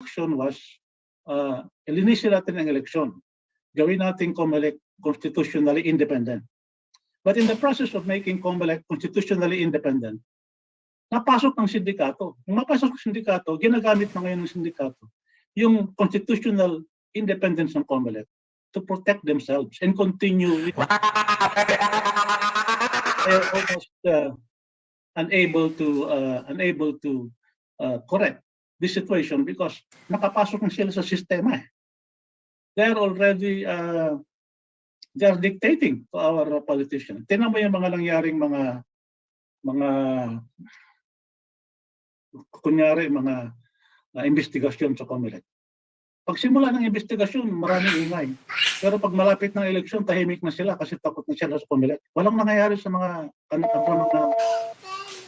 action was, linisin natin ang eleksyon. Gawin natin Comelec constitutionally independent. But in the process of making Comelec constitutionally independent, napasok ng sindikato. Kung mapasok ng sindikato, ginagamit na ngayon ng sindikato yung constitutional independence ng Comelec to protect themselves and continue with they are almost unable to correct this situation because nakapasok na sila sa sistema. They are already they are dictating to our politicians. Tingnan mo yung mga nangyaring mga kunyari mga investigasyon sa Comelec. Pagsimula ng investigasyon, maraming ingay. Pero pag malapit ng eleksyon, tahimik na sila kasi takot na sila sa Comelec. Walang nangyayari sa mga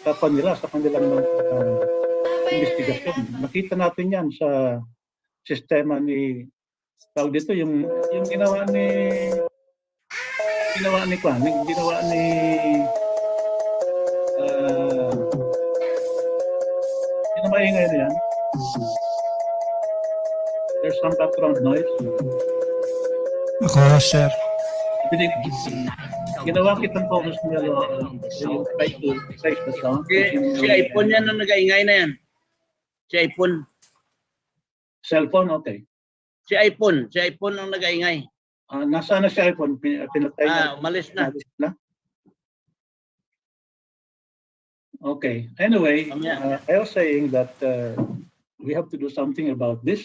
kapwa nila sa kanilang investigasyon. Nakita natin yan sa sistema ni tawag dito yung ginawa ni maingay na yan. There's some background noise. Ako, sir. Ginawa kitang focus niya yung try to size the sound. Si iPhone yan ang nag-aingay na yan. Si iPhone. Cellphone, okay. Si iPhone ang nag-aingay. Nasaan na si iPhone? Pinatay na. Umalis na. Okay. Anyway, I was saying that we have to do something about this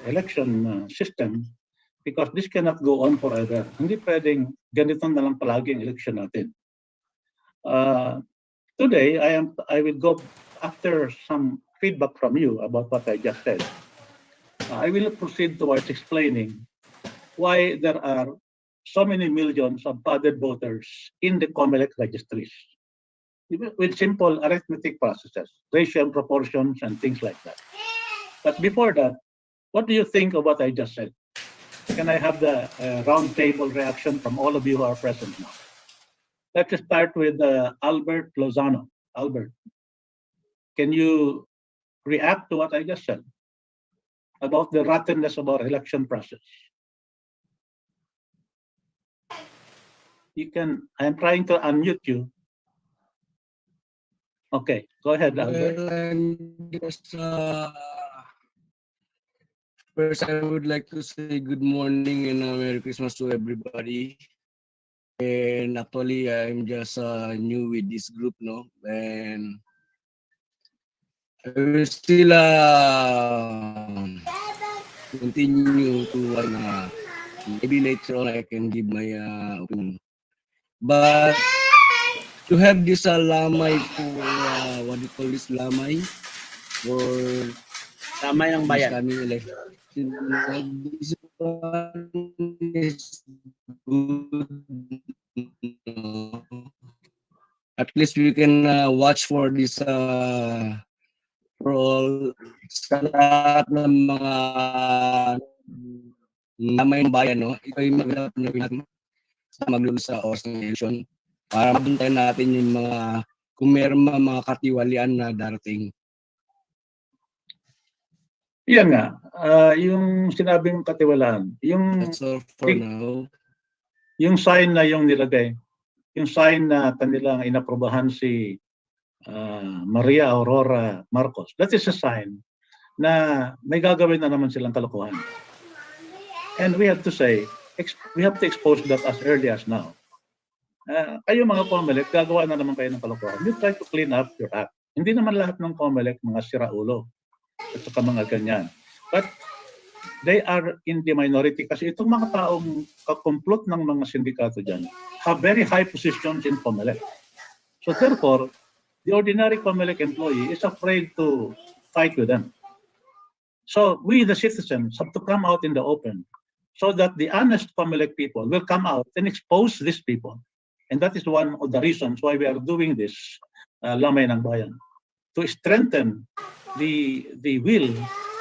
election system because this cannot go on forever. Hindi pwedeng ganito na lang palagi ang election natin. Today, I will go after some feedback from you about what I just said. I will proceed towards explaining why there are so many millions of padded voters in the Comelec registries with simple arithmetic processes, ratio and proportions and things like that. But before that, what do you think of what I just said? Can I have the round table reaction from all of you who are present now? Let's start with Albert Lozano. Albert, can you react to what I just said about the rottenness of our election process? You can, I'm trying to unmute you. Okay, go ahead, Albert. Well, first, I would like to say good morning and Merry Christmas to everybody. And actually, I'm just new with this group, no? And I will still continue to maybe later on I can give my opinion. But to have this lamay for what do you call this lamay for Lamay ng bayan. coming election, this one is good. At least we can watch for this for all sa lahat ng mga lamay ng bayan, no? Ito yung maghanap natin sa maglulus sa oras ng election para mabuntayan natin yung mga kung meron mga katiwalian na darating. Yan nga, yung sinabing katiwalaan, yung That's all for now. Yung sign na yung nilagay, yung sign na kanilang inaprobahan si Maria Aurora Marcos, that is a sign na may gagawin na naman silang kalokohan. And we have to say, we have to expose that as early as now. Kayo mga Comelec, gagawa na naman kayo ng kalokohan. You try to clean up your act. Hindi naman lahat ng Comelec mga siraulo at saka mga ganyan. But they are in the minority kasi itong mga taong kakumplot ng mga sindikato dyan have very high positions in Comelec. So therefore, the ordinary Comelec employee is afraid to fight with them. So we, the citizens, have to come out in the open so that the honest Comelec people will come out and expose these people. And that is one of the reasons why we are doing this Lamay ng Bayan, to strengthen the will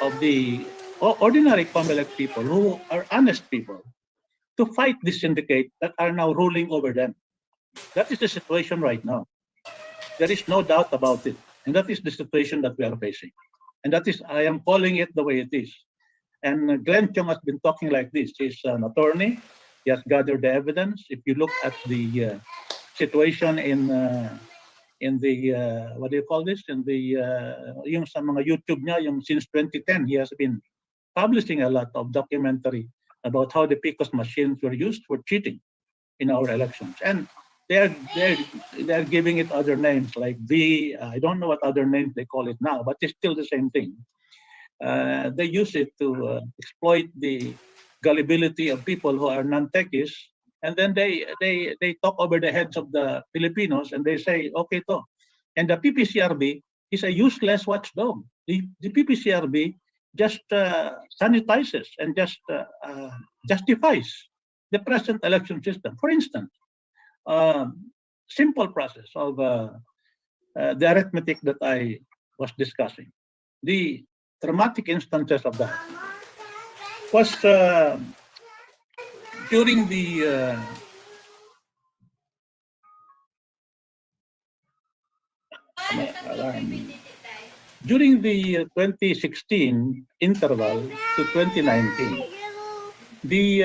of the ordinary Comelec people who are honest people to fight this syndicate that are now ruling over them. That is the situation right now. There is no doubt about it. And that is the situation that we are facing. And that is, I am calling it the way it is. And Glenn Chong has been talking like this. He's an attorney. He has gathered the evidence. If you look at the situation in the what do you call this? In the yung sa mga YouTube niya, yung since 2010, he has been publishing a lot of documentary about how the PCOS machines were used for cheating in our elections. And they're giving it other names like I don't know what other names they call it now, but it's still the same thing. They use it to exploit the gullibility of people who are non-techies, and then they talk over the heads of the Filipinos, and they say, okay, to. And the PPCRB is a useless watchdog. The PPCRB just sanitizes and just justifies the present election system. For instance, simple process of the arithmetic that I was discussing. The dramatic instances of that was during the during the 2016 interval to 2019, the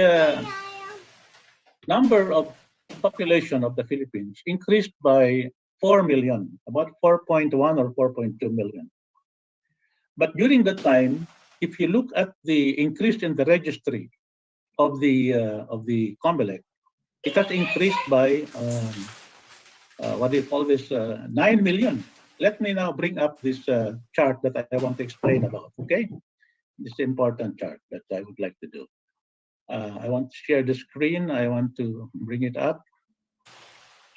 number of population of the Philippines increased by 4 million, about 4.1 or 4.2 million. But during that time, if you look at the increase in the registry of the Comelec, it has increased by what do you call this? 9 million. Let me now bring up this chart that I want to explain about. Okay, this important chart that I would like to do. I want to share the screen. I want to bring it up.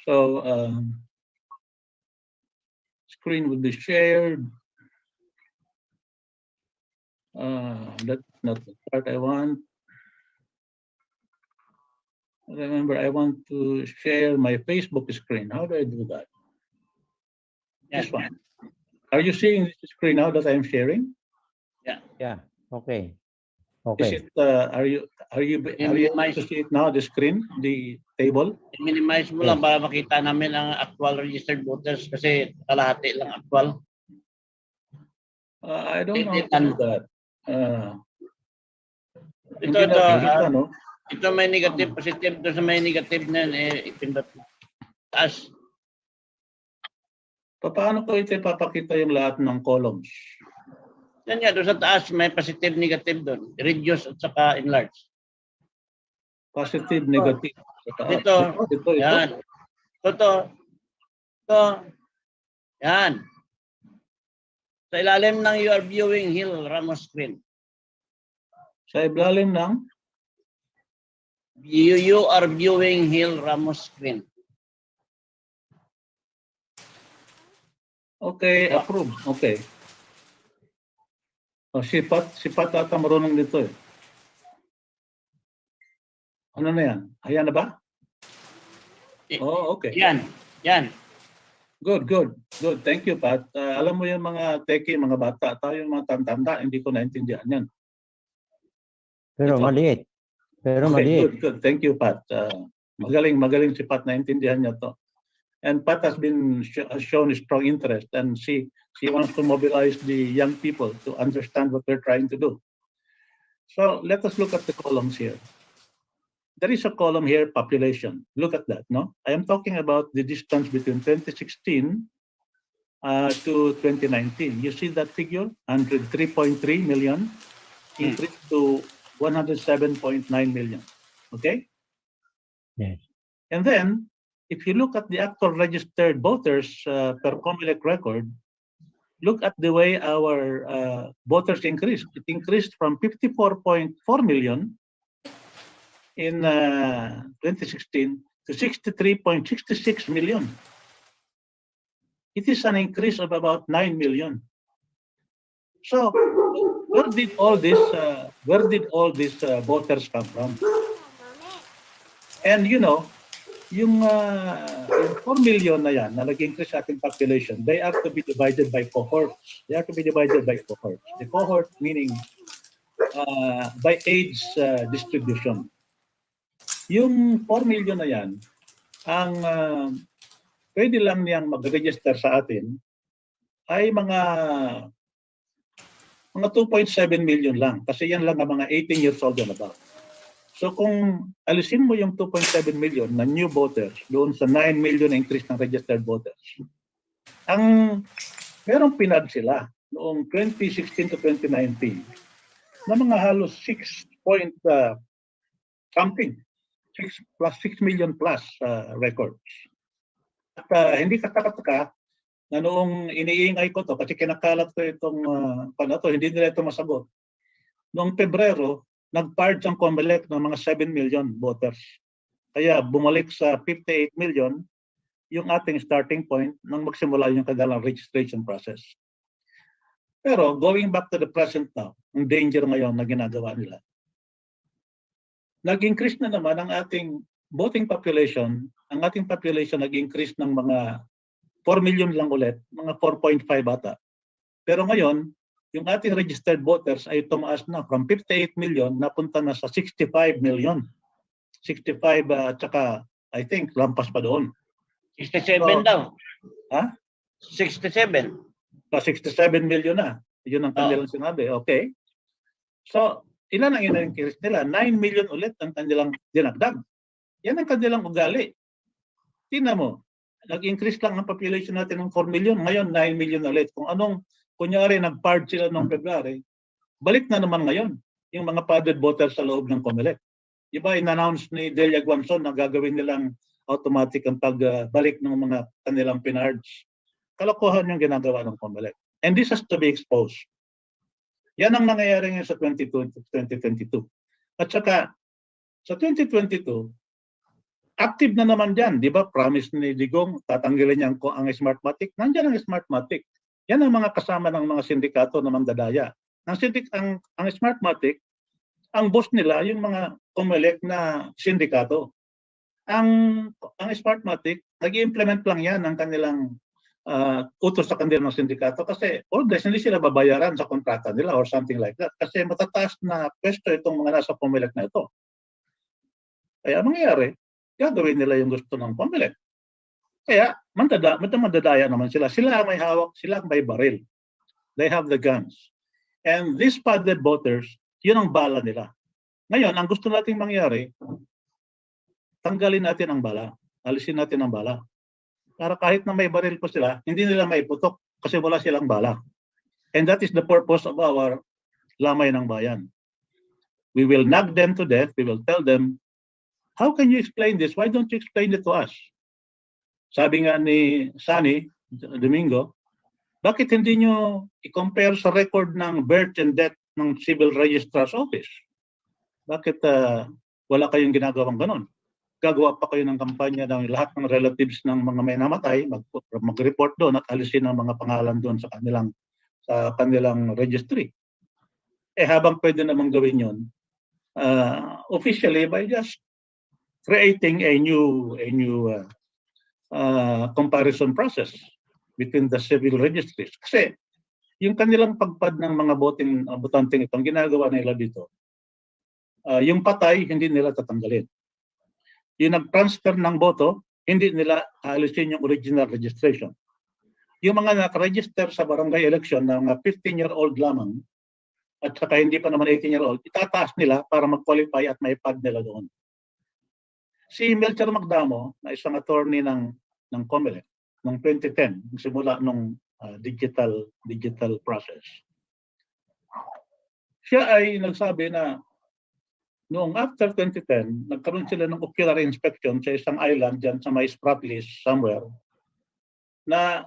So screen will be shared. That's not the part I want. Remember, I want to share my Facebook screen. How do I do that? This one. Are you seeing the screen now that I'm sharing? Yeah. Okay. Is Okay. it? Are you able to see it now? The screen, the table. I-minimize mo lang para makita namin ang actual registered voters kasi kalahati lang actual. I don't know how to do that. Ito may negative, positive. Ito sa may negative na ipindot. Taas. Paano ko ito ipapakita yung lahat ng columns? Yan nga, doon sa taas may positive, negative doon. Reduce at saka enlarge. Positive, negative. Ito. Yan. Ito. Yan. Sa ilalim ng you are viewing Hill Ramos screen. Sa ilalim ng? You are viewing Hill Ramos screen. Okay, approve. Okay. Oh, sipat ata marunong dito eh. Ano na yan? Ayan na ba? Oh, okay. Yan. Good. Thank you, Pat. Alam mo yung mga techie, mga bata, tayo yung mga tanda, hindi ko naintindihan yan. Pero maliit. Good. Thank you, Pat. Magaling si Pat, naintindihan niya to. And Pat has shown a strong interest, and she wants to mobilize the young people to understand what we're trying to do. So let us look at the columns here. There is a column here, population. Look at that, no? I am talking about the distance between 2016 to 2019. You see that figure? 103.3 million increased to 107.9 million. Okay? Yes. And then, if you look at the actual registered voters per Comelec record, look at the way our voters increased. It increased from 54.4 million in 2016 to 63.66 million. It is an increase of about 9 million. So, where did all these voters come from? And you know, yung 4 million na yan na nag-increase sa ating population, they are to be divided by cohorts. The cohort meaning by age distribution. Yung 4 million na yan, ang pwede lang niyang mag-register sa atin ay mga mga 2.7 million lang. Kasi yan lang ang mga 18 years old and above. So kung alisin mo yung 2.7 million na new voters doon sa 9 million na increase ng registered voters, ang merong pinad sila noong 2016 to 2019 na mga halos 6 point something, 6 million plus records. At hindi kakataka na noong iniingay ko to kasi kinakalat ko itong hindi nila ito masagot. Noong Pebrero, nag-purge ang Comelec ng mga 7 million voters. Kaya bumalik sa 58 million yung ating starting point nang magsimula yung kanilang registration process. Pero going back to the present now, ang danger ngayon na ginagawa nila, nag-increase na naman ang ating voting population. Ang ating population nag-increase ng mga 4 million lang ulit, mga 4.5 bata. Pero ngayon, yung ating registered voters ay tumaas na from 58 million, napunta na sa 65 million. 65 at saka I think lampas pa doon. 67 So, daw. Ha? 67. 67 million na. Yun ang kanilang sinabi. Okay. So, ilan ang in-increase nila? 9 million ulit ang kanilang dinagdag. Yan ang kanilang ugali. Tingnan mo, nag-increase lang ang population natin ng 4 million. Ngayon, 9 million ulit. Kung anong, kunyari, nag-purge sila noong February, balik na naman ngayon yung mga padded voters sa loob ng Comelec. Iba, in-announce ni Delia Guanzon na gagawin nilang automatic ang pagbalik ng mga kanilang pinarge. Kalokohan yung ginagawa ng Comelec. And this has to be exposed. Yan ang nangyayari ngayon sa 2022. At saka, sa 2022, active na naman dyan. Di ba, promise ni Digong, tatanggalin niya ang Smartmatic. Nandiyan ang Smartmatic. Yan ang mga kasama ng mga sindikato na mandadaya. Ang Smartmatic, ang boss nila, yung mga Comelec na sindikato. Ang Smartmatic, nag-i-implement lang yan ng kanilang utos sa kanilang sindikato kasi always hindi sila babayaran sa kontrata nila or something like that. Kasi matataas na pwesto itong mga nasa Comelec na ito. Kaya mangyayari, gagawin nila yung gusto ng Comelec. Kaya mandadaya naman sila. Sila ang may hawak, sila ang may baril. They have the guns. And these padded voters, yun ang bala nila. Ngayon, ang gusto nating mangyari, tanggalin natin ang bala. Alisin natin ang bala. Para kahit na may baril po sila, hindi nila maiputok kasi wala silang bala. And that is the purpose of our Lamay ng Bayan. We will knock them to death. We will tell them, how can you explain this? Why don't you explain it to us? Sabi nga ni Sunny Domingo, bakit hindi nyo i-compare sa record ng birth and death ng Civil Registrar's Office? Bakit wala kayong ginagawang ganon? Gagawa pa kayo ng kampanya ng lahat ng relatives ng mga may namatay, mag-report doon at alisin ang mga pangalan doon sa kanilang registry. Habang pwede namang gawin yun, officially by just creating a new comparison process between the civil registries. Kasi yung kanilang pagpad ng mga botanteng itong ginagawa nila dito, yung patay, hindi nila tatanggalin. Yung nag-transfer ng boto, hindi nila aalisin yung original registration. Yung mga nakaregister sa barangay election na mga 15-year-old lamang, at saka hindi pa naman 18-year-old, itataas nila para mag-qualify at may pad nila doon. Si Melchor Magdamo, na isang attorney ng Comelec, noong 2010, simula nung digital process. Siya ay nagsabi na noong after 2010, nagkaroon sila ng ocular inspection sa isang island dyan sa may Spratlys somewhere na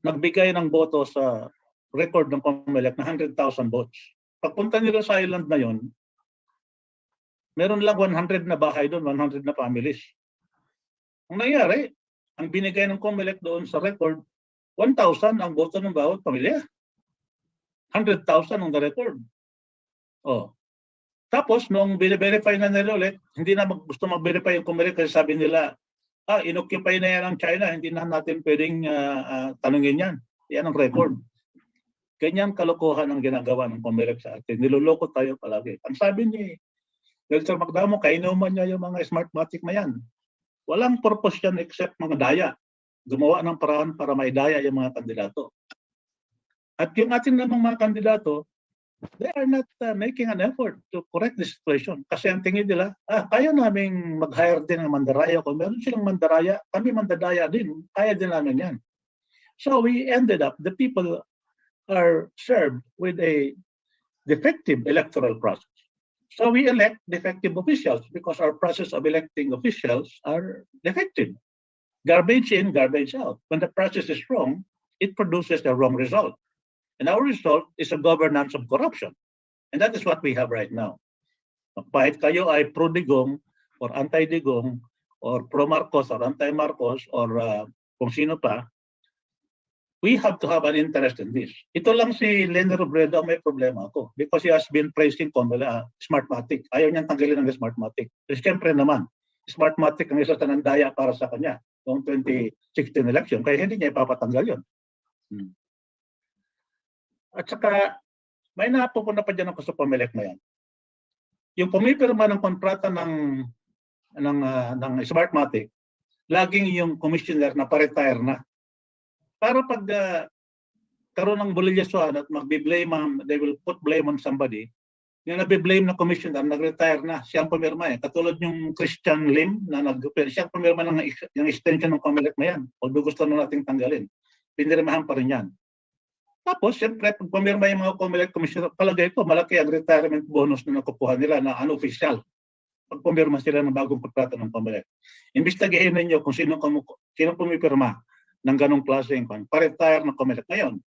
nagbigay ng boto sa record ng Comelec na 100,000 votes. Pagpunta nila sa island na yon, meron lang 100 na bahay doon, 100 na families. Ang nangyari, ang binigay ng Comelec doon sa record, 1,000 ang boto ng bawat pamilya. 100,000 ang record. Oh. Tapos, nung verify na nila ulit, hindi na gusto mag-verify yung Comelec kasi sabi nila, inoccupy na yan ang China, hindi na natin pwedeng tanungin yan. Yan ang record. Ganyan kalokohan ang ginagawa ng Comelec sa atin. Niloloko tayo palagi. Ang sabi ni Melchor Magdamo, kainuman niya yung mga Smartmatic na yan. Walang purpose yan except mga daya. Gumawa ng paraan para may daya yung mga kandidato. At yung ating namang mga kandidato, they are not making an effort to correct the situation. Kasi ang tingin nila, kaya naming mag-hire din ng mandaraya. Kung meron silang mandaraya, kami mandadaya din. Kaya din namin yan. So we ended up, the people are served with a defective electoral process. So we elect defective officials because our process of electing officials are defective. Garbage in, garbage out. When the process is wrong, it produces the wrong result. And our result is a governance of corruption. And that is what we have right now. Kahit kayo ay pro-digong or anti-digong or pro-Marcos or anti-Marcos or kung sino pa, we have to have an interest in this. Ito lang si Lenny Robredo may problema ako because he has been praising Smartmatic. Ayaw niyang tanggalin ang Smartmatic. Kasi siyempre naman, Smartmatic ang isa sa nandaya para sa kanya noong 2016 election. Kaya hindi niya ipapatanggal yun. At saka, may napupunta pa dyan ako sa Comelec na yan. Yung pumipirma ng kontrata ng Smartmatic, laging yung commissioner na pa-retire na. Para pag karoon ng bulilyasuhan at magbe-blame, they will put blame on somebody, yung nabe-blame na commissioner, nag-retire na, siyang pumirma eh. Katulad yung Christian Lim na siyang pumirma ng yung extension ng Comelec na yan. Although gusto na nating tanggalin. Pinirmahan pa rin yan. Tapos, siyempre, pag pumirma yung mga Comelec commissioner, palagay ko, malaki ang retirement bonus na nakukuha nila na unofficial. Pag pumirma sila ng bagong kontrata ng Comelec. Imbestigahin ninyo kung sino pumipirma ng ganong klaseng pa-retire ng Comelec ngayon.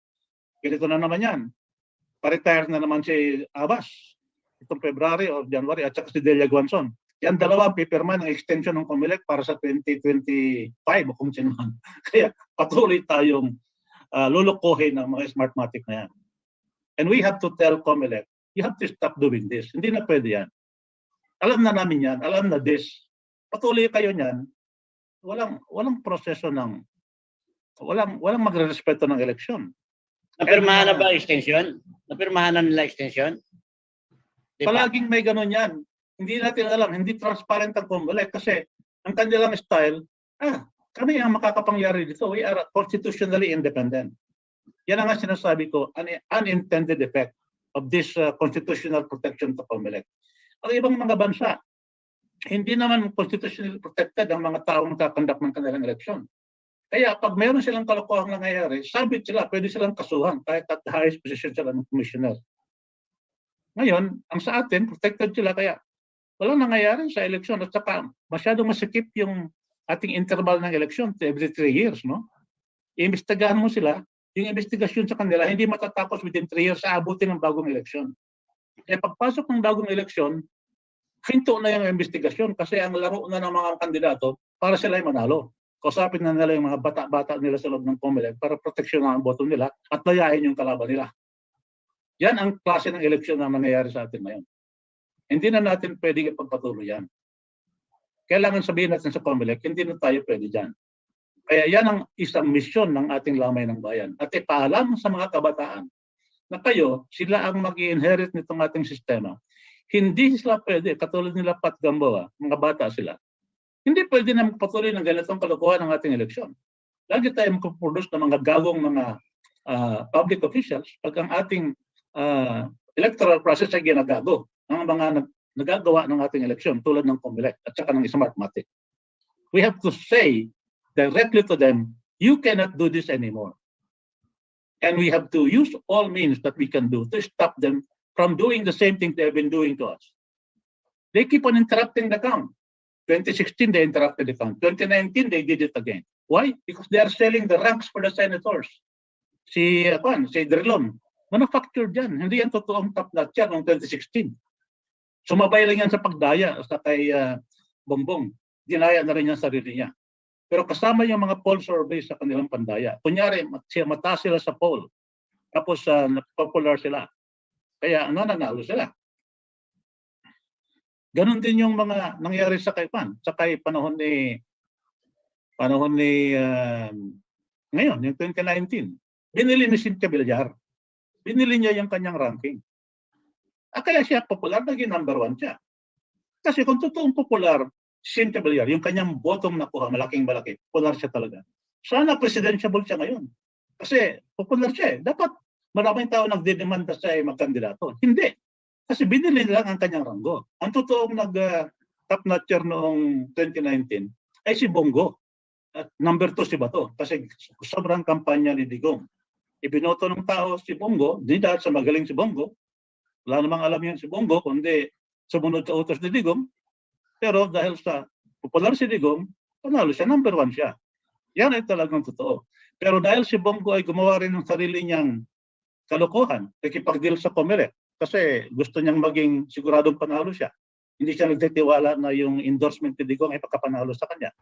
Ganito na naman yan. Pa-retire na naman si Abbas itong February o January at saka si Delia Guanzon. Yan dalawa pipirma ng extension ng Comelec para sa 2025 o kung sino man. Kaya patuloy tayong lulukuhin ng mga Smartmatic na yan. And we have to tell Comelec, you have to stop doing this. Hindi na pwede yan. Alam na namin yan. Alam na this. Patuloy kayo niyan. Walang proseso ng walang magre-respeto ng eleksyon. Napirmahan na ba extension? Napirmahan na nila extension? Palaging may gano'n yan. Hindi natin alam, hindi transparent ang Comelec kasi ang kanilang style, kami ang makakapangyari dito. We are constitutionally independent. Yan ang nga sinasabi ko, an unintended effect of this constitutional protection to Comelec. Ang ibang mga bansa, hindi naman constitutionally protected ang mga taong kakandak ng kanilang eleksyon. Kaya pag mayroon silang kalokohang nangyayari, sabit sila, pwede silang kasuhan kahit at the highest position sila ng commissioner. Ngayon, ang sa atin, protected sila kaya walang nangyayari sa eleksyon at saka masyadong masikip yung ating interval ng eleksyon every 3 years, no? Iimbestigahan mo sila, yung investigasyon sa kanila hindi matatapos within 3 years sa abutin ng bagong eleksyon. Kaya pagpasok ng bagong eleksyon, hinto na yung investigasyon kasi ang laro na ng mga kandidato para sila ay manalo. Kausapin na nila yung mga bata-bata nila sa loob ng Comelec para proteksyonan ang boto nila at layain yung kalaban nila. Yan ang klase ng eleksyon na nangyayari sa atin ngayon. Hindi na natin pwedeng ipagpatuloy yan. Kailangan sabihin natin sa Comelec, hindi na tayo pwede dyan. Kaya yan ang isang misyon ng ating lamay ng bayan. At ipaalam sa mga kabataan na kayo, sila ang mag-i-inherit nitong ating sistema. Hindi sila pwede, katulad nila Pat Gamboa, mga bata sila. Hindi pwede na magpatuloy ng ganitong kalokohan ng ating eleksyon. Lagi tayo mag-produce ng mga gagong mga public officials pag ang ating electoral process ay ginagago. Ang mga nagagawa ng ating eleksyon tulad ng Comelec at saka ng Smartmatic. We have to say directly to them, you cannot do this anymore. And we have to use all means that we can do to stop them from doing the same thing they have been doing to us. They keep on interrupting the count. 2016, they interrupted the count. 2019, they did it again. Why? Because they are selling the ranks for the senators. Si Drilon, manufactured yan. Hindi yan totoong top-notch yan noong 2016. Sumabay lang yan sa pagdaya sa kay Bongbong. Dinaya na rin yan sarili niya. Pero kasama yung mga poll surveys sa kanilang pandaya. Kunyari, mataas sila sa poll. Tapos popular sila. Kaya nananalo sila. Ganon din yung mga nangyari sa kay panahon ni ngayon, yung 2019. Binili ni Cynthia Villar. Binili niya yung kanyang ranking. Kaya siya popular, naging number 1 siya. Kasi kung totoong popular, Cynthia Villar, yung kanyang bottom nakuha, malaking-malaki, popular siya talaga. Sana presidentiable siya ngayon. Kasi popular siya eh. Dapat maraming tao nagdedemanda sa magkandidato. Hindi. Kasi binili lang ang kanyang ranggo. Ang totoong top notcher noong 2019 ay si Bongo. At number 2 si Bato. Kasi sobrang kampanya ni Digong. Ibinoto ng tao si Bongo, di dahil sa magaling si Bongo. Wala namang alam yan si Bongo, kundi sumunod sa utos ni Digong. Pero dahil sa popular si Digong, panalo siya, number 1 siya. Yan ay talagang totoo. Pero dahil si Bongo ay gumawa rin ng sarili niyang kalokohan, nakipag-deal sa Comelec, kasi gusto niyang maging siguradong panalo siya. Hindi siya nagtitiwala na yung endorsement ni Digong ay pagkapanalo sa kanya.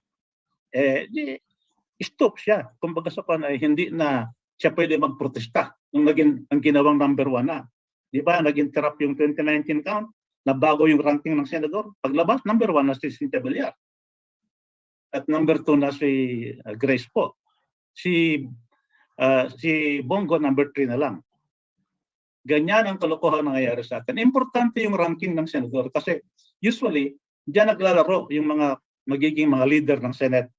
Stop siya. Kumbaga sa ay hindi na siya pwede magprotesta nung ang ginawang number 1 na. Di ba, nag-interrupt yung 2019 count, nabago yung ranking ng senador. Paglabas, number 1 na si Cynthia Villar. At number 2 na si Grace po. Si Bongo, number 3 na lang. Ganyan ang kalokohan na nangyayari sa atin. Importante yung ranking ng senador kasi usually, diyan naglalaro yung mga magiging mga leader ng Senate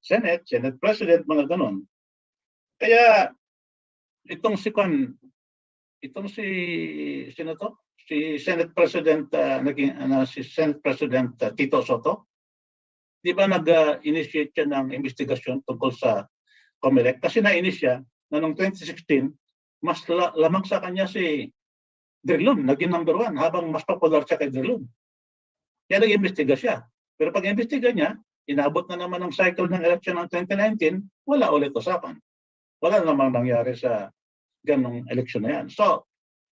President, mga ganon. Kaya itong si Senate President si Senate President Tito Soto, di ba nag-initiate siya ng investigasyon tungkol sa Comelec kasi na-inis siya na noong 2016 mas lamang sa kanya si Drilon, naging number 1 habang mas popular siya kay Drilon. Kaya nag-imbestiga siya. Pero pag imbestiga niya, inabot na naman ang cycle ng election ng 2019, wala ulit usapan. Wala namang nangyari sa ganong election na yan. So,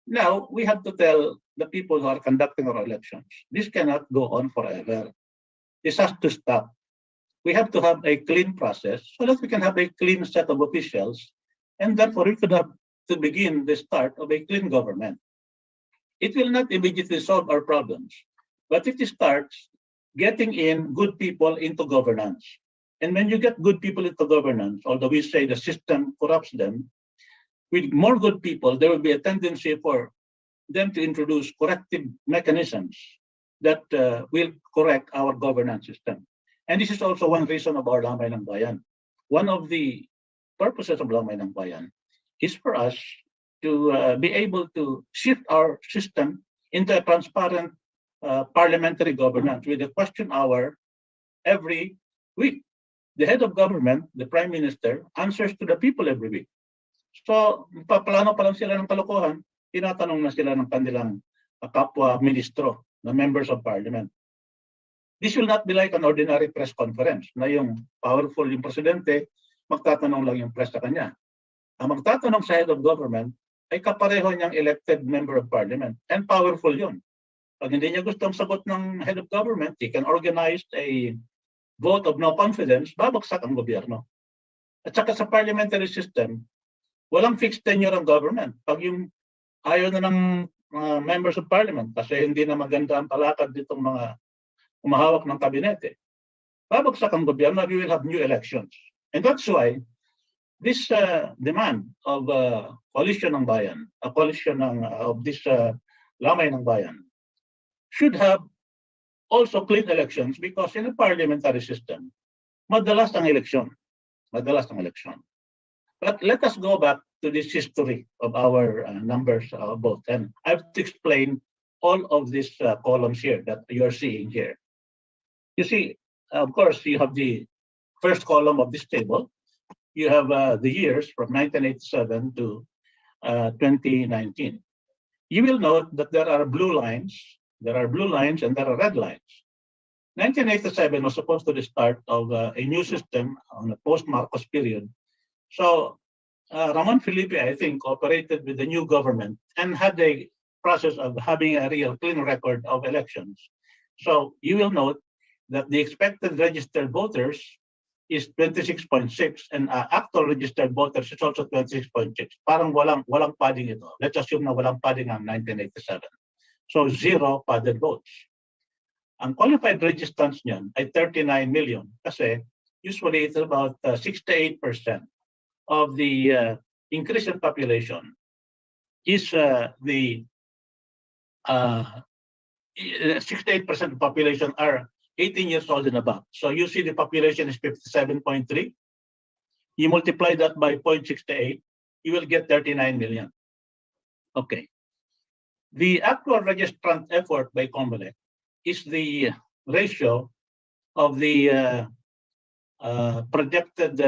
now, we have to tell the people who are conducting our elections, this cannot go on forever. This has to stop. We have to have a clean process so that we can have a clean set of officials, and therefore we could have to begin the start of a clean government. It will not immediately solve our problems, but it starts getting in good people into governance. And when you get good people into governance, although we say the system corrupts them, with more good people, there will be a tendency for them to introduce corrective mechanisms that will correct our governance system. And this is also one reason of our Lamay ng Bayan. One of the purposes of Lamay ng Bayan is for us to be able to shift our system into a transparent parliamentary governance with a question hour every week. The head of government, the Prime Minister, answers to the people every week. So, paplano pa lang sila ng kalokohan, tinatanong na sila ng kanilang kapwa ministro, na members of parliament. This will not be like an ordinary press conference na yung powerful yung presidente, magtatanong lang yung press sa kanya. Ang magtatanong sa head of government ay kapareho niyang elected member of parliament and powerful yun. Pag hindi niya gustong sagot ng head of government, he can organize a vote of no confidence, babagsak ang gobyerno. At saka sa parliamentary system, walang fixed tenure ang government. Pag yung ayaw na ng members of parliament kasi hindi na maganda ang palakad ditong mga umahawak ng kabinete, babagsak ang gobyerno, we will have new elections. And that's why this demand of coalition ng bayan, a coalition of this Lamay ng Bayan, should have also clean elections because in a parliamentary system, madalas ang eleksyon. Madalas ang eleksyon. But let us go back to this history of our numbers both. And I have to explain all of these columns here that you are seeing here. You see, of course, you have the first column of this table. You have the years from 1987 to 2019. You will note that there are blue lines and there are red lines. 1987 was supposed to be the start of a new system on a post-Marcos period. So Ramon Felipe, I think, cooperated with the new government and had a process of having a real clean record of elections. So you will note that the expected registered voters is 26.6 and actual registered voters is also 26.6. Parang walang padding ito. Let's assume na walang padding ang 1987. So 0 padded votes. Ang qualified registrants niyan ay 39 million kasi usually it's about 68% of the increase in population is 68% of population are 18 years old and above. So you see the population is 57.3. You multiply that by 0.68, you will get 39 million. Okay. The actual registrant effort by Comelec is the ratio of the projected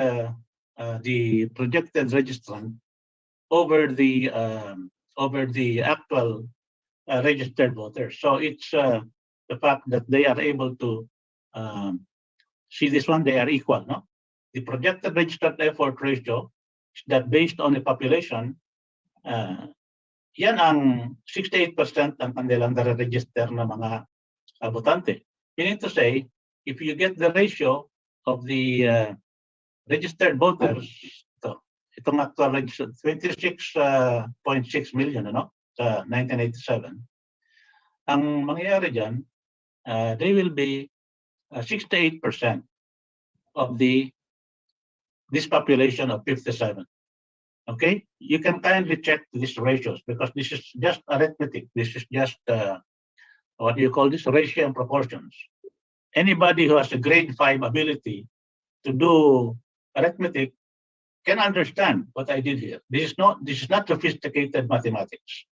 registrant over the actual registered voters. So it's the fact that they are able to see this one, they are equal, no? The projected registered effort ratio is that based on the population, yan ang 68% ang kanilang nare-register na mga botante. Meaning to say, if you get the ratio of the registered voters, itong actual registered, 26.6 million, ano, sa 1987, ang mangyayari dyan, they will be 68% of this population of 57. Okay, you can kindly check these ratios because this is just arithmetic. This is just what do you call this? Ratio and proportions. Anybody who has a grade 5 ability to do arithmetic can understand what I did here. This is not sophisticated mathematics.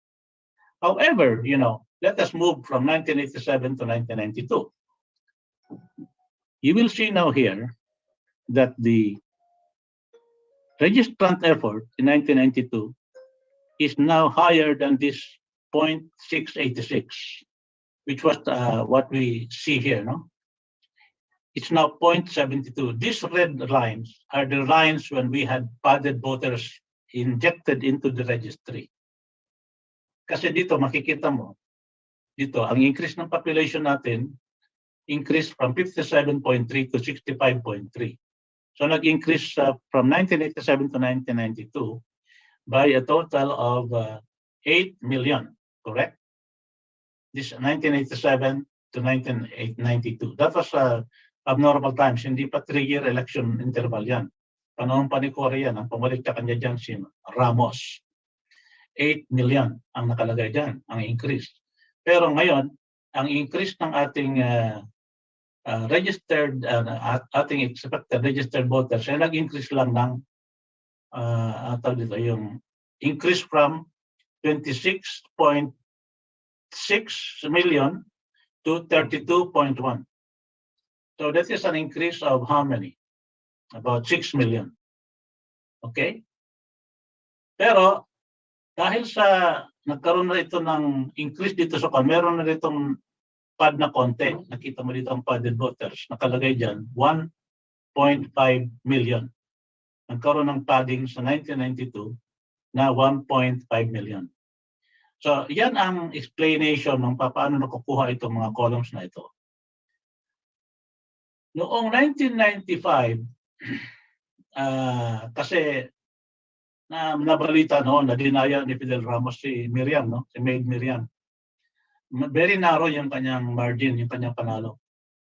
However, you know, let us move from 1987 to 1992. You will see now here that the registrant effort in 1992 is now higher than this 0.686, which was what we see here, no? It's now 0.72. These red lines are the lines when we had padded voters injected into the registry. Kasi dito makikita mo, dito ang increase ng population natin increased from 57.3 to 65.3. So nag-increase from 1987 to 1992 by a total of 8 million, correct? This 1987 to 1992. That was abnormal times, hindi pa 3-year election interval yan. Panahon pa ni Korea yan, ang pumalik ka kanya dyan si Ramos. 8 million ang nakalagay dyan, ang increase. Pero ngayon, ang increase ng ating ating expected registered voters ay nag-increase lang ng yung increase from 26.6 million to 32.1. So that is an increase of how many? About 6 million. Okay? Pero dahil sa nagkaroon na ito ng increase dito sa meron na ditong pad na konti. Nakita mo dito ang padded voters. Nakalagay dyan, 1.5 million. Nagkaroon ng padding sa 1992 na 1.5 million. So, yan ang explanation ng paano nakukuha itong mga columns na ito. Noong 1995, kasi nabalita noon na dinaya ni Fidel Ramos si Miriam, no? Si Maid Miriam. Very narrow yung kanyang margin, yung kanyang panalo.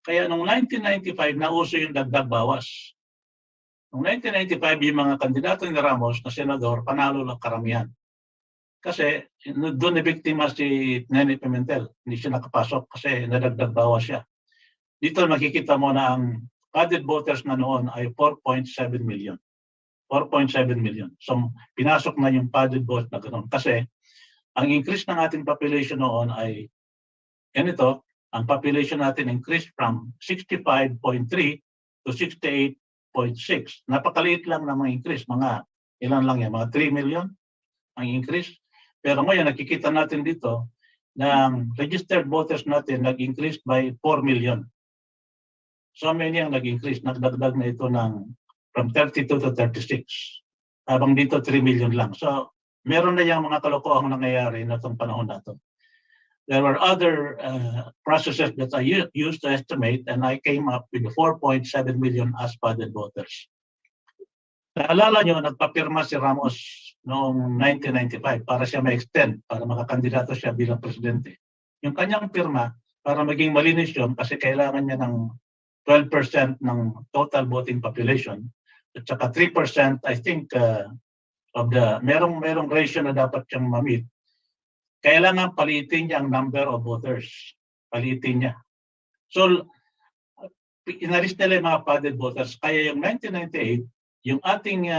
Kaya noong 1995, nauso yung dagdag bawas. Noong 1995, yung mga kandidato ni Ramos na senador, panalo lang karamihan. Kasi doon na biktima si Nene Pimentel. Hindi siya nakapasok kasi nadagdag bawas siya. Dito makikita mo na ang padded voters na noon ay 4.7 million. 4.7 million. So pinasok na yung padded vote na ganoon. Kasi ang increase ng ating population noon ay, ganito, ang population natin increased from 65.3 to 68.6. Napakaliit lang ng mga increase, mga ilan lang yan, mga 3 million ang increase. Pero ngayon, nakikita natin dito na ang registered voters natin nag-increase by 4 million. So many ang nag-increase, nagdagdag na ito ng from 32 to 36. Habang dito 3 million lang. So meron na yung mga kalokohang nangyayari na itong panahon na ito. There were other processes that I used to estimate and I came up with 4.7 million as padded voters. Naalala nyo, nagpapirma si Ramos noong 1995 para siya ma-extend, para makakandidato siya bilang presidente. Yung kanyang pirma, para maging malinis yun, kasi kailangan niya ng 12% ng total voting population at saka 3%, I think, of the merong ratio na dapat siyang ma-meet, kailangan palitin niya ang number of voters. Palitin niya. So, inalis nila yung mga padded voters. Kaya yung 1998, yung ating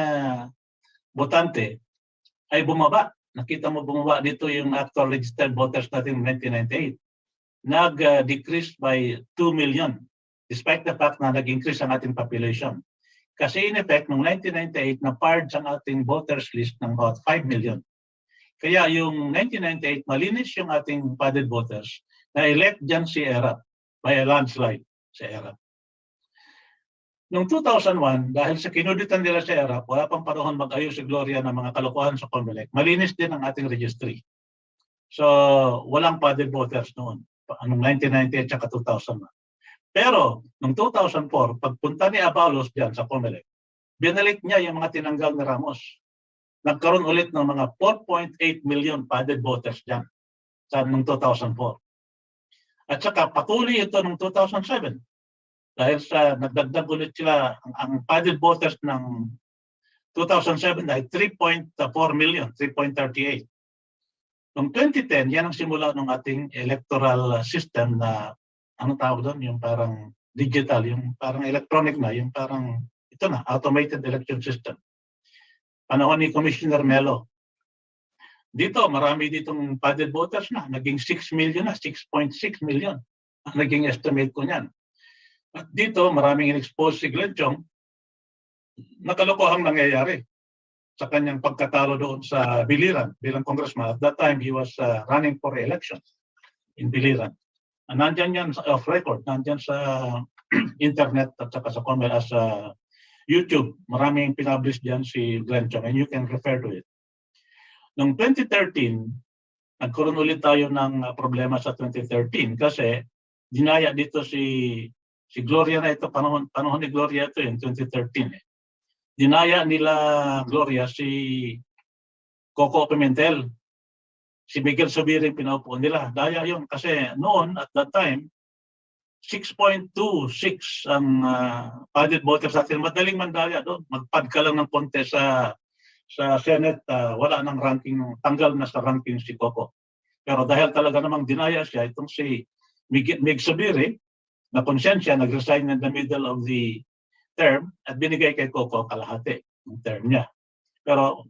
botante ay bumaba nakita mo bumaba dito yung actual registered voters natin in 1998. Nag-decrease by 2 million despite the fact na nag-increase ang ating population. Kasi in effect, noong 1998, na-purge ang ating voters list ng about 5 million. Kaya yung 1998, malinis yung ating padded voters na elect dyan si ERAP by a landslide si ERAP. Noong 2001, dahil sa kinuditan nila si ERAP, wala pang panahon mag-ayos si Gloria ng mga kalokohan sa Comelec, malinis din ang ating registry. So, walang padded voters noon, noong 1998 at 2001. Pero, noong 2004, pagpunta ni Abalos dyan sa Comelec, binalik niya yung mga tinanggal ni Ramos. Nagkaroon ulit ng mga 4.8 million padded voters dyan sa noong 2004. At saka patuloy ito noong 2007 dahil sa nagdagdag ulit sila ang padded voters ng 2007 ay 3.4 million, 3.38. Noong 2010, yan ang simula ng ating electoral system na anong tawag doon? Yung parang digital, yung parang electronic na, yung parang ito na, automated election system. Panahon ni Commissioner Melo. Dito, marami ditong padded voters na. Naging 6 million na, 6.6 million. Ang naging estimate ko niyan. At dito, maraming in-expose si Glenn Chong na kalokohang nangyayari sa kanyang pagkatalo doon sa Biliran bilang congressman. At that time, he was running for re-election in Biliran. Nandyan yan off record, nandyan sa internet at saka sa Comelec as YouTube. Maraming pinablish dyan si Glenn Chong and you can refer to it. Noong 2013, nagkaroon ulit tayo ng problema sa 2013 kasi dinaya dito si Gloria na ito, panahon ni Gloria ito in 2013. Dinaya nila Gloria si Coco Pimentel, si Miguel Subiring pinaupo nila. Daya yun kasi noon at that time, 6.26 ang padded voters natin. Madaling mandaya doon. Magpad ka lang ng konti sa Senate, wala nang ranking, tanggal na sa ranking si Coco. Pero dahil talaga namang dinaya siya, itong si Mig Subiri, na konsensya, nag-resign in the middle of the term at binigay kay Coco kalahati ng term niya. Pero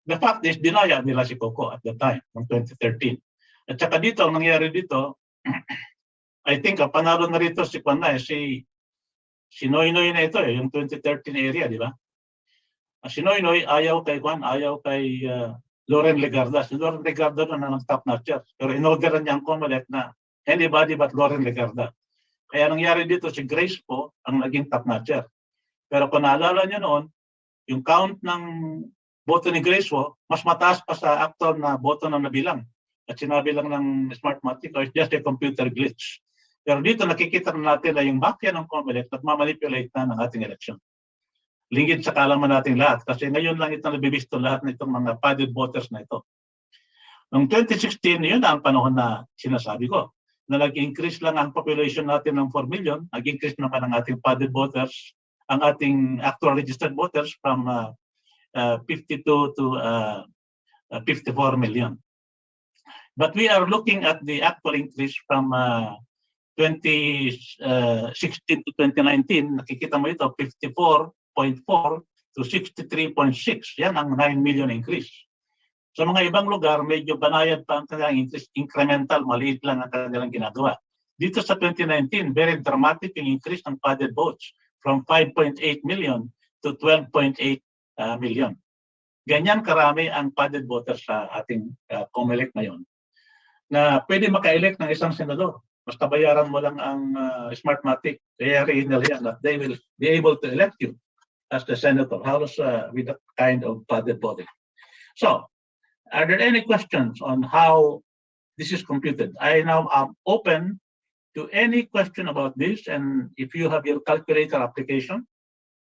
the fact is, dinaya nila si Coco at the time, ng 2013. At saka dito, ang nangyari dito, I think ang panalo na rito si si Noynoy na ito yung 2013 area, di ba? Si Noynoy ayaw kay Loren Legarda. Si Loren Legarda na nag-top notcher. Pero inorderan niya ang Comelec na anybody but Loren Legarda. Kaya nangyari dito si Grace po ang naging top notcher. Pero kung naalala niyo noon, yung count ng boto ni Grace po, mas mataas pa sa actual na boto na nabilang. At sinabi lang ng Smartmatic, it's just a computer glitch. Pero dito nakikita na natin na yung mafia ng Comelec nagmamanipulate na ng ating election. Lingid sa kalaman natin lahat kasi ngayon lang ito nabibisto lahat ng itong mga padded voters na ito. Noong 2016, yun ang panahon na sinasabi ko na nag-increase lang ang population natin ng 4 million, nag-increase naman ang ating padded voters, ang ating actual registered voters from 52 to 54 million. But we are looking at the actual increase from 2016 to 2019, nakikita mo ito, 54.4 to 63.6. Yan ang 9 million increase. Sa mga ibang lugar, medyo banayad pa ang kanilang increase, incremental, maliit lang ang kanilang ginagawa. Dito sa 2019, very dramatic yung increase ng padded votes from 5.8 million to 12.8 million. Ganyan karami ang padded voters sa ating Comelec ngayon na pwede maka-elect ng isang senador. Basta bayaran mo lang ang Smartmatic, kaya nila yan that they will be able to elect you as the senator, house with that kind of padded voting. So, are there any questions on how this is computed? I now am open to any question about this, and if you have your calculator application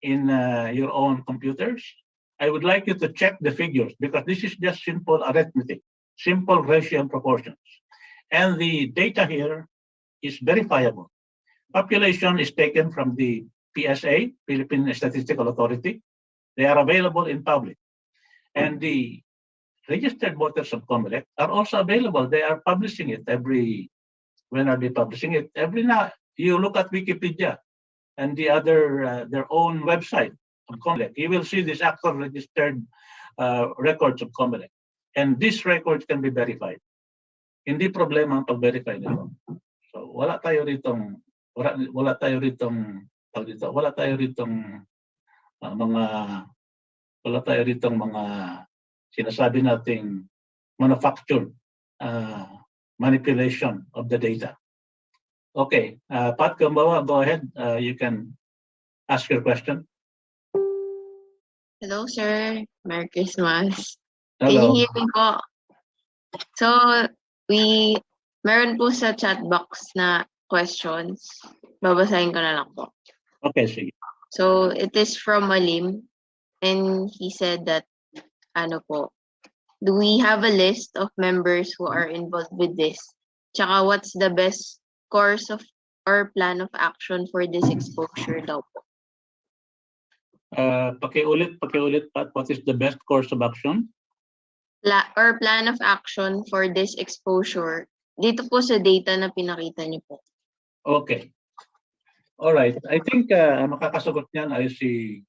in your own computers, I would like you to check the figures because this is just simple arithmetic, simple ratio and proportions. And the data here is verifiable. Population is taken from the PSA, Philippine Statistical Authority. They are available in public. And the registered voters of Comelec are also available. They are publishing it when are they publishing it? Every now, you look at Wikipedia and the other, their own website of Comelec, you will see these actual registered records of Comelec. And these records can be verified. Hindi problema ang pag-verify nito. So wala tayo ritong mga sinasabi nating manufactured manipulation of the data. Okay, Pat Gambawa, go ahead. You can ask your question. Hello, sir. Merry Christmas. Can Hello. you hear me po? So, meron po sa chat box na questions. Babasahin ko na lang po. Okay, sige. So, it is from Malim. And he said that, do we have a list of members who are involved with this? Tsaka what's the best course of or plan of action for this exposure daw po? Pakiulit, Pat, what is the best course of action? Or plan of action for this exposure dito po sa data na pinakita niyo po. Okay. All right. I think makakasagot niyan ay si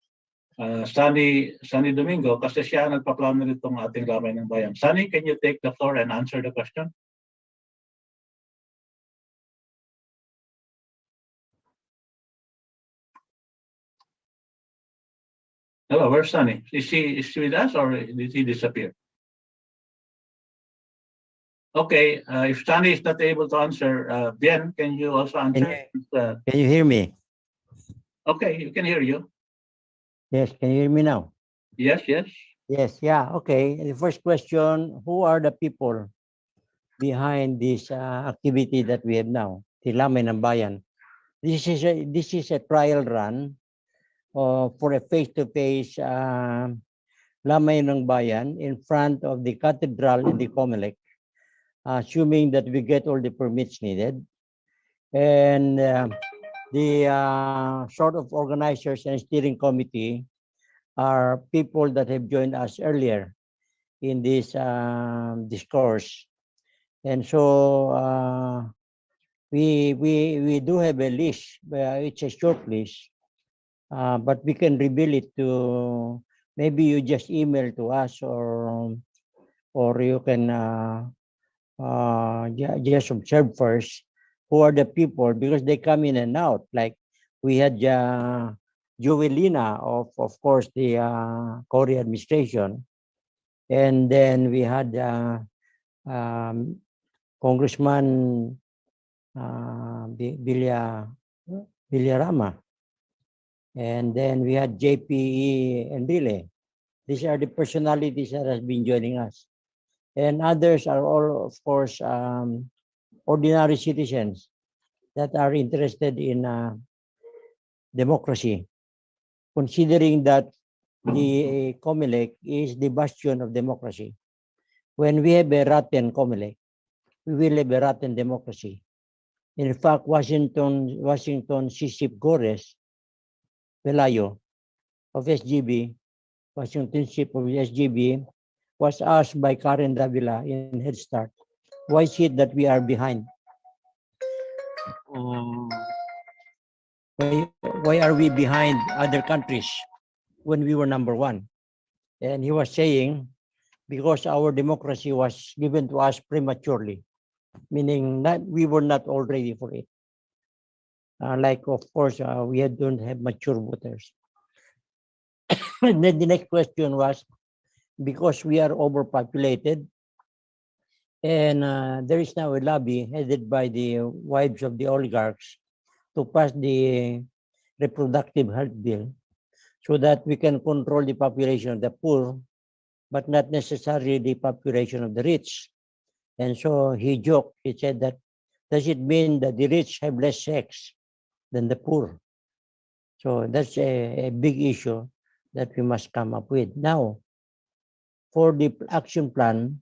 Sunny Domingo kasi siya nagpaplano nitong ating Lamay ng Bayan. Sunny, can you take the floor and answer the question? Hello, where's Sunny? Is she with us or did he disappear? Okay, if Sunny is not able to answer, Bien, can you also answer? Can you hear me? Okay, you can hear you. Yes, can you hear me now? Yes, yes. Yes, yeah, okay. The first question, who are the people behind this activity that we have now, the Lamay ng Bayan? This is a trial run for a face-to-face Lamay ng Bayan in front of the cathedral in the Comelec, assuming that we get all the permits needed. And the sort of organizers and steering committee are people that have joined us earlier in this discourse. And so we do have a list. It's a short list, but we can reveal it to, maybe you just email to us, or you can just observe first who are the people, because they come in and out. Like we had Joelina of course, the Korea administration. And then we had Congressman Villarama. And then we had JPE Enrile. These are the personalities that have been joining us. And others are all, of course, ordinary citizens that are interested in democracy, considering that the Comelec is the bastion of democracy. When we have a rotten Comelec, we will have a rotten democracy. In fact, Washington Sisip Gores Velayo of SGB, Washington Sisip of SGB, was asked by Karen Davila in Head Start, why is it that we are behind? Why are we behind other countries when we were number one? And he was saying, because our democracy was given to us prematurely, meaning that we were not all ready for it. Like, of course, we don't have mature voters. And then the next question was, because we are overpopulated, and there is now a lobby headed by the wives of the oligarchs to pass the reproductive health bill so that we can control the population of the poor, but not necessarily the population of the rich. And so he joked, he said that, does it mean that the rich have less sex than the poor? So that's a big issue that we must come up with. Now, for the action plan,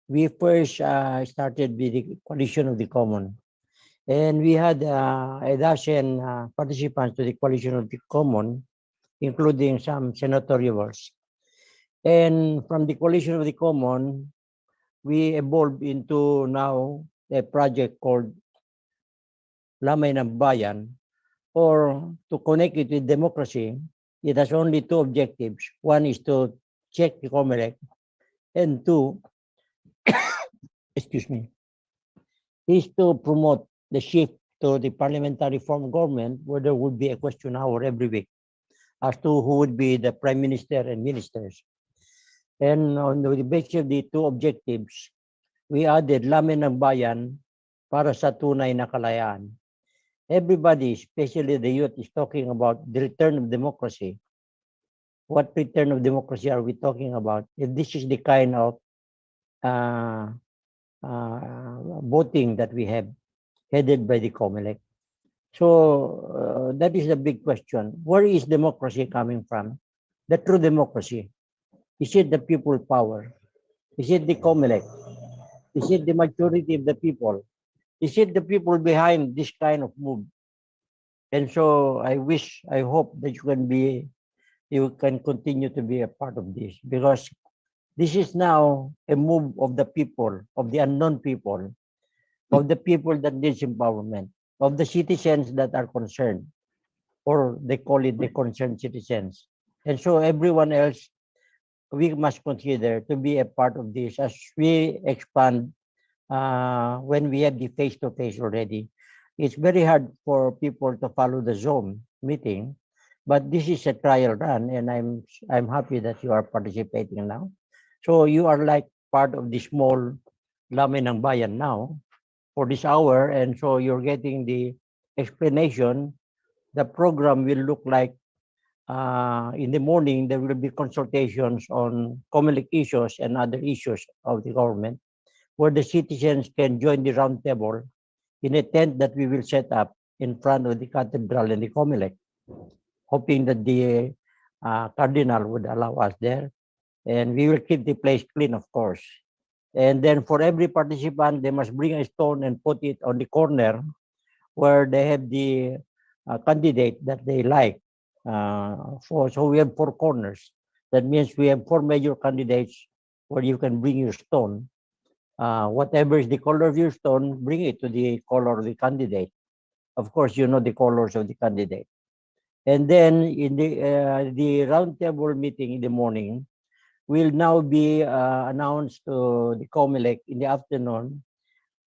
we first started with the coalition of the common. And we had a dozen participants to the coalition of the common, including some senatorials. And from the coalition of the common, we evolved into now a project called Lamay ng Bayan, or to connect it with democracy. It has only two objectives. One is to check the Comelec, And two, excuse me, is to promote the shift to the parliamentary form of government where there would be a question hour every week as to who would be the prime minister and ministers. And on the basis of the two objectives, we added Laman ng Bayan para sa tunay na kalayaan. Everybody, especially the youth, is talking about the return of democracy. What return of democracy are we talking about? If this is the kind of voting that we have headed by the Comelec. So that is the big question. Where is democracy coming from? The true democracy. Is it the people power? Is it the Comelec? Is it the majority of the people? Is it the people behind this kind of move? And so I hope that you can continue to be a part of this, because this is now a move of the people, of the unknown people, of the people that needs empowerment, of the citizens that are concerned, or they call it the concerned citizens. And so everyone else, we must consider to be a part of this as we expand when we have the face-to-face already. It's very hard for people to follow the Zoom meeting, but this is a trial run, and I'm happy that you are participating now. So you are like part of the small Laman ng Bayan now for this hour, and so you're getting the explanation. The program will look like in the morning, there will be consultations on Comelec issues and other issues of the government, where the citizens can join the round table in a tent that we will set up in front of the cathedral and the Comelec, hoping that the cardinal would allow us there. And we will keep the place clean, of course. And then for every participant, they must bring a stone and put it on the corner where they have the candidate that they like. So we have 4 corners. That means we have 4 major candidates where you can bring your stone. Whatever is the color of your stone, bring it to the color of the candidate. Of course, you know the colors of the candidate. And then in the round table meeting in the morning will now be announced to the Comelec in the afternoon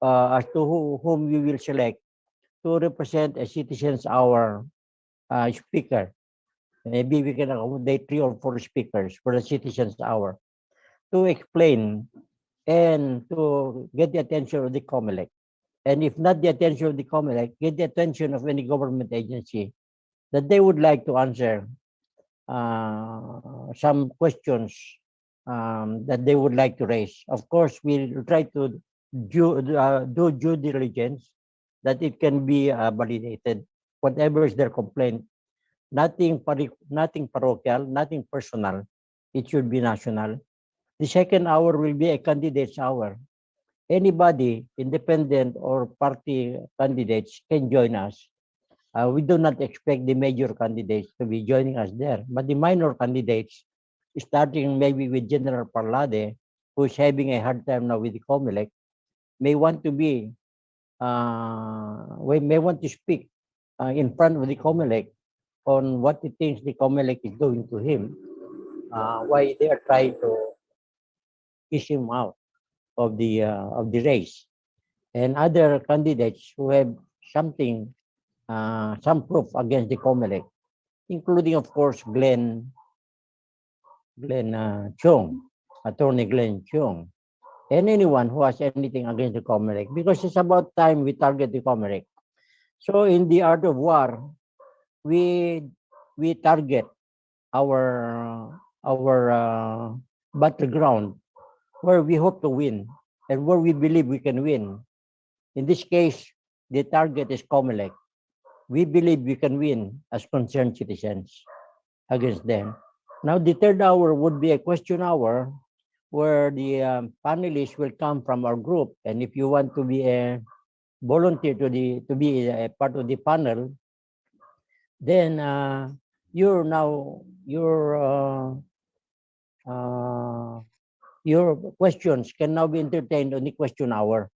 as to whom we will select to represent a citizens' hour speaker. Maybe we can accommodate 3 or 4 speakers for the citizens' hour to explain and to get the attention of the Comelec. And if not the attention of the Comelec, get the attention of any government agency that they would like to answer some questions that they would like to raise. Of course, we'll try to do due diligence that it can be validated. Whatever is their complaint, nothing parochial, nothing personal. It should be national. The second hour will be a candidate's hour. Anybody, independent or party candidates, can join us. We do not expect the major candidates to be joining us there, but the minor candidates, starting maybe with General Parlade, who is having a hard time now with the Comelec, may want to be, may want to speak in front of the Comelec on what he thinks the Comelec is doing to him, why they are trying to kiss him out of the race, and other candidates who have something, some proof against the Comelec, including, of course, Glenn Chung, Attorney Glenn Chung, and anyone who has anything against the Comelec, because it's about time we target the Comelec. So in the art of war, we target our battleground where we hope to win and where we believe we can win. In this case, the target is Comelec. We believe we can win as concerned citizens against them. Now, the third hour would be a question hour where the panelists will come from our group. And if you want to be a volunteer to be a part of the panel, then your questions can now be entertained on the question hour.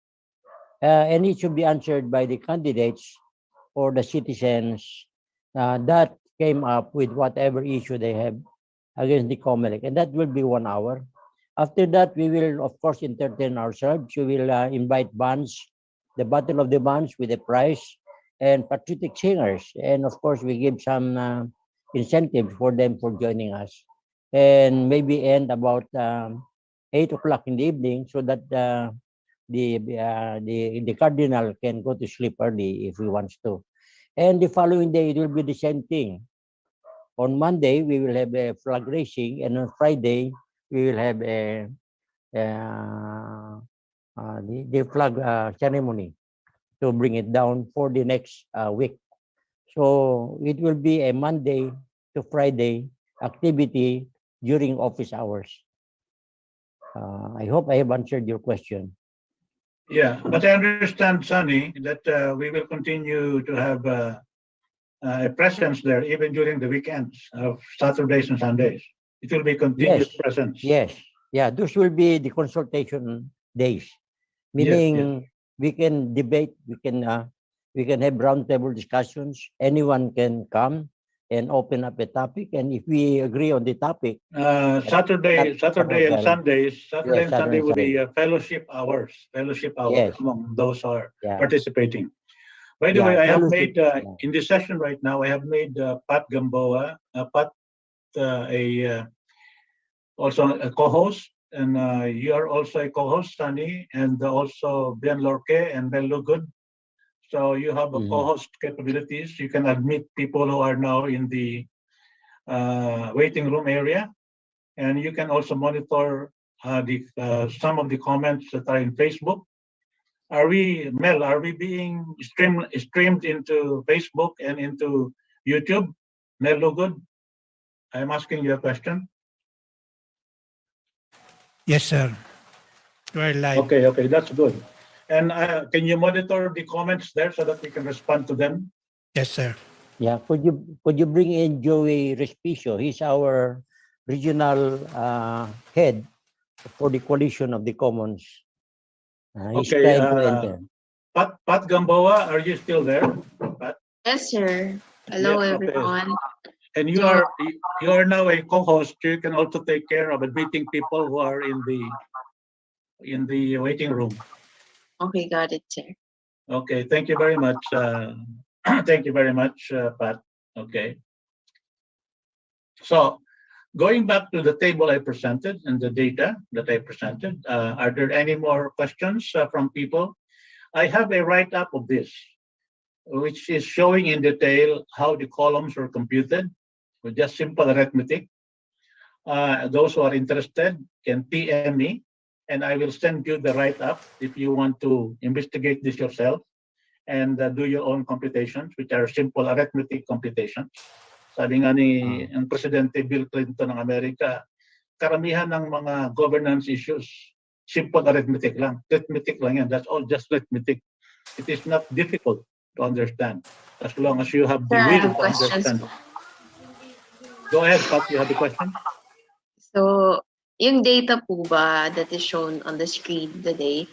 And it should be answered by the candidates or the citizens that came up with whatever issue they have against the Comelec. And that will be 1 hour. After that, we will, of course, entertain ourselves. We will invite bands, the Battle of the Bands with a prize, and patriotic singers. And of course, we give some incentives for them for joining us. And maybe end about 8 o'clock in the evening so that the cardinal can go to sleep early if he wants to. And the following day, it will be the same thing. On Monday, we will have a flag raising, and on Friday, we will have the flag ceremony to bring it down for the next week. So it will be a Monday to Friday activity during office hours. I hope I have answered your question. Yeah, but I understand, Sunny, that we will continue to have a presence there even during the weekends of Saturdays and Sundays. It will be continuous Yes. presence. Yes, yeah, those will be the consultation days, meaning we can debate, we can have roundtable discussions. Anyone can come and open up a topic, and if we agree on the topic, Saturday and well, Sundays, Saturday and Sunday Saturday and will be fellowship hours Yes. among those who are yeah, participating. By the way, I have fellowship, made in this session right now, I have made Pat Gamboa, also a co-host, and you are also a co-host, Sunny, and also Ben Lorque and Ben Lugud. So you have a co-host capabilities. You can admit people who are now in the waiting room area, and you can also monitor some of the comments that are in Facebook. Mel, are we being streamed into Facebook and into YouTube? Mel Lugud, I'm asking you a question. Yes, sir. You are live. Okay, that's good. And can you monitor the comments there so that we can respond to them? Yes, sir. yeah. Could you bring in Joey Respicio? He's our regional head for the coalition of the commons. He's Okay, trying to enter. Pat Gamboa, are you still there? Pat? Yes, sir. Hello, Yeah, okay. everyone. And you are now a co-host. You can also take care of admitting people who are in the waiting room. Okay, got it, sir. Okay, thank you very much. Thank you very much, Pat. Okay. So going back to the table I presented and the data that I presented, are there any more questions from people? I have a write-up of this, which is showing in detail how the columns were computed with just simple arithmetic. Those who are interested can PM me, and I will send you the write-up if you want to investigate this yourself and do your own computations, which are simple arithmetic computations. Sabi nga ni ang Presidente Bill Clinton ng Amerika, karamihan ng mga governance issues, simple arithmetic lang. Arithmetic lang yan. That's all just arithmetic. It is not difficult to understand as long as you have the Sir, I will have to questions. understand. Go ahead, Pat. You have a question? So, yung data po ba that is shown on the screen today,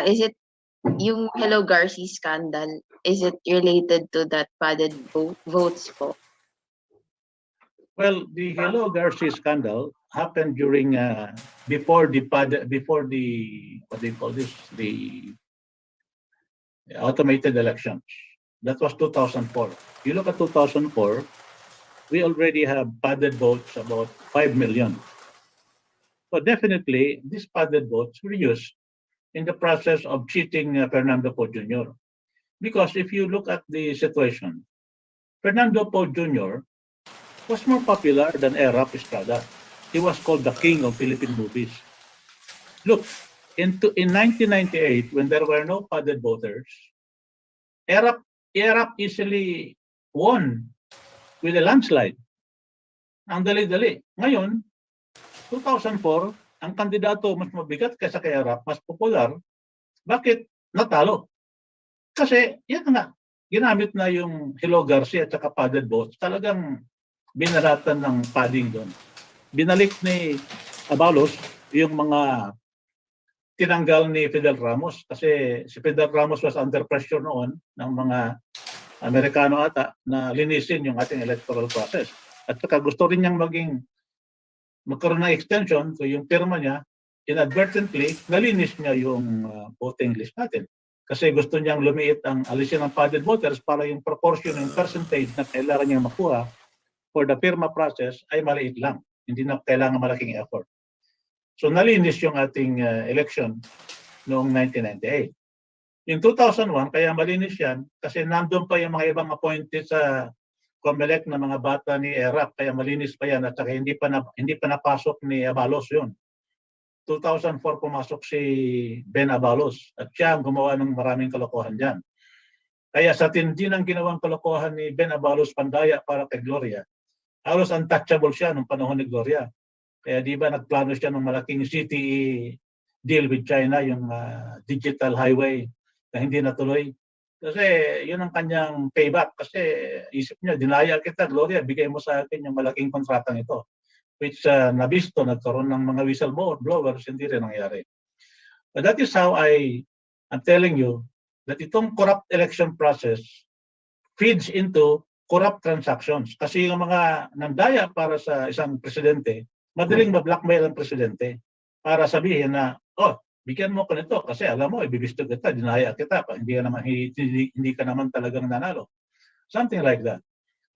is it yung Hello Garci scandal, is it related to that padded votes po? Well, the Hello Garci scandal happened during before the what do you call this, the automated elections. That was 2004. You look at 2004, we already have padded votes about 5 million. So definitely, these padded votes were used in the process of cheating Fernando Poe Jr. Because if you look at the situation, Fernando Poe Jr. was more popular than Erap Estrada. He was called the king of Philippine movies. Look, in 1998, when there were no padded voters, Erap easily won with a landslide. Ang dali-dali. Ngayon, 2004, ang kandidato mas mabigat kaysa kay Erap, mas popular. Bakit? Natalo. Kasi, yan nga, ginamit na yung Hello Garcia at saka padded votes. Talagang binaratan ng padding doon. Binalik ni Abalos yung mga tinanggal ni Fidel Ramos kasi si Fidel Ramos was under pressure noon ng mga Amerikano ata na linisin yung ating electoral process. At saka gusto rin niyang maging magkaroon ng extension, so yung pirma niya, inadvertently, nalinis niya yung voting list natin. Kasi gusto niyang lumiit ang alisin ng padded voters para yung proportion, yung percentage na kailangan niyang makuha for the pirma process ay maliit lang. Hindi na kailangan malaking effort. So nalinis yung ating election noong 1998. Yung 2001, kaya malinis yan kasi nandun pa yung mga ibang appointed sa Comelec na mga bata ni ERAP, kaya malinis pa yan at saka hindi pa napasok ni Abalos yun. 2004 pumasok si Ben Abalos at siya ang gumawa ng maraming kalokohan dyan. Kaya sa tindi ng ginawang kalokohan ni Ben Abalos Pandaya para kay Gloria, halos untouchable siya nung panahon ni Gloria. Kaya di ba nagplano siya ng malaking CTE deal with China, yung digital highway na hindi natuloy. Kasi yun ang kanyang payback. Kasi isip niya, dinaya kita Gloria, bigay mo sa akin yung malaking kontratang ito. Which nabisto, nagkaroon ng mga whistleblowers, hindi rin nangyari. But that is how I'm telling you that itong corrupt election process feeds into corrupt transactions. Kasi yung mga nandaya para sa isang presidente, madaling ma-blackmail ang presidente para sabihin na, oh, bigyan mo ko nito kasi alam mo, ibibisto kita, dinaya kita, hindi ka naman talagang nanalo. Something like that.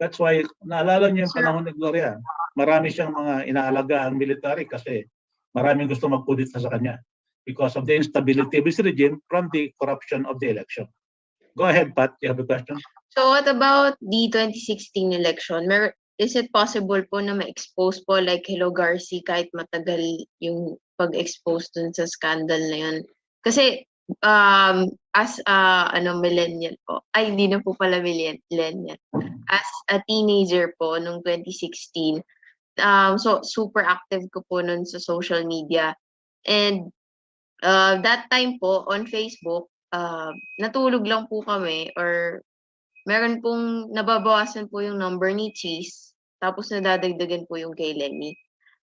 That's why, naalala niyo yung panahon ni Gloria, marami siyang mga inaalaga ang military kasi maraming gusto magkudita sa kanya because of the instability of this regime from the corruption of the election. Go ahead, Pat, you have a question? So what about the 2016 election? Is it possible po na ma-expose po like Hello Garci kahit matagal yung pag-expose dun sa scandal na yun? Kasi as millennial po, ay hindi na po pala millennial, as a teenager po nung 2016, so super active ko po nun sa social media, and that time po on Facebook, natulog lang po kami or meron pong nababawasan po yung number ni Cheese, tapos nadadagdagan po yung kay Lemmy.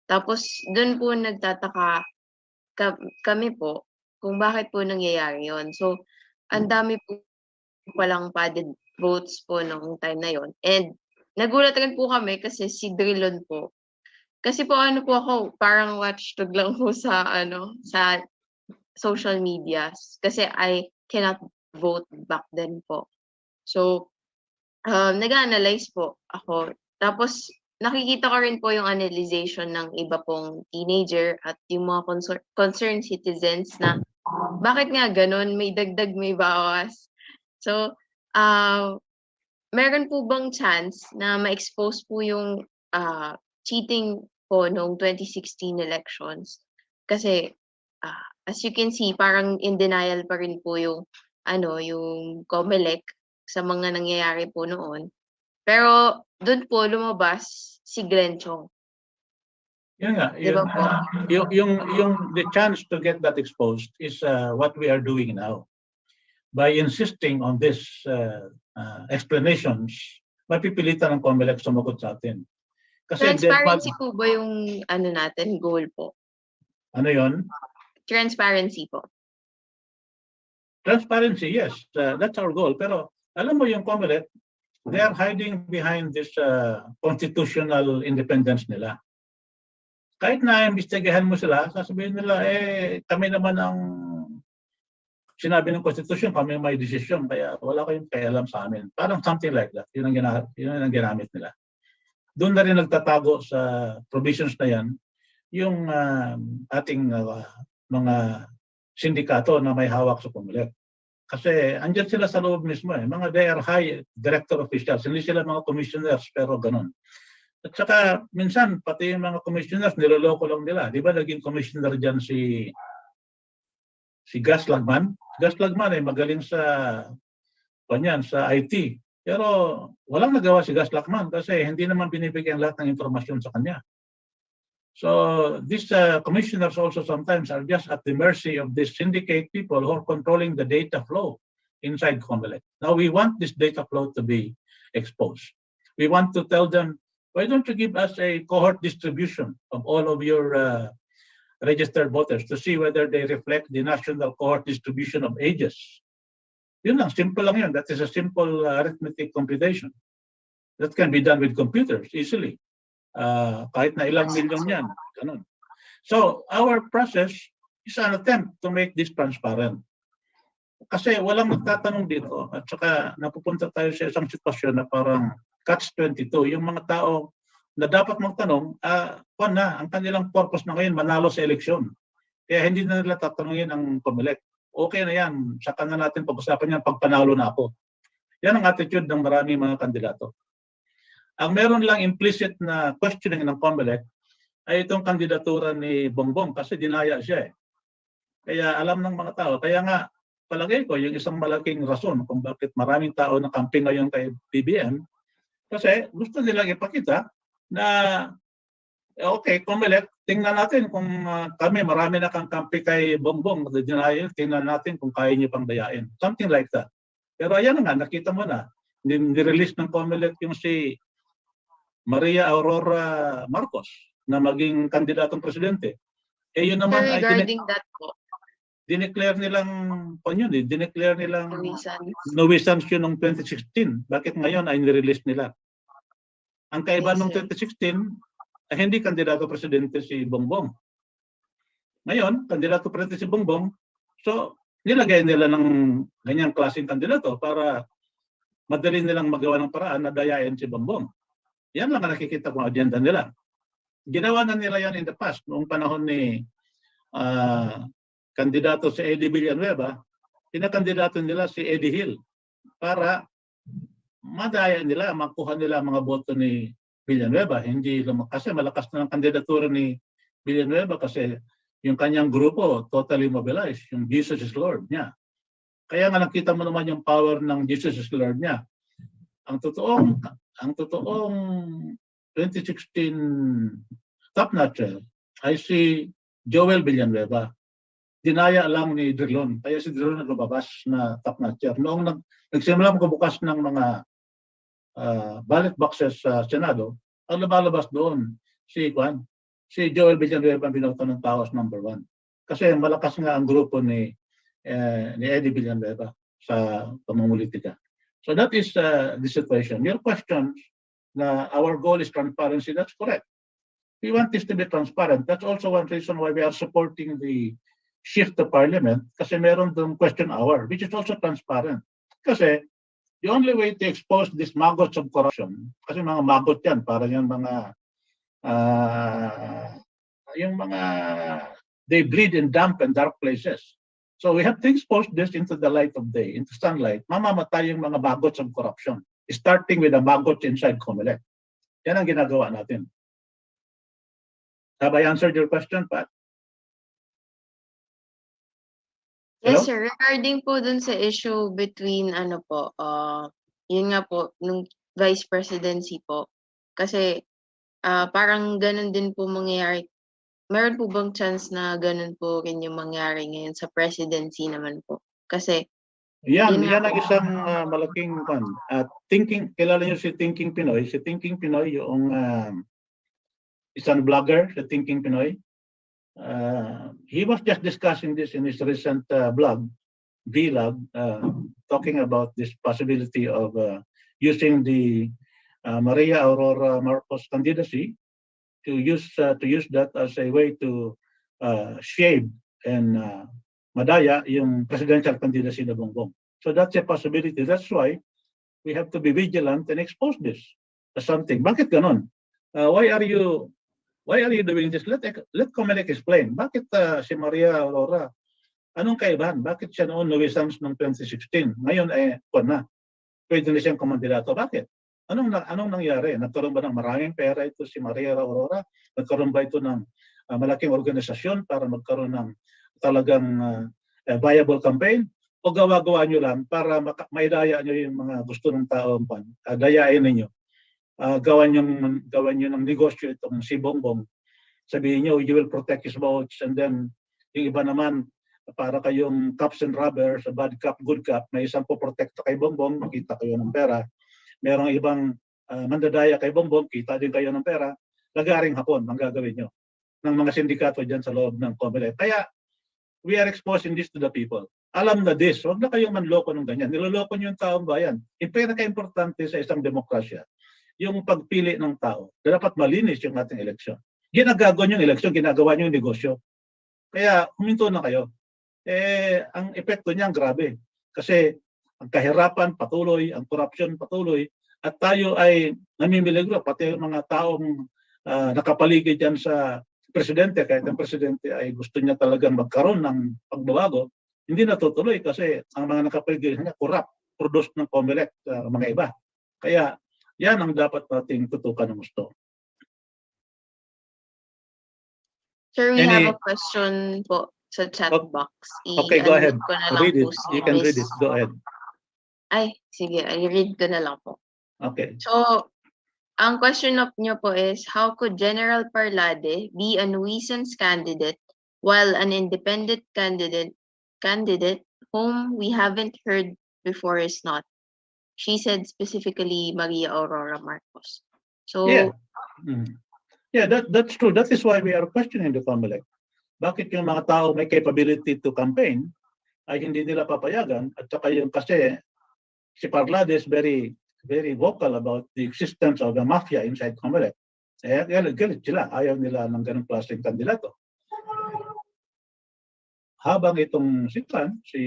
Tapos doon po nagtataka kami po kung bakit po nangyayari yon. So ang dami po palang padded votes po noong time na yon. And nagulat rin po kami kasi si Drilon po. Kasi po po ako, parang watchdog lang po sa sa social media kasi I cannot vote back then po. So nag-analyze po ako. Tapos nakikita ko rin po yung analyzation ng iba pong teenager at yung mga concerned citizens na bakit nga ganun, may dagdag, may bawas. So, meron po bang chance na ma-expose po yung cheating po noong 2016 elections? Kasi, as you can see, parang in denial pa rin po yung yung Comelec sa mga nangyayari po noon. Pero doon po lumabas si Glenn Chong. Yun nga, Diba po? the chance to get that exposed is what we are doing now. By insisting on this explanations, mapipilitan ng Comelec sumagot sa atin. Kasi Transparency po ba yung natin, goal po? Ano yon? Transparency po. Transparency, yes. That's our goal. Pero alam mo yung Comelec, they are hiding behind this constitutional independence nila. Kahit na imbestigahan mo sila, sasabihin nila, kami naman ang sinabi ng Constitution, kami may desisyon, kaya wala kayong pakialam sa amin. Parang something like that. Yun ang ginamit nila. Doon na rin nagtatago sa provisions na yan, yung ating mga sindikato na may hawak sa Comelec. Kasi andyan sila sa loob mismo mga they are high director officials, hindi sila mga commissioners, pero ganun. At saka minsan pati yung mga commissioners niloloko lang nila. Di ba naging commissioner dyan si Gas Lagman? Gas Lagman magaling sa IT. Pero walang nagawa si Gas Lagman kasi hindi naman binibigyan lahat ng informasyon sa kanya. So these commissioners also sometimes are just at the mercy of these syndicate people who are controlling the data flow inside Comelec. Now we want this data flow to be exposed. We want to tell them, why don't you give us a cohort distribution of all of your registered voters to see whether they reflect the national cohort distribution of ages? Yun lang, simple lang yun. That is a simple arithmetic computation that can be done with computers easily. Kahit na ilang milyon yan. Ganun. So, our process is an attempt to make this transparent. Kasi walang nagtatanong dito at saka napupunta tayo sa isang sitwasyon na parang catch-22. Yung mga tao na dapat magtanong, ang kanilang purpose na ngayon manalo sa eleksyon. Kaya hindi na nila tatanungin ang Comelec. Okay na yan, saka na natin pag-usapan yan pag panalo na ako. Yan ang attitude ng maraming mga kandidato. Ang meron lang implicit na questioning ng Comelec ay itong kandidatura ni Bongbong kasi dinaya siya eh. Kaya alam ng mga tao, kaya nga palagay ko yung isang malaking rason kung bakit maraming tao nakamping ngayon kay BBM kasi gusto nilang ipakita na okay, Comelec, tingnan natin kung kami marami na kang kampi kay Bongbong, tingnan natin kung kaya niyo pang dayain. Something like that. Pero ayan nga, nakita mo na, nirelease ng Comelec yung si Maria Aurora Marcos na maging kandidatong presidente. Eh yun naman ay Regarding that po, dineclare nilang dineclare nilang Luisan. nuisance yun noong 2016. Bakit ngayon ay nirelease nila? Ang kaiba Yes, noong sir. 2016 ay hindi kandidato presidente si Bongbong. Ngayon, kandidato presidente si Bongbong. So, nilagay nila ng ganyang klaseng kandidato para madali nilang magawa ng paraan na dayain si Bongbong. Yan lang ang nakikita kong agenda nila. Ginawa na nila yan in the past noong panahon ni kandidato si Eddie Villanueva, pinakandidato nila si Eddie Hill para madaya nila, makuha nila mga boto ni Villanueva. Hindi kasi malakas na ang kandidatura ni Villanueva kasi yung kanyang grupo totally mobilized, yung Jesus is Lord niya. Kaya nga nakita mo naman yung power ng Jesus is Lord niya. Ang totoong 2016 top notcher ay si Joel Villanueva. Dinaya lang ni Drilon. Kaya si Drilon naglabas na top notcher. Noong nagsimula magbukas ng mga ballot boxes sa Senado, ang lumalabas doon si Joel Villanueva ang binoto ng tao as number 1. Kasi malakas nga ang grupo ni Eddie Villanueva sa pamumulitika. So that is the situation. Your question na our goal is transparency, that's correct. We want this to be transparent. That's also one reason why we are supporting the shift to parliament kasi meron doon question hour, which is also transparent. Kasi the only way to expose these maggots of corruption, kasi mga maggot yan, parang yung mga they breed in damp and dark places. So we have to expose this into the light of day, into sunlight. Mamamatay yung mga maggots of corruption, starting with the maggots inside Comelec. Yan ang ginagawa natin. Have I answered your question, Pat? Hello? Yes, sir. Regarding po dun sa issue between yun nga po, nung vice presidency po. Kasi parang ganun din po mangyayari. Meron po bang chance na ganun po rin yung mangyari ngayon sa presidency naman po? Kasi Yan Yun nga ang po. isang malaking thinking, kilala niyo si Thinking Pinoy. Si Thinking Pinoy, yung isang vlogger, si Thinking Pinoy. He was just discussing this in his recent vlog, vlog, talking about this possibility of using the Maria Aurora Marcos candidacy to use that as a way to shade and madaya yung presidential candidacy na Bongbong. So that's a possibility. That's why we have to be vigilant and expose this as something. Bakit ganon? Why are you doing this? Let Comelec explain. Bakit si Maria Aurora? Anong kaibahan? Bakit siya noon nuisance noong 2016? Ngayon pwede na siyang kumandidato. Bakit? Anong nangyari? Nagkaroon ba ng maraming pera ito si Maria Aurora? Nagkaroon ba ito ng malaking organisasyon para magkaroon ng talagang viable campaign? O gawa-gawa nyo lang para maidaya nyo yung mga gusto ng tao, dayain ninyo. Gawan nyo ng negosyo itong si Bongbong. Sabihin nyo, you will protect his votes, and then yung iba naman, para kayong cops and robbers, bad cop, good cop, may isang poprotekta kay Bongbong, makita kayo ng pera. Merong ibang mandadaya kay Bongbong, kita din kayo ng pera. Lagaring hapon ang gagawin nyo ng mga sindikato dyan sa loob ng Comelec. Kaya, we are exposing this to the people. Alam na this, huwag na kayong manloko ng ganyan. Niloloko nyo yung taong bayan. Yung pinaka-importante sa isang demokrasya yung pagpili ng tao. Dapat malinis yung ating eleksyon. Ginagawa yung eleksyon, ginagawa yung negosyo. Kaya huminto na kayo. Ang epekto niyan grabe. Kasi ang kahirapan patuloy, ang corruption patuloy, at tayo ay namimiligro, pati yung mga taong nakapaligid dyan sa presidente, kahit ang presidente ay gusto niya talagang magkaroon ng pagbabago, hindi natutuloy kasi ang mga nakapaligid niya corrupt, produce ng Comelec, mga iba. Kaya yan ang dapat nating tutukan ng gusto. Sir, we have a question po sa chat box. Okay, go ahead. Ko na lang Read it. po si You can read Miss- it. Go ahead. Ay, sige, i-read ko na lang po. Okay. So, ang question up niyo po is, how could General Parlade be a nuisance candidate while an independent candidate whom we haven't heard before is not? She said specifically Maria Aurora Marcos. So, Yeah. Yeah, that's true. That is why we are questioning the Comelec. Bakit yung mga tao may capability to campaign ay hindi nila papayagan? At saka yung kasi si Parlade is very vocal about the existence of the mafia inside Comelec. Galit sila. Ayaw nila ng ganong klaseng kandidato. Habang itong si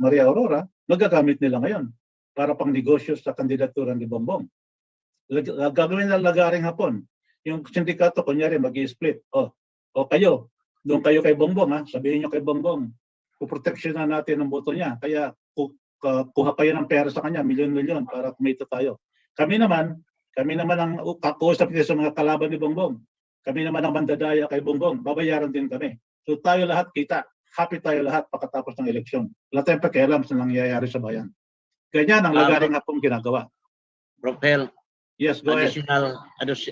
Maria Aurora, magagamit nila ngayon para pang negosyo sa kandidatura ni Bongbong. Gagawin nila lagaring hapon. Yung sindikato, kunyari, mag-i-split. O kayo, doon kayo kay Bongbong, ha? Sabihin nyo kay Bongbong, puproteksyonan natin ang boto niya. Kaya kuha kayo ng pera sa kanya, milyon-milyon para kumita tayo. Kami naman ang kakusap niya sa mga kalaban ni Bongbong. Kami naman ang mandadaya kay Bongbong. Babayaran din kami. So tayo lahat kita. Happy tayo lahat pagkatapos ng eleksyon. Wala tayong pakialam sa nangyayari sa bayan. Ganyan ang lagaring hapong ginagawa. Propel, Yes, go ahead.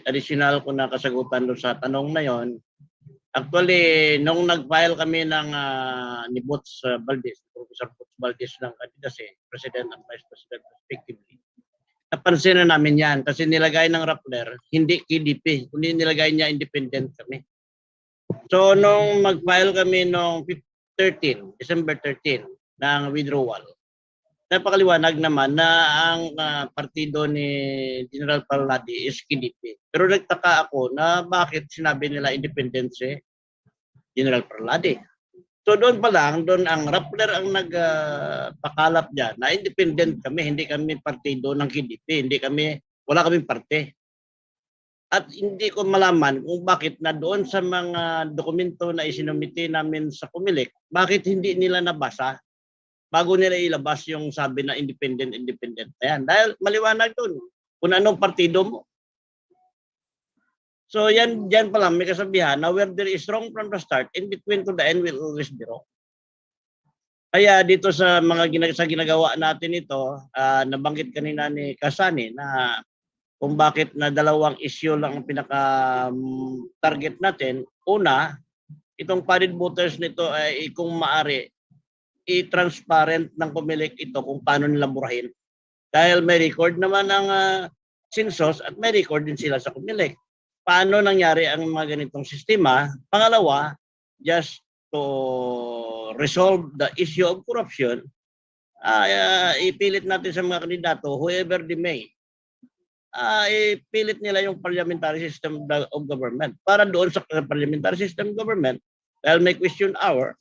additional ko na kasagutan doon sa tanong na yon. Actually, nung nag-file kami ng ni Boots Valdez, Professor Boots Valdez ng candidacy, President and Vice President respectively, napansin na namin yan kasi nilagay ng Rappler, hindi KDP, kundi nilagay niya independent kami. So, nung mag-file kami noong December 13, ng withdrawal, napakaliwanag naman na ang partido ni General Parlade is KDP. Pero nagtaka ako na bakit sinabi nila independent si General Parlade. So doon pa lang, doon ang Rappler ang nagpakalap dyan na independent kami, hindi kami partido ng KDP, wala kaming parte. At hindi ko malaman kung bakit na doon sa mga dokumento na isinumite namin sa Comelec, bakit hindi nila nabasa bago nila ilabas yung sabi na independent. Ayan, dahil maliwanag doon kung anong partido mo. So yan pa lang may kasabihan na where there is wrong from the start, in between to the end will always be wrong. Kaya dito sa mga ginagawa natin ito, nabanggit kanina ni Kasani na kung bakit na dalawang issue lang ang pinaka-target natin. Una, itong padded voters nito ay kung maari i-transparent ng Comelec ito kung paano nila murahin. Dahil may record naman ang census at may record din sila sa Comelec. Paano nangyari ang mga ganitong sistema? Pangalawa, just to resolve the issue of corruption, ipilit natin sa mga kandidato, whoever they may, ipilit nila yung parliamentary system of government. Para doon sa parliamentary system of government, dahil may question hour,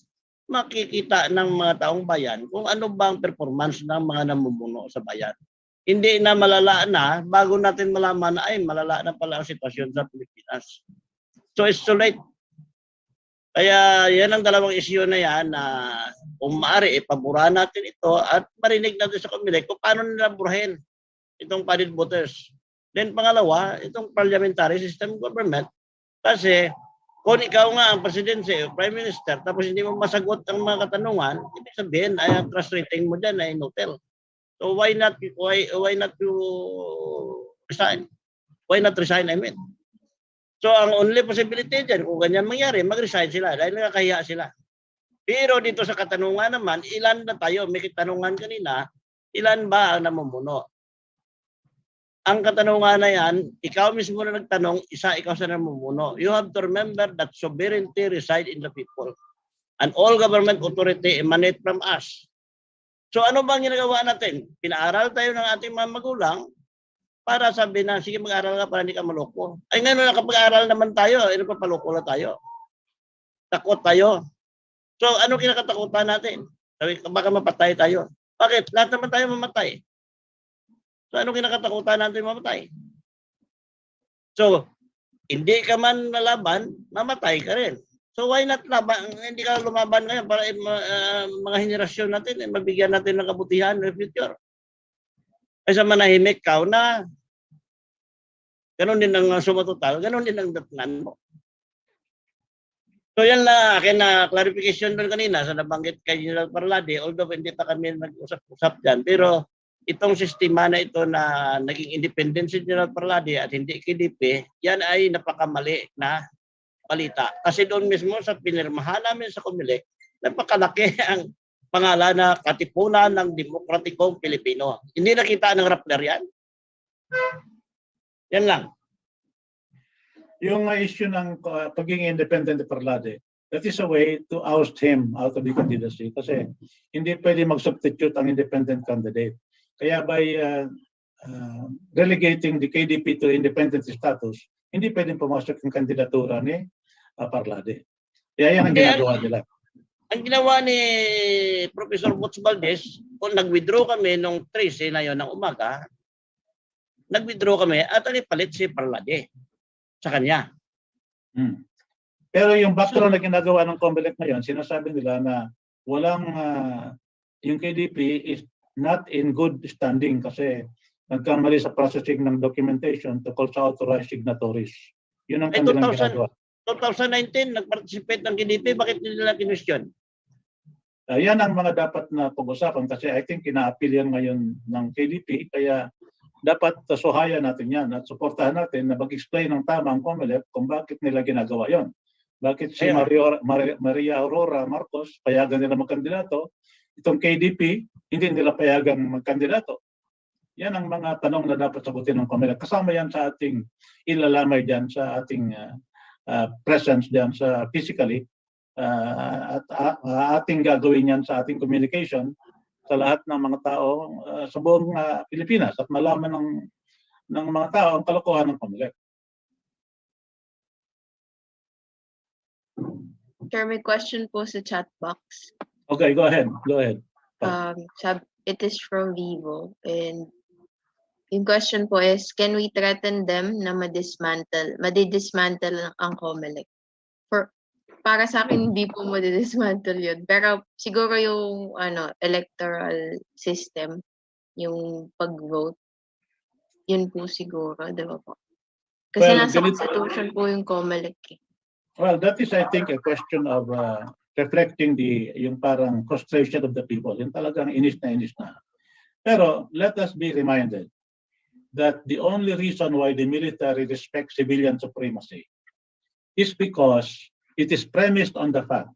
makikita ng mga taong bayan kung ano ba ang performance ng mga namumuno sa bayan. Hindi na malala na, bago natin malaman na ay malala na pala ang sitwasyon sa Pilipinas. So it's too late. Kaya yan ang dalawang issue na yan na kung maaari, ipabura natin ito at marinig natin sa Comelec kung paano nila burahin itong padded voters. Then pangalawa, itong parliamentary system government, kasi kung ikaw nga ang presidency o prime minister tapos hindi mo masagot ang mga katanungan, ibig sabihin ay ang trust rating mo dyan ay notel. So why not you resign? Why not resign, I mean? So ang only possibility dyan, kung ganyan mangyari, mag-resign sila dahil nakakahiya sila. Pero dito sa katanungan naman, ilan na tayo? May katanungan kanina, ilan ba ang namumuno? Ang katanungan na yan, ikaw mismo na nagtanong, ikaw sa namumuno. You have to remember that sovereignty resides in the people. And all government authority emanate from us. So ano bang ginagawa natin? Pinaaral tayo ng ating mga magulang para sabi na, sige mag-aral ka para hindi ka maloko. Ay ngayon nakapag-aral naman tayo, papaloko na tayo. Takot tayo. So ano kinakatakutan natin? Sabi, baka mapatay tayo. Bakit? Lahat naman tayo mamatay. So ano kinakatakutan natin mamatay? So, hindi ka man nalaban, mamatay ka rin. So why not laban? Hindi ka lumaban ngayon para mga henerasyon natin, mabigyan natin ng kabutihan ng future. Kaysa manahimik ka na, ganun din ang sumatotal, ganun din ang datnan mo. So yan na akin na clarification doon kanina sa nabanggit kay General Parlade, although hindi pa kami nag-usap-usap dyan, pero itong sistema na ito na naging independent si General Parlade at hindi KDP, yan ay napakamali na balita. Kasi doon mismo sa pinirmahan namin sa Comelec, napakalaki ang pangalan na Katipunan ng Demokratikong Pilipino. Hindi nakita ng Rappler yan? Yan lang. Yung issue ng pagiging independent ni Parlade, that is a way to oust him out of the candidacy kasi hindi pwede mag-substitute ang independent candidate. Kaya by relegating the KDP to independent status, hindi pwedeng pumasok yung kandidatura ni Parlade. Kaya yan ang ginagawa nila. Ang ginawa ni Professor Butch Valdez, kung nag-withdraw kami nung 13 na yon ng umaga, nag-withdraw kami at palit si Parlade sa kanya. Pero yung background na ginagawa ng Comelec ngayon, sinasabi nila na walang, yung KDP is not in good standing kasi nagkamali sa processing ng documentation to call sa authorized signatories. Yun ang kanilang ginagawa. 2019, nag-participate ng KDP, bakit nila kinwestiyon? Yan ang mga dapat na pag-usapan kasi I think ina-appeal yan ngayon ng KDP kaya dapat suhayan natin yan at suportahan natin na mag-explain ng tama ang Comelec kung bakit nila ginagawa yon. Bakit si Maria Aurora Marcos payagan nila magkandidato, itong KDP hindi nila payagan magkandidato. Yan ang mga tanong na dapat sagutin ng Comelec. Kasama yan sa ating ilalamay dyan, sa ating presence dyan sa physically at ating gagawin yan sa ating communication sa lahat ng mga tao sa buong Pilipinas at malaman ng mga tao ang kalokohan ng Comelec. Sir, may question po sa chat box. Okay, go ahead. Go ahead. It is from Vivo and yung question po is, can we threaten them na madidismantle ang Comelec? Para sa akin, hindi po madidismantle yun. Pero siguro yung electoral system, yung pag-vote, yun po siguro, di ba po? Kasi nasa constitution po yung Comelec. Well, that is, I think, a question of reflecting yung parang frustration of the people. Yung talagang inis na. Pero let us be reminded that the only reason why the military respects civilian supremacy is because it is premised on the fact,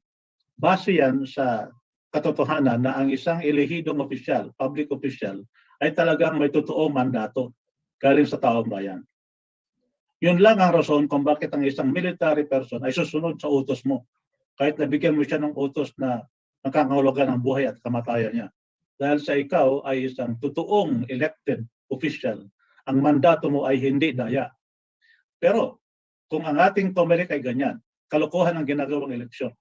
base yan sa katotohanan na ang isang elehidong opisyal, public official, ay talagang may totoong mandato galing sa taong bayan. Yun lang ang rason kung bakit ang isang military person ay susunod sa utos mo. Kahit nabigyan mo siya ng utos na nakangahulugan ang buhay at kamatayan niya. Dahil sa ikaw ay isang totoong elected official, ang mandato mo ay hindi daya. Pero kung ang ating Comelec ay ganyan, kalokohan ang ginagawang eleksyon.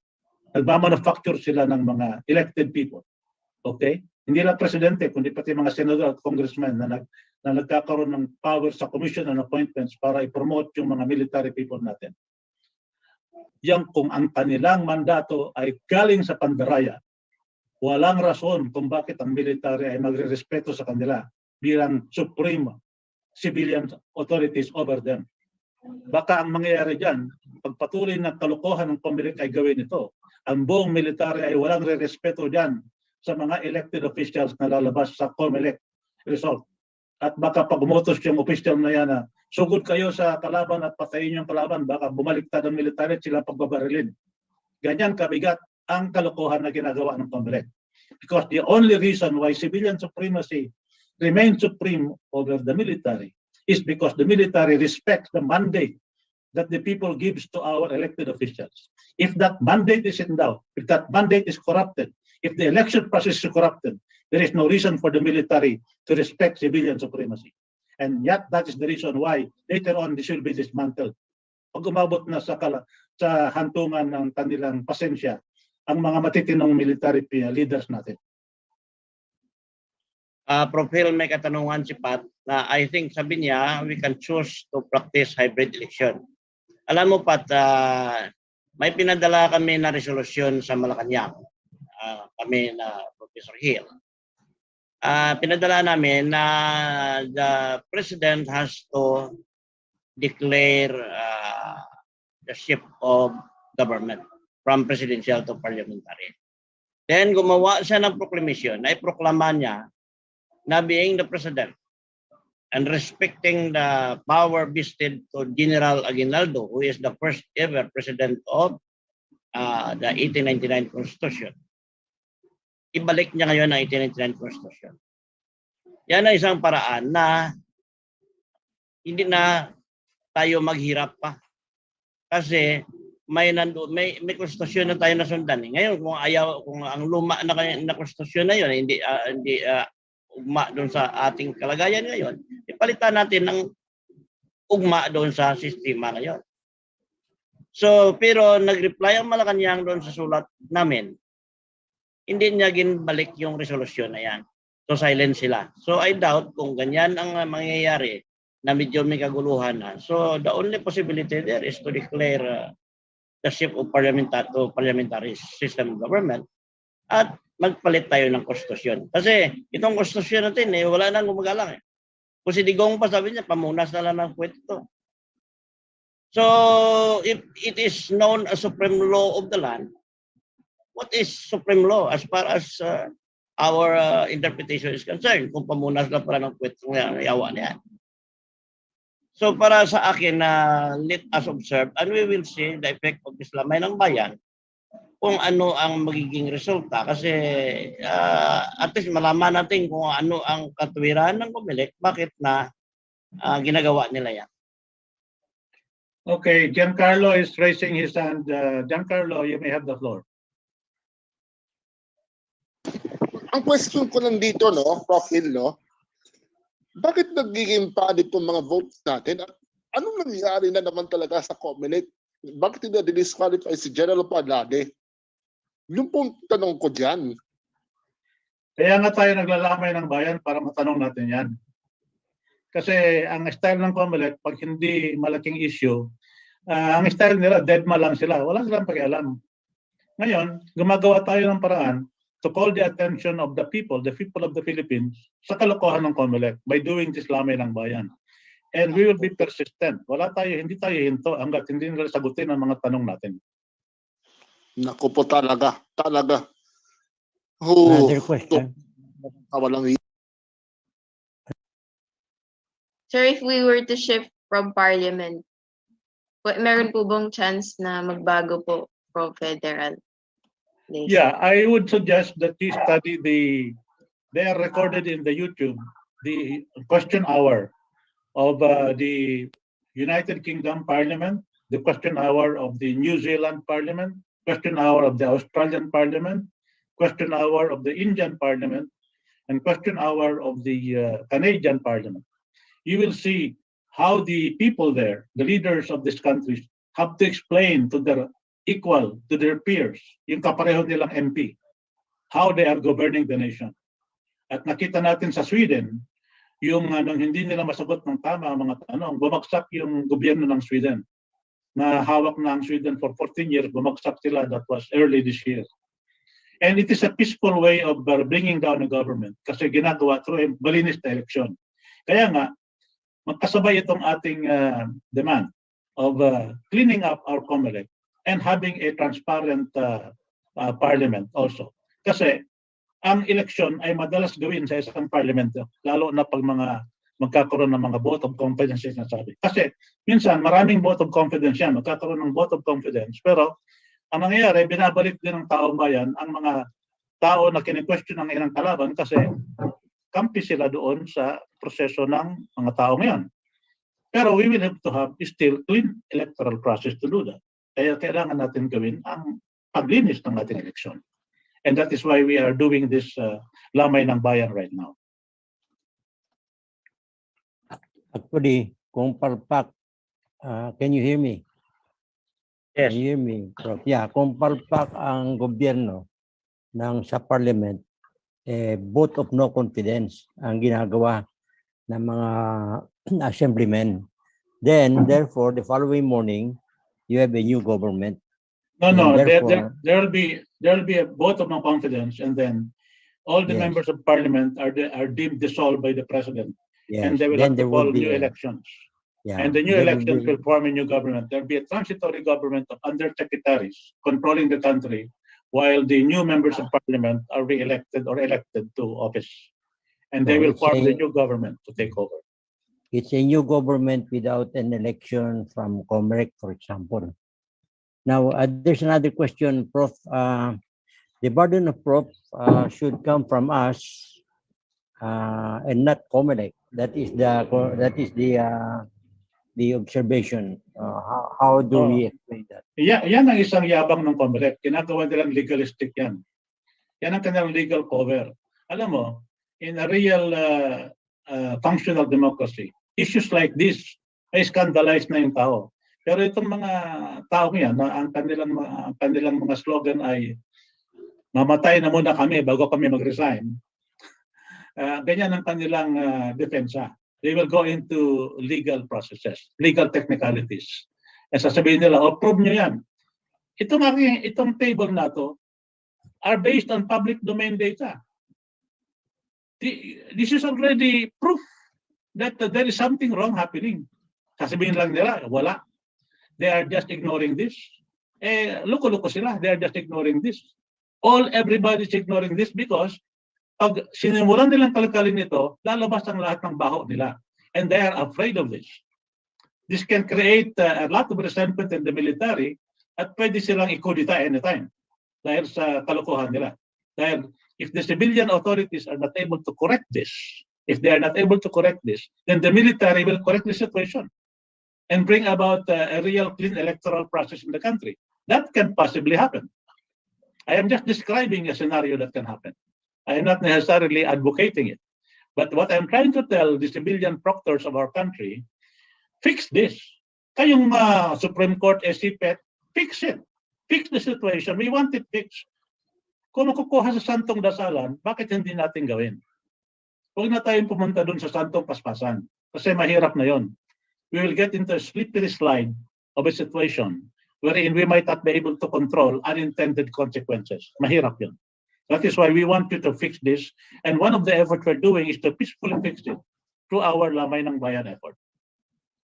Nagmamanufacture sila ng mga elected people. Okay? Hindi lang presidente, kundi pati mga senador at congressmen na nagkakaroon ng power sa commission and appointments para i-promote yung mga military people natin. Yang kung ang kanilang mandato ay galing sa pandaraya, walang rason kung bakit ang military ay magre-respeto sa kanila bilang supreme civilian authorities over them. Baka ang mangyayari dyan, pagpatuloy ng kalokohan ng Comelec ay gawin ito. Ang buong military ay walang re-respeto dyan sa mga elected officials na lalabas sa Comelec result. At baka pag umutos yung official na yan na sugod kayo sa kalaban at patayin yung kalaban, baka bumaliktad ang military at sila pagbabarilin. Ganyan kabigat ang kalokohan na ginagawa ng Comelec. Because the only reason why civilian supremacy remains supreme over the military is because the military respects the mandate that the people gives to our elected officials. If that mandate is in doubt, if that mandate is corrupted, if the election process is corrupted, there is no reason for the military to respect civilian supremacy. And yet, that is the reason why later on this will be dismantled. Pag umabot na sa hantungan ng kanilang pasensya, ang mga matitinong military leaders natin. Profile may katanungan si Pat na I think sabi niya we can choose to practice hybrid election. Alam mo Pat, may pinadala kami na resolusyon sa Malacanang, kami na Professor Hill. Pinadala namin na the President has to declare the shift of government from presidential to parliamentary. Then gumawa siya ng proclamation, ay proklama niya na being the President and respecting the power vested to General Aguinaldo, who is the first ever President of the 1899 Constitution. Ibalik niya ngayon ang 1899 Constitution. Yan ang isang paraan na hindi na tayo maghirap pa. Kasi may konstitusyon na tayo nasundan. Ngayon kung ang luma na konstitusyon na yun hindi ugma doon sa ating kalagayan ngayon, ipalitan natin ng ugma doon sa sistema ngayon. So, pero nag-reply ang Malacanang doon sa sulat namin. Hindi niya ginbalik yung resolusyon na yan. So, silent sila. So, I doubt kung ganyan ang mangyayari na medyo may kaguluhan na. So, the only possibility there is to declare the shift of parliamentary system of government at magpalit tayo ng konstitusyon. Kasi itong konstitusyon natin, wala nang gumagalang. Kung si Digong pa sabi niya, pamunas na lang ng kwento. So, if it is known as supreme law of the land, what is supreme law as far as our interpretation is concerned? Kung pamunas na pala ng kwento ng yawa niya. So, para sa akin, let us observe and we will see the effect of this lamay ng bayan kung ano ang magiging resulta kasi at least malaman natin kung ano ang katuwiran ng Comelec, bakit na ginagawa nila yan. Okay, Giancarlo is raising his hand. Giancarlo, you may have the floor. Ang question ko lang dito, no, Prof. Hill, no, bakit nagiging palit itong mga votes natin? At anong nangyari na naman talaga sa Comelec? Bakit hindi disqualify si General Padlade? Yung pong tanong ko dyan. Kaya nga tayo naglalamay ng bayan para matanong natin yan. Kasi ang style ng Comelec, pag hindi malaking issue, ang style nila, deadma lang sila. Wala silang pakialam. Ngayon, gumagawa tayo ng paraan to call the attention of the people of the Philippines, sa kalokohan ng Comelec by doing this lamay ng bayan. And we will be persistent. Hindi tayo hinto hanggat hindi nila sagutin ang mga tanong natin. Naku po talaga. Another question. Sir, if we were to shift from parliament, meron po bang chance na magbago po from federal? Yeah, I would suggest that you study they are recorded in the YouTube, the question hour of the United Kingdom Parliament, the question hour of the New Zealand Parliament, question hour of the Australian Parliament, question hour of the Indian Parliament, and question hour of the Canadian Parliament. You will see how the people there, the leaders of these countries, have to explain to their equal, to their peers, yung kapareho nilang MP, how they are governing the nation. At nakita natin sa Sweden, yung hindi nila masagot ng tama ang mga tanong, bumagsak yung gobyerno ng Sweden. Na hawak na ang Sweden for 14 years, bumagsak sila, that was early this year. And it is a peaceful way of bringing down the government kasi ginagawa through a malinis na election. Kaya nga, magkasabay itong ating demand of cleaning up our Comelec and having a transparent parliament also. Kasi ang election ay madalas gawin sa isang parlamento, lalo na pag magkakaroon ng mga vote of confidence na sabi. Kasi minsan maraming vote of confidence yan, magkakaroon ng vote of confidence, pero ang nangyayari, binabalik din ng taong bayan ang mga tao na kini-question ng ilang kalaban kasi kampi sila doon sa proseso ng mga tao ngayon. Pero we will have to have still clean electoral process to do that. Kaya kailangan natin gawin ang paglinis ng ating eleksyon. And that is why we are doing this lamay ng bayan right now. Actually, kung palpak, can you hear me? Yes. Can you hear me, Prof? Yeah, kung palpak ang gobyerno sa parliament, vote of no confidence ang ginagawa ng mga assemblymen. Then, therefore, the following morning, you have a new government. No, And no, therefore, there will be a vote of no confidence, and then all the Yes. members of parliament are deemed dissolved by the president, and yes, they will then have to there call will be new a, elections. yeah, And the new there will elections be- will form a new government. There will be a transitory government of undersecretaries controlling the country, while the new members of parliament are re-elected or elected to office. And they So will it's form the a- new government to take over. It's a new government without an election from Comelec, for example. Now, there's another question, Prof. The burden of Prof should come from us and not Comelec. That is the observation. How do we explain that? Yan ang isang yabang ng Comelec. Ginagawa nilang legalistic yan. Yan ang kanilang legal cover. Alam mo, in a real functional democracy, issues like this ay scandalize na yung tao. Pero itong mga tao yan, ang kanilang mga slogan ay mamatay na muna kami bago kami mag-resign. Ganyan ang kanilang depensa. They will go into legal processes, legal technicalities. And sasabihin nila, prove nyo yan. Itong table na to are based on public domain data. This is already proof that there is something wrong happening. Sasabihin lang nila, wala. They are just ignoring this. Loko-loko sila. They are just ignoring this. Everybody is ignoring this because pag sinimulan nilang kalkalin ito, lalabas ang lahat ng baho nila. And they are afraid of this. This can create a lot of resentment in the military at pwede silang ikudita anytime dahil sa kalokohan nila. Dahil if the civilian authorities are not able to correct this, then the military will correct the situation and bring about a real clean electoral process in the country. That can possibly happen. I am just describing a scenario that can happen. I am not necessarily advocating it. But what I'm trying to tell the civilian proctors of our country, fix this. Kayong Supreme Court, SCPET, fix it. Fix the situation. We want it fixed. Kung makukuha sa santong dasalan, bakit hindi natin gawin? Huwag na tayong pumunta dun sa santong paspasan. Kasi mahirap na yon. We will get into a slippery slide of a situation wherein we might not be able to control unintended consequences. Mahirap yun. That is why we want you to fix this. And one of the efforts we're doing is to peacefully fix it through our Lamay ng Bayan effort.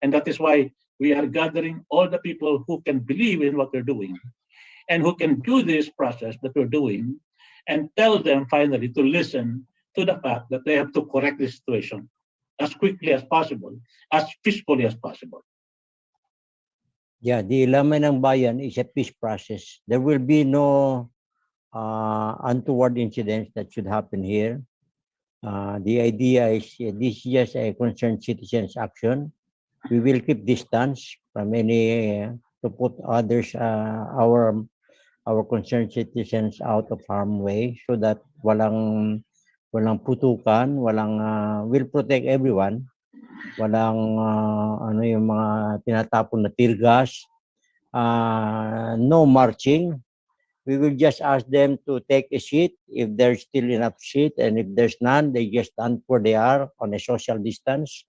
And that is why we are gathering all the people who can believe in what we're doing and who can do this process that we're doing and tell them finally to listen to the fact that they have to correct the situation as quickly as possible, as peacefully as possible. Yeah, the Lamay ng Bayan is a peace process. There will be no untoward incidents that should happen here. The idea is this is just a concerned citizens action. We will keep distance from any to put others, our concerned citizens out of harm's way so that walang putukan, will protect everyone. Walang yung mga tinatapon na tear gas, no marching. We will just ask them to take a seat if there's still enough seat, and if there's none, they just stand where they are on a social distance.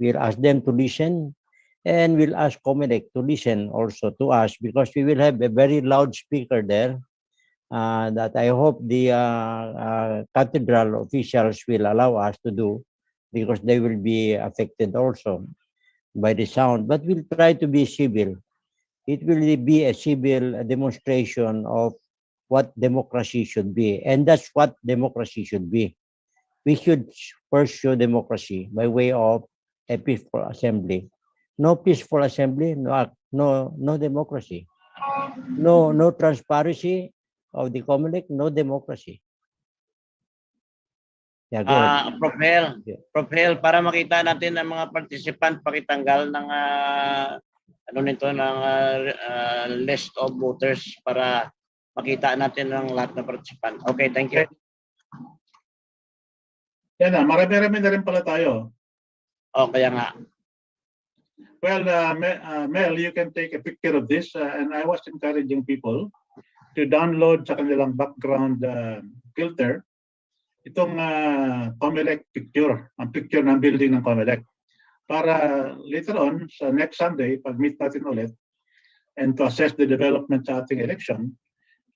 We'll ask them to listen, and we'll ask Comelec to listen also to us because we will have a very loud speaker there that I hope the cathedral officials will allow us to do because they will be affected also by the sound. But we'll try to be civil. It will be a civil demonstration of what democracy should be. And that's what democracy should be. We should pursue democracy by way of a peaceful assembly. No peaceful assembly, no democracy. No transparency of the Comelec, no democracy. Yeah, go ahead. Prof. Hel, para makita natin ang mga participant, pakitanggal ng list of voters para makita natin ang lahat ng participant. Okay, thank you. Yan na, marami-rami na rin pala tayo. O, kaya nga. Well, Mel, you can take a picture of this, and I was encouraging people to download sa kanilang background filter itong Comelec picture, ang picture ng building ng Comelec. Para later on, sa next Sunday, pag-meet natin ulit, and to assess the development sa ating election,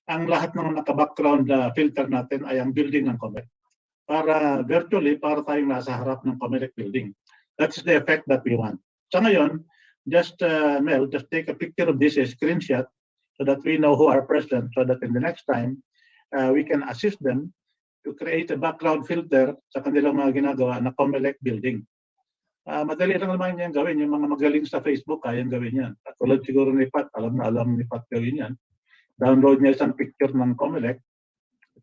ang lahat ng naka-background filter natin ay ang building ng Comelec. Para virtually, para tayong nasa harap ng Comelec building. That's the effect that we want. So ngayon, just Mel, just take a picture of this, a screenshot, so that we know who are present, so that in the next time, we can assist them to create a background filter sa kanilang mga ginagawa na Comelec building. Madali lang naman yan gawin. Yung mga magaling sa Facebook, kayang gawin yan. At tulad siguro ni Pat, alam ni Pat gawin yan. Download niya isang picture ng Comelec,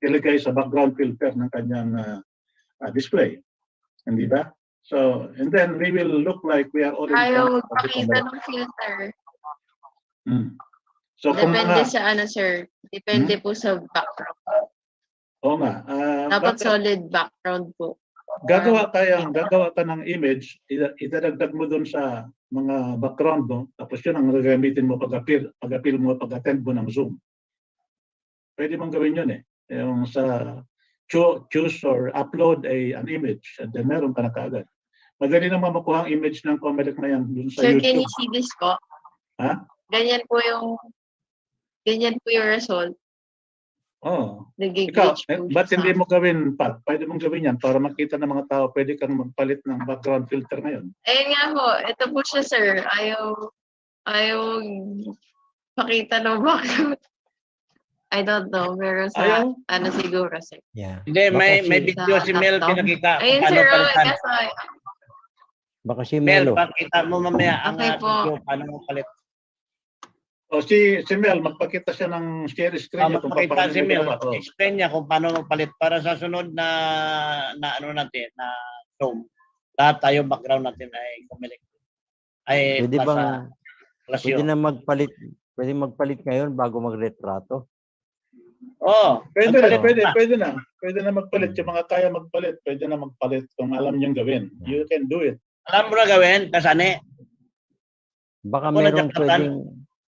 ilagay sa background filter ng kanyang display. Hindi ba? So, and then we will look like we are all in Ayaw front of the magpakita Comelec. ng filter. So, kung Depende mga, sa ano, sir. Depende po sa background. oo nga, Dapat solid background po. gagawa ka ng image, idadagdag mo doon sa mga background mo, tapos yun ang gagamitin mo pag-appeal mo, pag-attend mo ng Zoom. Pwede mong gawin yun eh. Yung sa choose or upload an image, and then meron ka na kaagad. Madali naman makuha ang image ng Comelec na yan dun sa Sir, YouTube. can you see this po? Ha? Ganyan po yung result. Oh. Ikaw, Nag-glitch po ba't siya hindi sa- mo gawin, Pat? Pwede mong gawin yan para makita ng mga tao, pwede kang magpalit ng background filter ngayon. Ayun nga po, ito po siya, sir. Ayaw pakita ng background. I don't know, pero sa Ayaw? ano siguro, sir. Yeah. Hindi, may Baka video si Mel laptop. pinakita kung Ayun, paano sir, palitan. kaso Baka si Mel, Melo. pakita mo mamaya ang Okay po. video paano mo palit. O si Mel, magpakita siya ng share screen niya kung Makita paano si niya Mel, ginawa. Oh. explain niya kung paano magpalit para sa sunod na ano natin, na Zoom. Lahat tayo background natin ay Comelec. Ay Pwede plus, bang plus pwede yun. na magpalit? Pwede magpalit ngayon bago magretrato? Oo. Pwede magpalit na. Pwede na magpalit. Yung mga kaya magpalit, pwede na magpalit kung alam niyong gawin. You can do it. Alam mo na gawin, kasane. Baka Ako meron nagyakatan. pwedeng,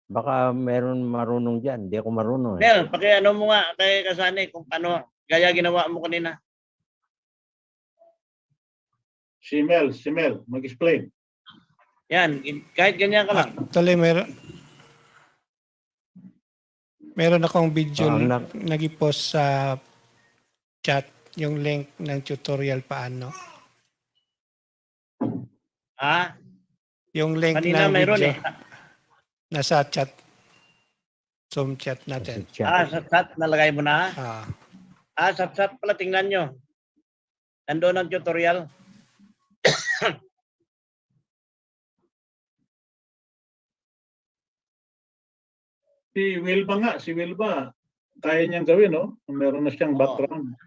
baka meron marunong dyan. Hindi ako marunong eh. Mel, ano mo nga kay kasane kung paano, gaya ginawa mo kanina. Si Mel, mag-explain. Yan, kahit ganyan ka lang. Actually, meron akong video Ah, nag-post sa chat yung link ng tutorial paano. Ha? Yung link Kanina ng mayroon video eh. nasa chat. Zoom chat natin. Sa chat, nalagay mo na. Sa chat pala, tingnan nyo. Nandoon ang tutorial. Si Wilba, kaya niyang gawin, no? Meron na siyang background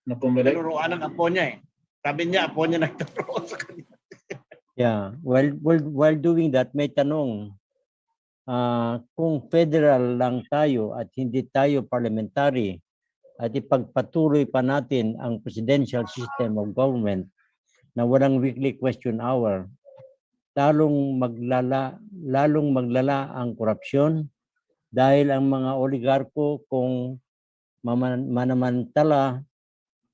na Comelec. Tinuruan ng apo niya eh. Sabi niya, apo niya nagturo sa kanya. Yeah. While doing that, may tanong. Kung federal lang tayo at hindi tayo parliamentary at ipagpatuloy pa natin ang presidential system of government na walang weekly question hour, lalong maglala ang korupsyon dahil ang mga oligarko kung manamantala,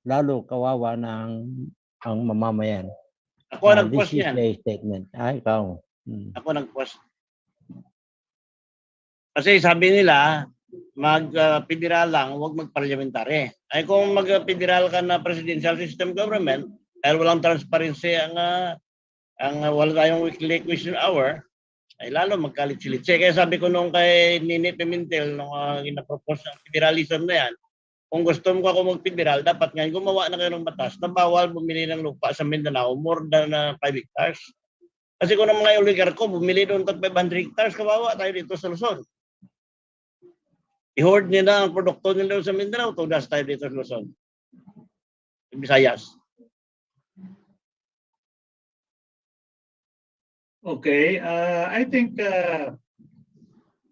lalo kawawa ang mamamayan. Ako nag-post This is niyan. a statement. Ikaw. Ako nag-post. Kasi sabi nila, mag-federal lang, huwag mag-parliamentary. Ay kung mag-federal ka na presidential system government, dahil walang transparency ang wala tayong weekly question hour, ay lalo magkalit-silitse. Kaya sabi ko nung kay Nini Pimentel, nung ginapropose ng federalism na yan, kung gusto mo ako mag-federal, dapat ngayon gumawa na kayo ng batas na bawal bumili ng lupa sa Mindanao more than 5 hectares. Kasi kung ang mga oligarko bumili doon ng 500 hectares, kawawa tayo dito sa Luzon. I-hoard nila ang produkto nila sa Mindanao, tudas tayo dito sa Luzon. Visayas. Okay, I think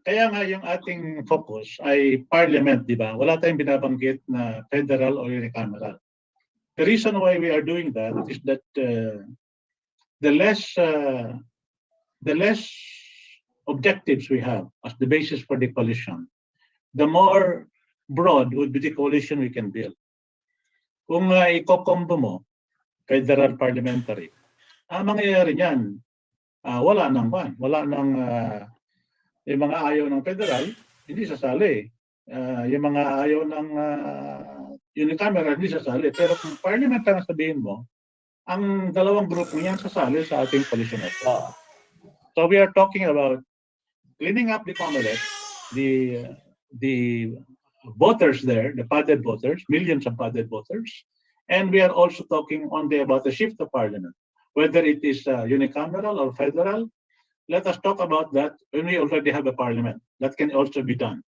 kaya nga yung ating focus ay parliament, di ba? Wala tayong binabanggit na federal o unicameral. The reason why we are doing that is that the less objectives we have as the basis for the coalition, the more broad would be the coalition we can build. Kung iko-combo mo, federal parliamentary, ang mangyayari niyan, wala nang yung mga ayaw ng federal, hindi sasali. Yung mga ayaw ng unicameral, hindi sasali. Pero kung parliament ang sabihin mo, ang dalawang grupo niyan sasali sa ating coalition effort. So we are talking about cleaning up the Comelec, the voters there, the padded voters, millions of padded voters, and we are also talking only about the shift of parliament, whether it is unicameral or federal. Let us talk about that when we already have a parliament. That can also be done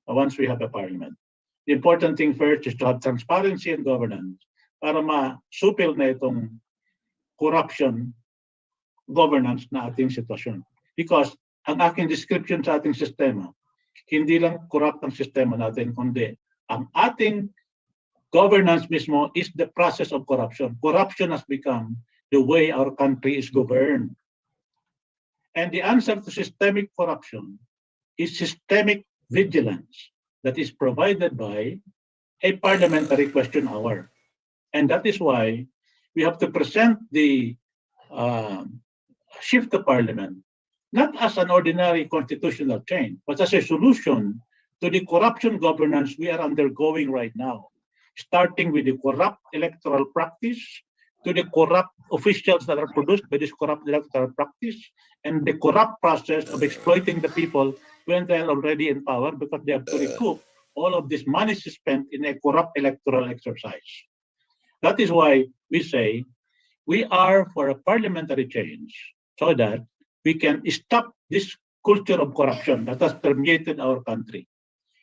once we have a parliament. The important thing first is to have transparency and governance para masupil na itong corruption governance na ating sitwasyon. Because ang aking description sa ating sistema, hindi lang corrupt ang sistema natin, kundi ang ating governance mismo is the process of corruption. Corruption has become the way our country is governed. And the answer to systemic corruption is systemic vigilance that is provided by a parliamentary question hour. And that is why we have to present the shift of parliament, not as an ordinary constitutional change, but as a solution to the corruption governance we are undergoing right now, starting with the corrupt electoral practice, to the corrupt officials that are produced by this corrupt electoral practice, and the corrupt process of exploiting the people when they are already in power because they have to recoup all of this money spent in a corrupt electoral exercise. That is why we say we are for a parliamentary change so that we can stop this culture of corruption that has permeated our country.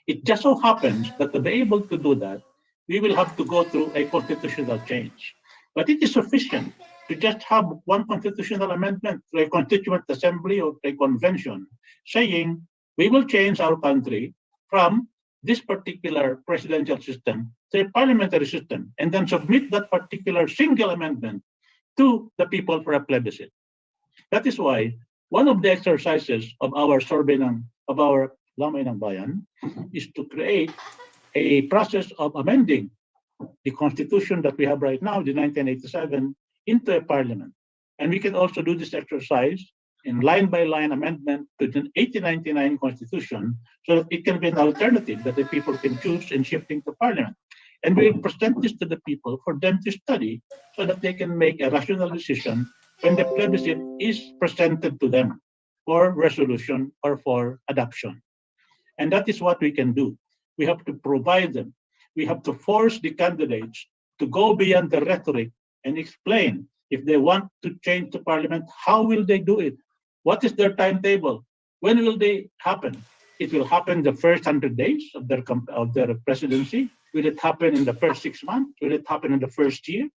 It just so happens that to be able to do that, we will have to go through a constitutional change. But it is sufficient to just have one constitutional amendment to a constituent assembly or a convention saying we will change our country from this particular presidential system to a parliamentary system and then submit that particular single amendment to the people for a plebiscite. That is why one of the exercises of our survey of our Lamay ng Bayan is to create a process of amending the constitution that we have right now, the 1987, into a parliament. And we can also do this exercise in line-by-line amendment to the 1899 constitution so that it can be an alternative that the people can choose in shifting to parliament. And we will present this to the people for them to study so that they can make a rational decision when the plebiscite is presented to them for resolution or for adoption. And that is what we can do. We have to provide them. We have to force the candidates to go beyond the rhetoric and explain if they want to change the parliament, how will they do it? What is their timetable? When will they happen? It will happen the first 100 days of their presidency. Will it happen in the first 6 months? Will it happen in the first year?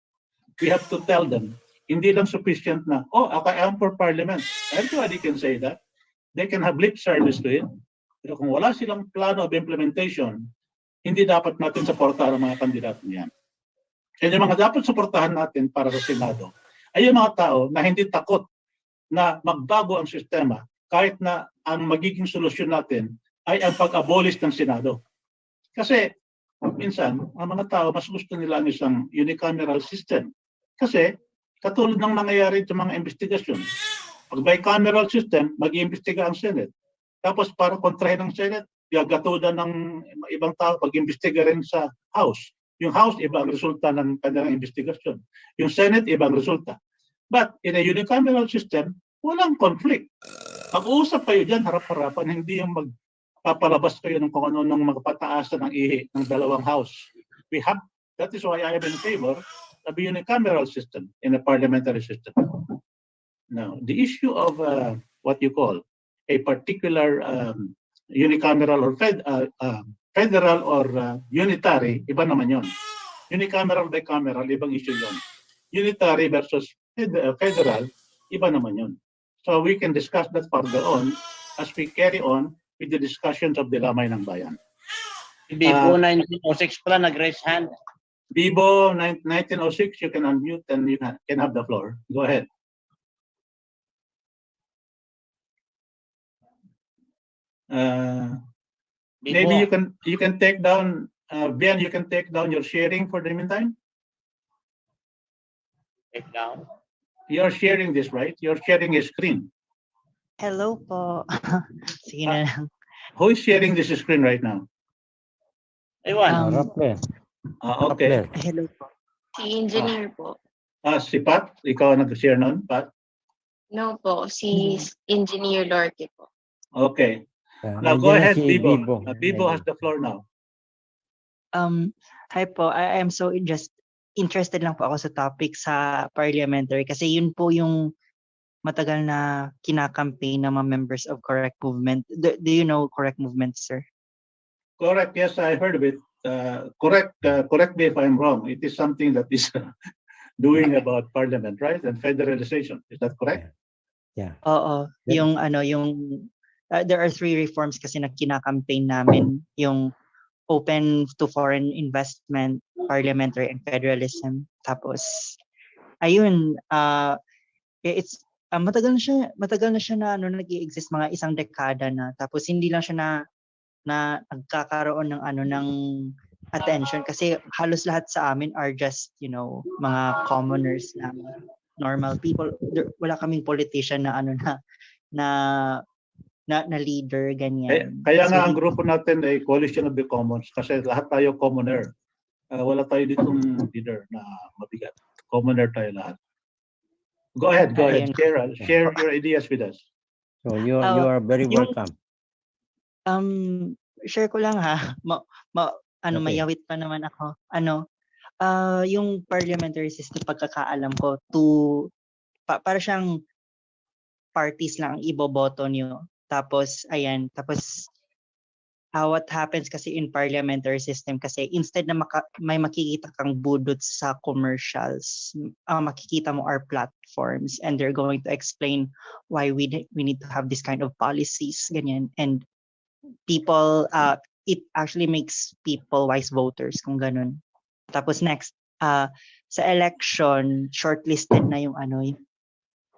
We have to tell them, hindi lang sufficient na, oh, I am for parliament. Everybody can say that. They can have lip service to it. Pero kung wala silang plano of implementation, hindi dapat natin suportahan ang mga kandidato niyan. And yung mga dapat suportahan natin para sa Senado ay yung mga tao na hindi takot na magbago ang sistema kahit na ang magiging solusyon natin ay ang pag-abolish ng Senado. Kasi minsan, ang mga tao mas gusto nila ang isang unicameral system. Kasi katulad ng nangyayari sa mga investigasyon. Pag bicameral system, mag-iimbestiga ang Senate. Tapos para kontrahin ng Senate, gagatudan ng ibang tao pag-imbestiga rin sa House. Yung House, iba ang resulta ng kanilang investigasyon. Yung Senate, iba ang resulta. But in a unicameral system, walang conflict. Pag-uusap kayo dyan, harap-harapan, hindi yung magpapalabas kayo ng kung ano ng magpataasan ng ihi ng dalawang House. That is why I am in favor of a unicameral system in a parliamentary system. Now, the issue of what you call a particular unicameral or federal or unitary, iba naman yon. Unicameral, bicameral, ibang issue yon. Unitary versus federal, iba naman yon. So we can discuss that further on as we carry on with the discussions of the Lamay ng Bayan. Bibo 1906 pala nag-raise hand. Bibo 1906, you can unmute and you can have the floor. Go ahead. Maybe you can take down, Ben, you can take down your sharing for the meantime. Take down. You're sharing this, right? You're sharing a screen. Hello po. Sige na lang. Who is sharing this screen right now? Ewan. Rappler. Okay. Hello po. Si engineer po. Si Pat, ikaw ang nag-share nun, Pat? No po, si engineer Lorque po. Okay. Now go Nandiyan na ahead, si Bibo. Bibo. Bibo has the floor now. Hi po. I am so just interested lang po ako sa topic sa parliamentary kasi yun po yung matagal na kinakampaign ng mga members of Correct Movement. Do you know Correct Movement, sir? Correct. Yes, I heard of it. Correct. Correct me if I'm wrong. It is something that is doing about parliament, right? And federalization. Is that correct? Yeah. Oo. Yeah. There are 3 reforms kasi na kinakampaign namin. Yung open to foreign investment, parliamentary, and federalism. Tapos, ayun, it's matagal na siya na nag-i-exist, mga isang dekada na. Tapos hindi lang siya na nagkakaroon ng attention kasi halos lahat sa amin are just, mga commoners na normal people. Wala kaming politician na na leader, ganyan. Kaya nga ang grupo natin ay Coalition of the Commons kasi lahat tayo commoner. Wala tayo ditong leader na mabigat. Commoner tayo lahat. Go ahead. Share your ideas with us. So you are very welcome. Share ko lang ha. Okay. Mayawit pa naman ako. Yung parliamentary system, pagkakaalam ko, para siyang parties lang ang iboboto niyo. Tapos, what happens kasi in parliamentary system kasi instead na may makikita kang budot sa commercials, makikita mo are platforms and they're going to explain why we need to have this kind of policies, ganyan. And people, it actually makes people wise voters kung ganun. Tapos next, sa election, shortlisted na yung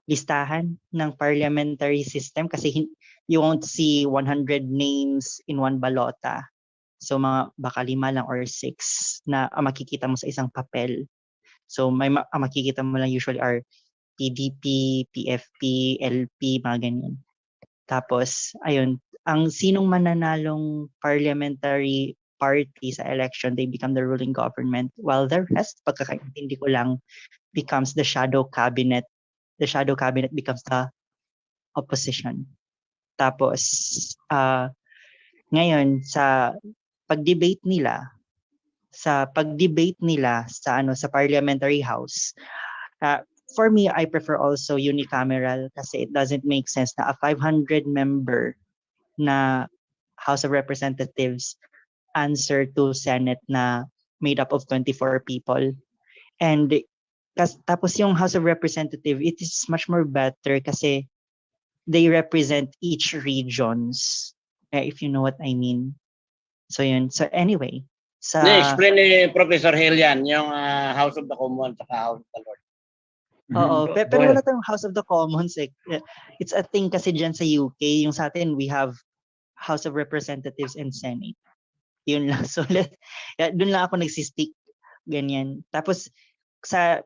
listahan ng parliamentary system kasi you won't see 100 names in one balota. So baka 5 lang or 6 na makikita mo sa isang papel. So makikita mo lang usually are PDP, PFP, LP, mga ganyan. Tapos, ayun, ang sinong mananalong parliamentary party sa election, they become the ruling government, while the rest, pagkakaintindi ko lang, becomes the shadow cabinet. The shadow cabinet becomes the opposition. Tapos, ngayon, sa pag-debate nila sa parliamentary house, for me, I prefer also unicameral kasi it doesn't make sense na a 500 member na House of Representatives answer to Senate na made up of 24 people. And tapos yung House of Representatives, it is much more better kasi they represent each regions, if you know what I mean. So yun. So anyway, explain ni Professor Helian yung House of the Commons at House of the Lords. Oo, pero wala tayong House of the Commons. It's a thing kasi dyan sa UK. Yung sa atin, we have House of Representatives and Senate. Yun lang. So, dun lang ako nagsistick. Ganyan. Tapos, sa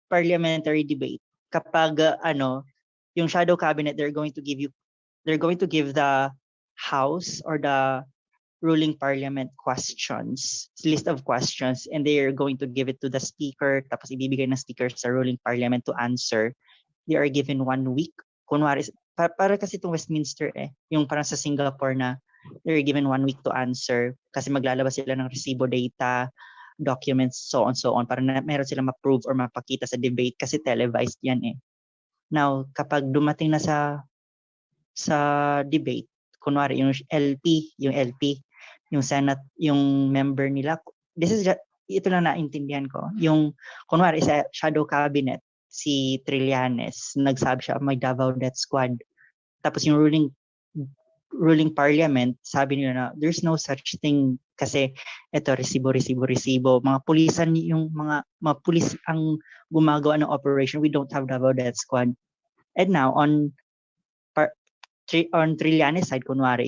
parliamentary debate, kapag yung shadow cabinet, they're going to give the House or the ruling parliament list of questions, and they are going to give it to the speaker, tapos ibibigay ng speaker sa ruling parliament to answer. They are given 1 week. Kunwari, para kasi itong Westminster yung parang sa Singapore na they're given 1 week to answer kasi maglalabas sila ng resibo data, documents, so on, para na meron silang ma-prove or mapakita sa debate kasi televised yan Now, kapag dumating na sa debate, kunwari yung LP, yung Senate, yung member nila, ito lang naintindihan ko. Yung, kunwari sa shadow cabinet, si Trillanes, nagsabi siya, may Davao Death Squad. Tapos yung ruling parliament, sabi nila na there's no such thing kasi ito, resibo. Mga pulisan, yung mga pulis ang gumagawa ng operation. We don't have Davao Death Squad. And now, on Trillanes side, kunwari,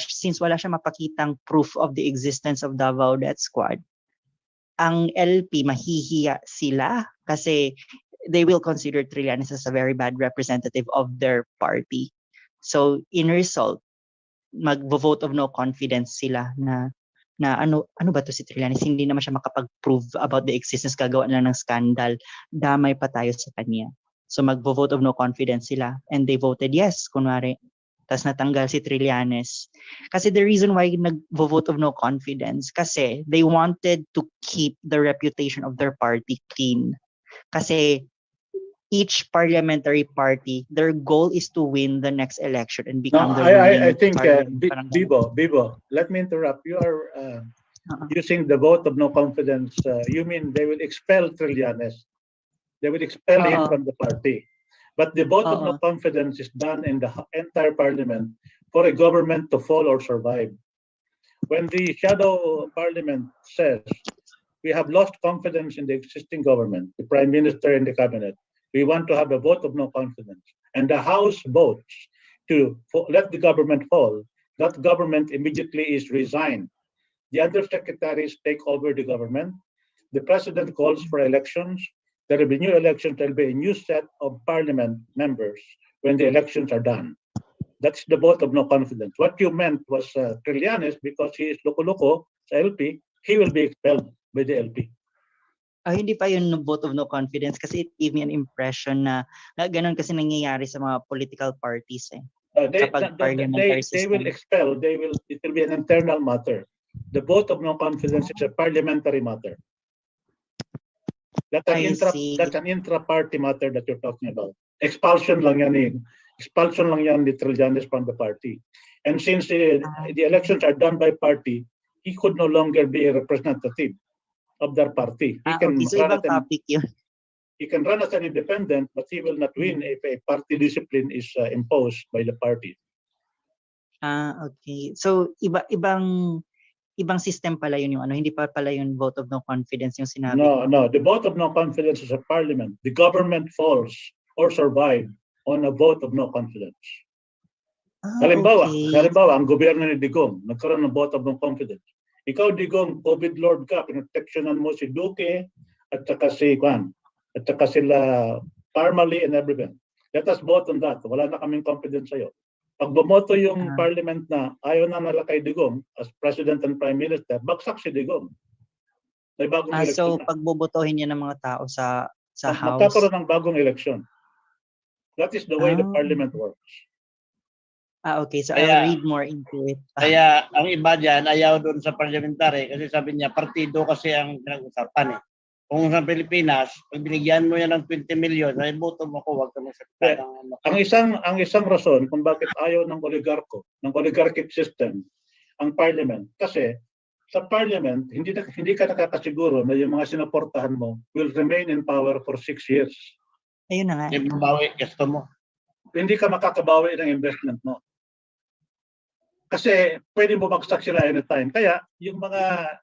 since wala siya mapakitang proof of the existence of Davao Death Squad, ang LP mahihiya sila kasi they will consider Trillanes as a very bad representative of their party. So in result, mag-vote of no confidence sila na ano ba to si Trillanes, hindi naman siya makapag-prove about the existence, gagawa lang ng scandal, damay pa tayo sa kanya. So mag-vote of no confidence sila and they voted yes, kunwari. Tapos natanggal si Trillanes. Kasi the reason why nag-vote of no confidence, kasi they wanted to keep the reputation of their party clean. Kasi each parliamentary party, their goal is to win the next election and become the I ruling think, parliament. Parang ganun. Bibo, let me interrupt. You are using the vote of no confidence. You mean they will expel Trillanes? They will expel him from the party. But the vote of no confidence is done in the entire parliament for a government to fall or survive. When the shadow parliament says we have lost confidence in the existing government, the prime minister and the cabinet, we want to have a vote of no confidence, and the House votes to let the government fall, that government immediately is resigned. The undersecretaries take over the government. The president calls for elections. There will be new elections. There will be a new set of parliament members when the elections are done. That's the vote of no confidence. What you meant was Trillanes, because he is loko-loko sa LP, he will be expelled by the LP. Hindi pa yun vote of no confidence kasi it gave me an impression na ganun kasi nangyayari sa mga political parties eh. They will expel. It will be an internal matter. The vote of no confidence is a parliamentary matter. That's an intra-party matter that you're talking about. Expulsion lang yan ni Trillanes from the party. And since the elections are done by party, he could no longer be a representative of their party. He can he can run as an independent, but he will not win if a party discipline is imposed by the party. Okay. So ibang system pala yun yung hindi pa pala yung vote of no confidence yung sinabi. No. The vote of no confidence is a parliament. The government falls or survive on a vote of no confidence. Halimbawa, ang gobyerno ni Digong nagkaroon ng vote of no confidence. Ikaw, Digong, COVID Lord ka, pinoteksyonan mo si Duque at saka sila Parmali and everyone. Let us vote on that. Wala na kaming confidence sa'yo. Pag bumoto yung parliament na ayaw na nila kay Digong as President and Prime Minister, bagsak si Digong. May bagong eleksyon. So pagbobotohin niya ng mga tao sa House. Magkakaroon ng bagong eleksyon. That is the way the parliament works. Okay. So I'll read more into it. Kaya ang iba dyan, ayaw doon sa parliamentary kasi sabi niya, partido kasi ang pinag-usapan eh. Kung sa Pilipinas, pag binigyan mo yan ng 20 million, ay boto mo ko, wag ka magsalita ng Ang isang rason kung bakit ayaw ng oligarchic system ang parliament, kasi sa parliament, hindi ka nakakasiguro na yung mga sinuportahan mo will remain in power for 6 years. Ayun na nga. Ibabawi, gusto mo. Hindi ka makakabawi ng investment mo. Kasi pwede bumagsak sila anytime. Kaya yung mga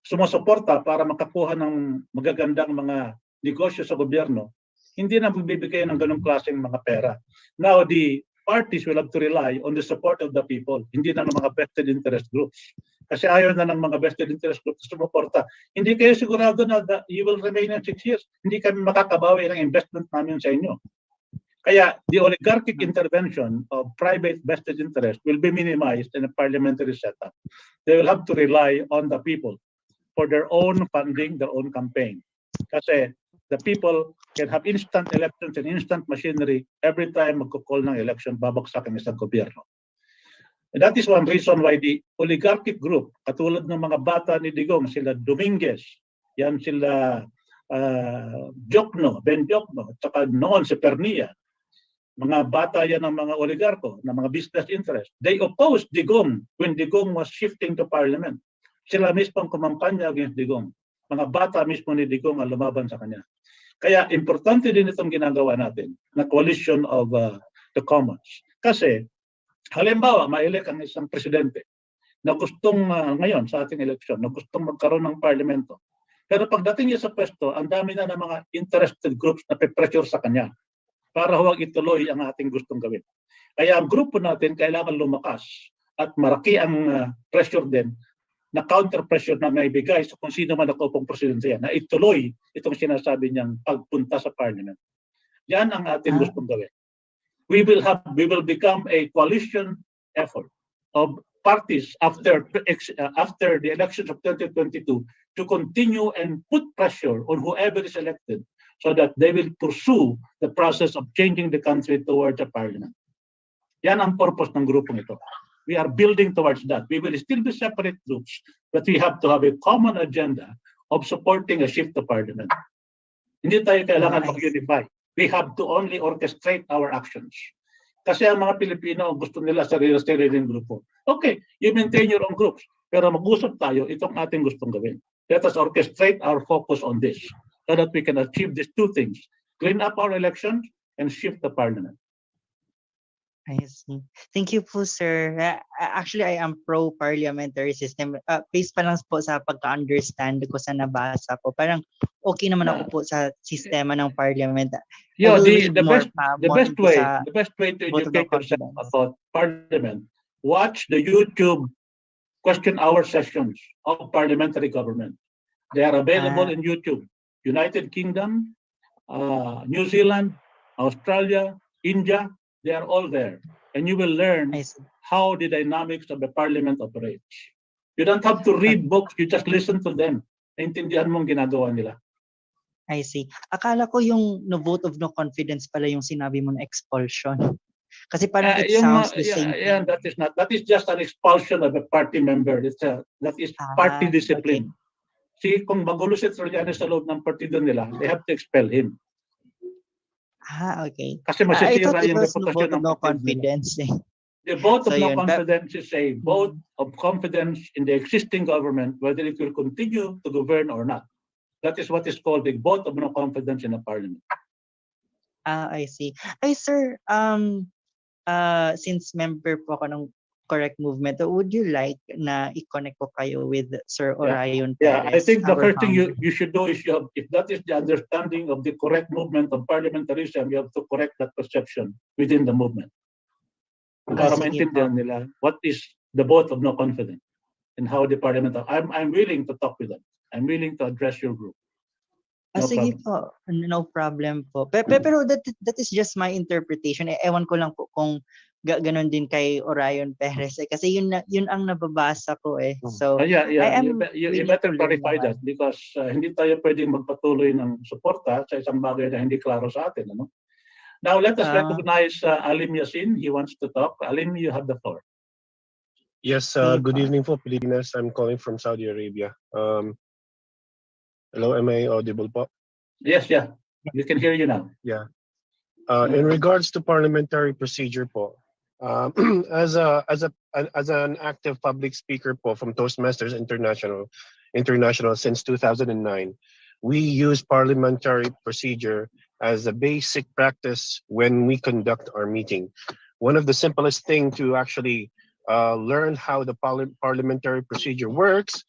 sumusuporta para makakuha ng magagandang mga negosyo sa gobyerno, hindi na magbibigay ng ganong klaseng mga pera. Now, the parties will have to rely on the support of the people, hindi na ng mga vested interest groups. Kasi ayaw na ng mga vested interest groups sumuporta. Hindi kayo sigurado na you will remain in 6 years. Hindi kami makakabawi ng investment namin sa inyo. Kaya the oligarchic intervention of private vested interest will be minimized in a parliamentary setup. They will have to rely on the people for their own funding, their own campaign. Kasi the people can have instant elections and instant machinery every time magkukall ng election, babagsak ang isang gobyerno. And that is one reason why the oligarchic group, katulad ng mga bata ni Digong, sila Dominguez, yan sila Ben Jokno, at saka noon si Pernia, mga bata yan ng mga oligarko, ng mga business interest. They opposed Digong when Digong was shifting to parliament. Sila mismo ang kumampanya against Digong. Mga bata mismo ni Digong ang lumaban sa kanya. Kaya importante din itong ginagawa natin na coalition of the commons. Kasi halimbawa, ma-elect ang isang presidente na gustong ngayon sa ating eleksyon, na gustong magkaroon ng parlamento. Pero pagdating niya sa pwesto, ang dami na ng mga interested groups na pe-pressure sa kanya. para huwag ituloy ang ating gustong gawin. Kaya ang grupo natin kailangan lumakas at maraki ang pressure din na counter-pressure na may bigay sa kung sino man ako pong presidente yan, na ituloy itong sinasabi niyang pagpunta sa parliament. Yan ang ating gustong gawin. We will become a coalition effort of parties after the elections of 2022 to continue and put pressure on whoever is elected so that they will pursue the process of changing the country towards a parliament. Yan ang purpose ng grupong ito. We are building towards that. We will still be separate groups, but we have to have a common agenda of supporting a shift to parliament. Hindi tayo kailangan mag-unify. We have to only orchestrate our actions. Kasi ang mga Pilipino gusto nila sarili-sariling grupo. Okay, you maintain your own groups. Pero mag-usap tayo, itong ating gustong gawin. Let us orchestrate our focus on this so that we can achieve these two things. Clean up our elections and shift the parliament. I see. Thank you po, sir. Actually, I am pro-parliamentary system. Based pa lang po sa pagka-understand ko sa nabasa ko. Parang okay naman ako po sa sistema ng parliament. Yeah, I will read the more best way to vote of educate no yourself confidence. about parliament, watch the YouTube question hour sessions of parliamentary government. They are available in YouTube. United Kingdom, New Zealand, Australia, India, they are all there. And you will learn I see. how the dynamics of the parliament operates. You don't have to read books, you just listen to them. Naintindihan mo ang ginagawa nila. I see. Akala ko yung no vote of no confidence pala yung sinabi mo na expulsion. Kasi parang it sounds the same. Yeah, that is not. That is just an expulsion of a party member. That is party discipline. See, kung magulo si Trillanes sa loob ng partido nila, they have to expel him. Okay. Kasi I thought masisira it yung was no reputasyon vote of ng no partido nila. confidence. The vote of So no yun, confidence is a vote of confidence in the existing government, whether it will continue to govern or not. That is what is called a vote of no confidence in a parliament. I see. Ay, sir, since member po ako ng Correct Movement, would you like na i-connect ko kayo with Sir Orion Yeah, I Perez? think the our first thing founder? you should do is if that is the understanding of the correct movement of parliamentarism, you have to correct that perception within the movement. Para sige maintindihan po. nila what is the vote of no confidence and how the parliament. I'm willing to talk with them. I'm willing to address your group. No Sige problem. po, no problem po. Pero that is just my interpretation. Ewan ko lang po kung ganon din kay Orion Perez. Kasi yun ang nababasa ko eh. So, Yeah. I am You willing better to learn clarify naman. that because hindi tayo pwedeng magpatuloy ng suporta sa isang bagay na hindi klaro sa atin. Ano? Now, let us recognize Alim Yasin. He wants to talk. Alim, you have the floor. Yes, good evening po, Pilipinas. I'm calling from Saudi Arabia. Hello, am I audible po? Yes, yeah. We can hear you now. Yeah. In regards to parliamentary procedure po, as an active public speaker po from Toastmasters International since 2009, we use parliamentary procedure as a basic practice when we conduct our meeting. One of the simplest thing to actually learn how the parliamentary procedure works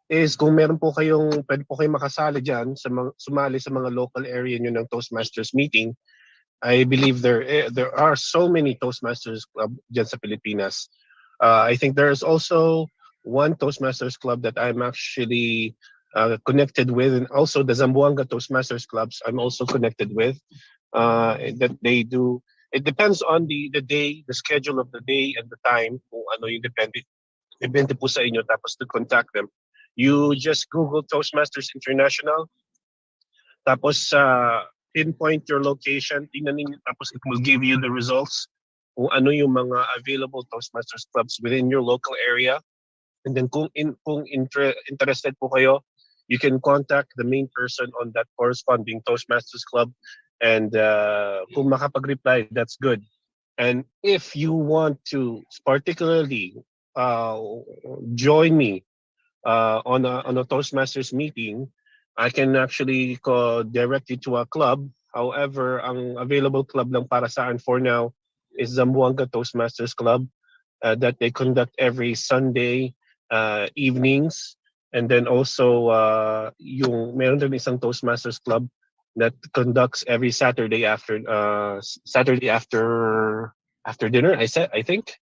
is kung meron po pwede po kayong makasali dyan, sumali sa mga local area nyo ng Toastmasters meeting. I believe there are so many Toastmasters club dyan sa Pilipinas. I think there's also one Toastmasters club that I'm actually connected with, and also the Zamboanga Toastmasters clubs I'm also connected with. That they do. It depends on the day, the schedule of the day and the time. Kung ano yung depende po sa inyo. Tapos to contact them. You just Google Toastmasters International. Tapos pinpoint your location. Tingnan ninyo. Tapos it will give you the results. Kung ano yung mga available Toastmasters clubs within your local area. And then kung interested po kayo, you can contact the main person on that corresponding Toastmasters club. And kung makapag-reply, that's good. And if you want to particularly join me on a Toastmasters meeting, I can actually direct you to a club. However, ang available club lang para saan for now is Zamboanga Toastmasters Club that they conduct every Sunday evenings. And then also, meron din isang Toastmasters Club that conducts every Saturday after dinner. I think.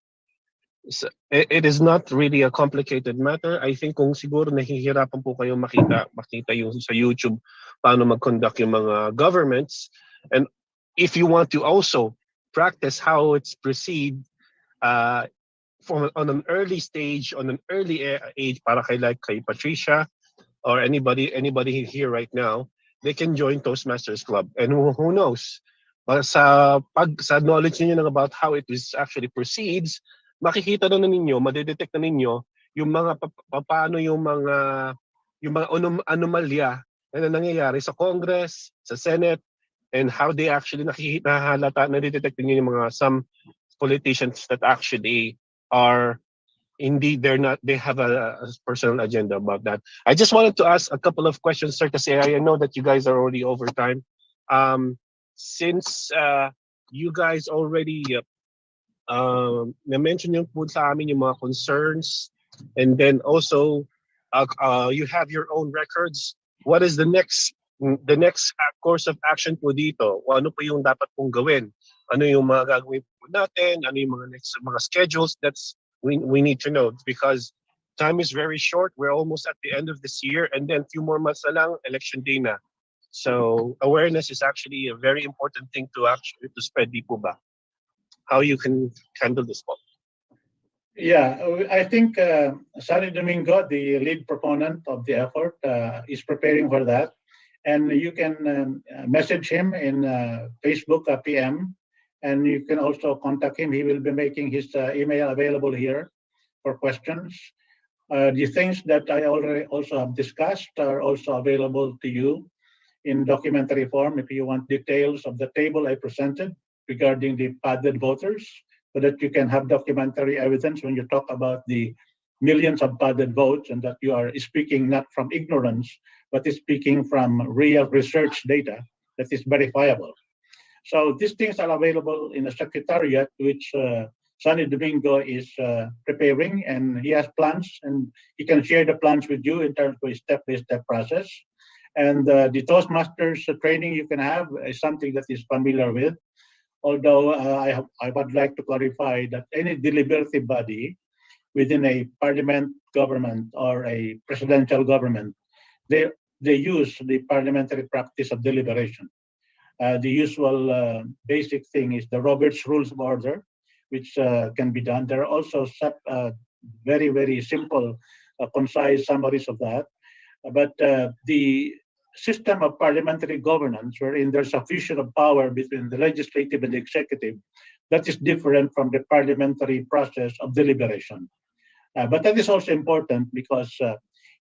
So, it is not really a complicated matter. I think kung siguro nahihirapan po kayo makita yung sa YouTube paano mag-conduct yung mga governments, and if you want to also practice how it's proceed on an early stage, on an early age, para kay Patricia or anybody here right now, they can join Toastmasters Club. And who knows, sa knowledge niyo about how it is actually proceeds, makikita na ninyo, madedetect na ninyo yung mga paano yung mga anomalya na nangyayari sa Congress, sa Senate, and how they actually nahalata, nadedetect niyo yung mga some politicians that actually are indeed they have a personal agenda about that. I just wanted to ask a couple of questions, sir, kasi I know that you guys are already over time. Since you guys already na-mention yung po sa amin yung mga concerns, and then also you have your own records, what is the next course of action po dito? O ano po yung dapat pong gawin? Ano yung mga gagawin po natin? Ano yung mga next mga schedules? That's we need to know, because time is very short. We're almost at the end of this year, and then few more months na lang, election day na. So awareness is actually a very important thing to spread, di po ba? How you can handle this one? Yeah, I think Sunny Domingo, the lead proponent of the effort, is preparing for that. And you can message him in Facebook PM, and you can also contact him. He will be making his email available here for questions. The things that I already also have discussed are also available to you in documentary form if you want details of the table I presented regarding the padded voters, so that you can have documentary evidence when you talk about the millions of padded votes, and that you are speaking not from ignorance, but is speaking from real research data that is verifiable. So these things are available in the Secretariat, which Sunny Domingo is preparing, and he has plans, and he can share the plans with you in terms of a step-by-step process. And the Toastmasters training you can have is something that is familiar with. Although I would like to clarify that any deliberative body within a parliament government or a presidential government, they use the parliamentary practice of deliberation. The usual basic thing is the Roberts Rules of Order, which can be done. There are also very, very simple, concise summaries of that. But the system of parliamentary governance, wherein there's a fusion of power between the legislative and the executive, that is different from the parliamentary process of deliberation. But that is also important because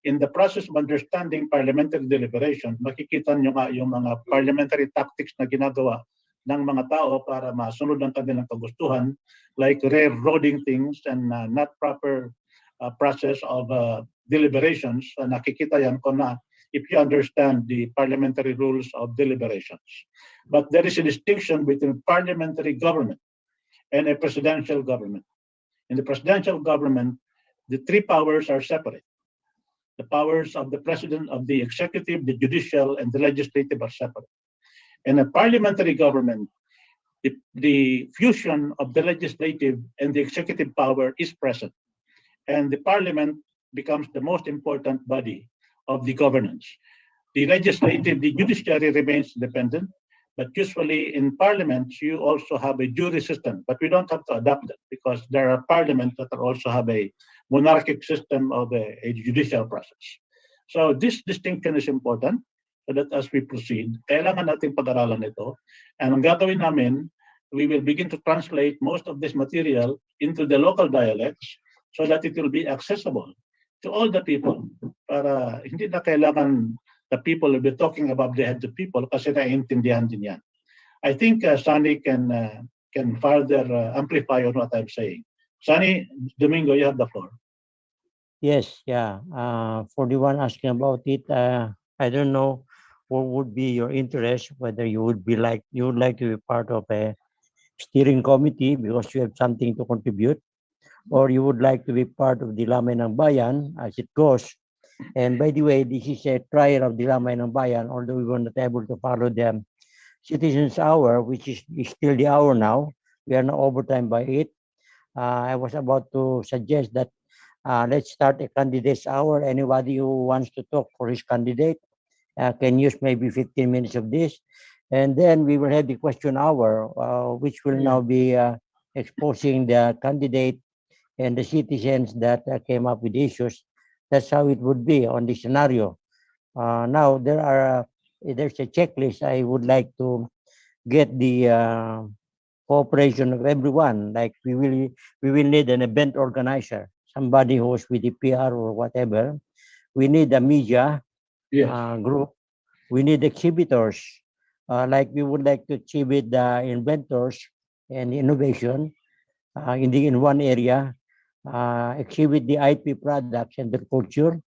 in the process of understanding parliamentary deliberation, makikita nyo nga yung mga parliamentary tactics na ginagawa ng mga tao para masunod ang kanilang kagustuhan, like railroading things and not proper process of deliberations. Nakikita yan ko na if you understand the parliamentary rules of deliberations. But there is a distinction between parliamentary government and a presidential government. In the presidential government, the three powers are separate. The powers of the president, of the executive, the judicial, and the legislative are separate. In a parliamentary government, the fusion of the legislative and the executive power is present. And the parliament becomes the most important body of the governance. The legislative, the judiciary remains independent, but usually in parliaments, you also have a jury system, but we don't have to adopt it because there are parliaments that also have a monarchic system of a judicial process. So this distinction is important, so that as we proceed, kailangan natin pag-aralan ito. And ang gagawin namin, we will begin to translate most of this material into the local dialects so that it will be accessible to all the people, para hindi na kailangan the people will be talking about the heads of people kasi naiintindihan din yan. I think Sunny can further amplify on what I'm saying. Sunny Domingo, you have the floor. Yes, yeah. For the one asking about it, I don't know what would be your interest, whether you would like to be part of a steering committee because you have something to contribute, or you would like to be part of the Lamay ng Bayan as it goes. And by the way, this is a trial of the Lamay ng Bayan, although we were not able to follow the Citizens Hour, which is still the hour now. We are now overtime by 8. I was about to suggest that let's start a candidates hour. Anybody who wants to talk for his candidate can use maybe 15 minutes of this. And then we will have the question hour, which will now be exposing the candidate and the citizens that came up with issues. That's how it would be on the scenario. Now there's a checklist. I would like to get the cooperation of everyone. Like we will need an event organizer, somebody who's with the PR or whatever. We need a media group. We need exhibitors. Like we would like to exhibit the inventors and innovation in one area. Exhibit the IP products and their culture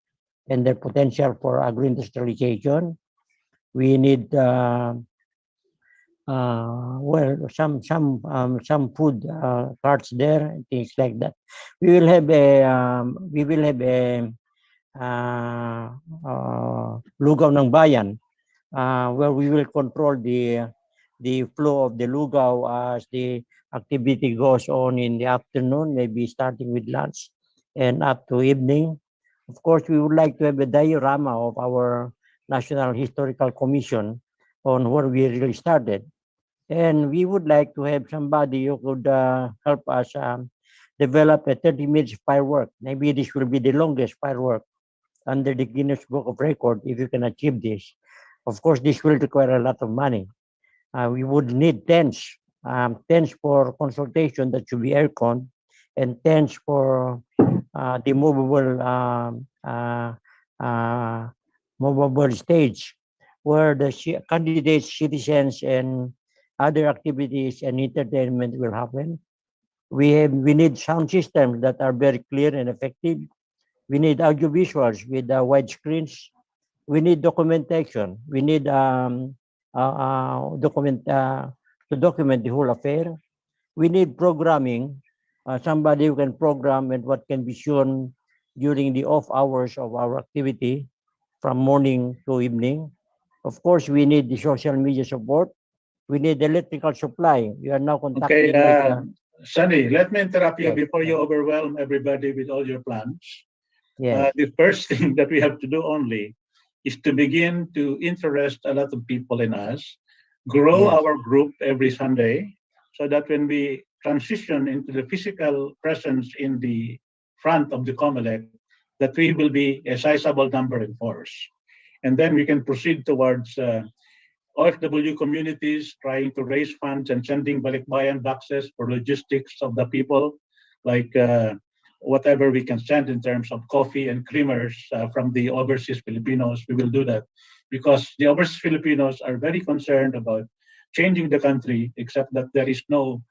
and their potential for agro-industrialization. We need some food carts there and things like that. We will have a lugaw ng bayan where we will control the flow of the lugaw as the activity goes on in the afternoon, maybe starting with lunch and up to evening. Of course, we would like to have a diorama of our National Historical Commission on where we really started. And we would like to have somebody who could help us develop a 30 minutes firework. Maybe this will be the longest firework under the Guinness Book of Record if you can achieve this. Of course, this will require a lot of money. We would need tents for consultation that should be aircon, and tents for the movable stage where the candidates, citizens, and other activities and entertainment will happen. We need sound systems that are very clear and effective. We need audio visuals with wide screens. We need documentation. We need to document the whole affair. We need programming. Somebody who can program and what can be shown during the off hours of our activity from morning to evening. Of course, we need the social media support. We need electrical supply. We are now contacting Sunny, let me interrupt you Yes, before you yes. overwhelm everybody with all your plans. Yes. The first thing that we have to do only is to begin to interest a lot of people in us, grow Yes. our group every Sunday, so that when we transition into the physical presence in the front of the Comelec, that we will be a sizable number in force. And then we can proceed towards OFW communities trying to raise funds and sending balikbayan boxes for logistics of the people, like whatever we can send in terms of coffee and creamers from the overseas Filipinos. We will do that because the overseas Filipinos are very concerned about changing the country, except that there is no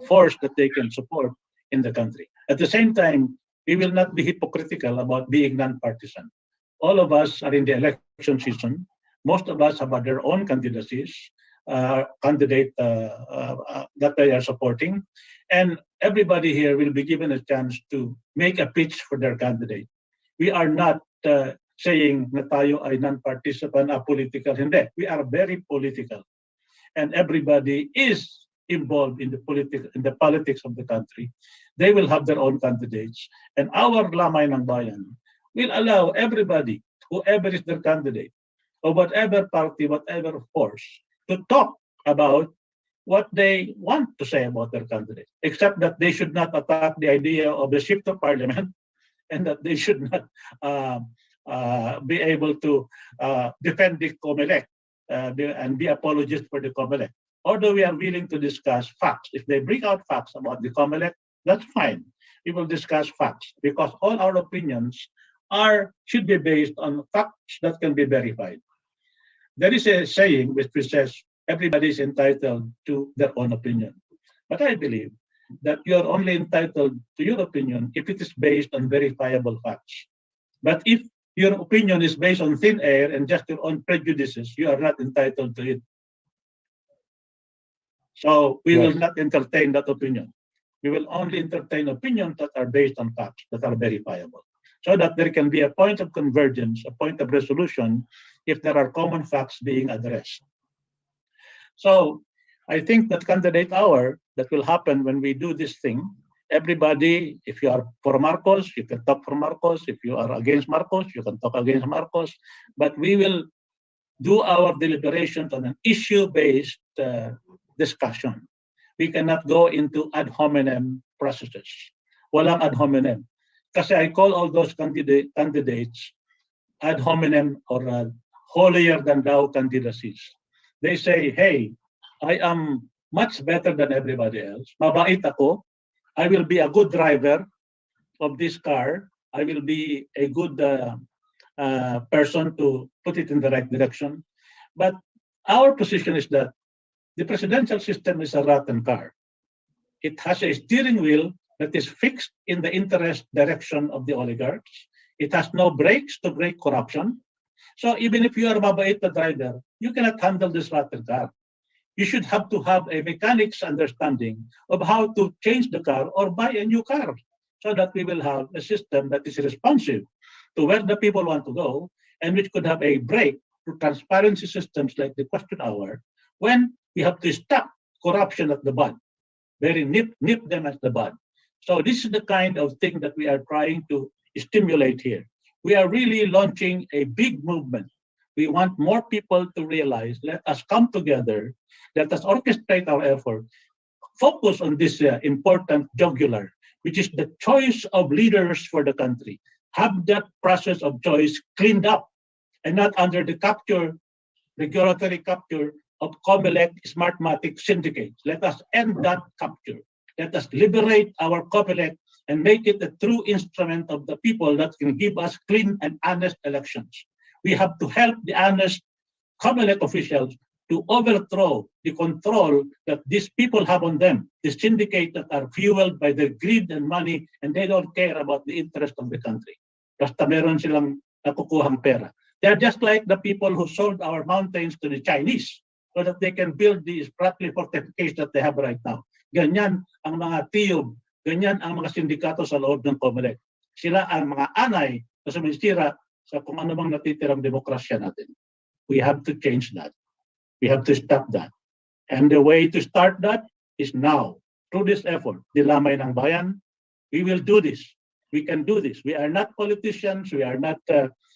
force that they can support in the country. At the same time, we will not be hypocritical about being non-partisan. All of us are in the election season. Most of us have their own candidacies, candidate that they are supporting, and everybody here will be given a chance to make a pitch for their candidate. We are not saying na tayo ay non-participant, apolitical. Hindi. We are very political, and everybody is involved in the politics of the country. They will have their own candidates, and our Lamay ng Bayan will allow everybody, whoever is their candidate, or whatever party, whatever force, to talk about what they want to say about their candidate, except that they should not attack the idea of the shift of parliament, and that they should not be able to defend the Comelec and be apologists for the Comelec. Although we are willing to discuss facts. If they bring out facts about the Comelec, that's fine. We will discuss facts because all our opinions should be based on facts that can be verified. There is a saying which says everybody is entitled to their own opinion. But I believe that you are only entitled to your opinion if it is based on verifiable facts. But if your opinion is based on thin air and just your own prejudices, you are not entitled to it. So we will not entertain that opinion. We will only entertain opinions that are based on facts, that are verifiable. so that there can be a point of convergence, a point of resolution, if there are common facts being addressed. So I think that candidate hour that will happen when we do this thing, everybody, if you are for Marcos, you can talk for Marcos. If you are against Marcos, you can talk against Marcos. But we will do our deliberations on an issue-based discussion. We cannot go into ad hominem processes. Walang ad hominem. Kasi I call all those candidates ad hominem or holier than thou candidacies. They say, hey, I am much better than everybody else. Mabait ako. I will be a good driver of this car. I will be a good person to put it in the right direction. But our position is that the presidential system is a rotten car. It has a steering wheel that is fixed in the interest direction of the oligarchs. It has no brakes to brake corruption. So even if you are mabait na driver, you cannot handle this rotten car. You should have to have a mechanic's understanding of how to change the car or buy a new car, so that we will have a system that is responsive to where the people want to go, and which could have a brake to transparency systems like the question hour, when we have to stop corruption at the bud, very nip them at the bud. So this is the kind of thing that we are trying to stimulate here. We are really launching a big movement. We want more people to realize, let us come together, let us orchestrate our effort, focus on this important jugular, which is the choice of leaders for the country. Have that process of choice cleaned up and not under the regulatory capture of Comelec Smartmatic syndicates. Let us end that capture. Let us liberate our Comelec and make it a true instrument of the people that can give us clean and honest elections. We have to help the honest Comelec officials to overthrow the control that these people have on them, the syndicate that are fueled by their greed and money, and they don't care about the interest of the country. Basta meron silang nakukuhang pera. They're just like the people who sold our mountains to the Chinese so that they can build these Bradley fortifications that they have right now. Ganyan ang mga tiyog, ganyan ang mga sindikato sa loob ng Comelec. Sila ang mga anay na sumisira sa kung ano mang natitirang demokrasya natin. We have to change that. We have to stop that. And the way to start that is now. Through this effort, the Lamay ng Bayan, we will do this. We can do this. We are not politicians. We are not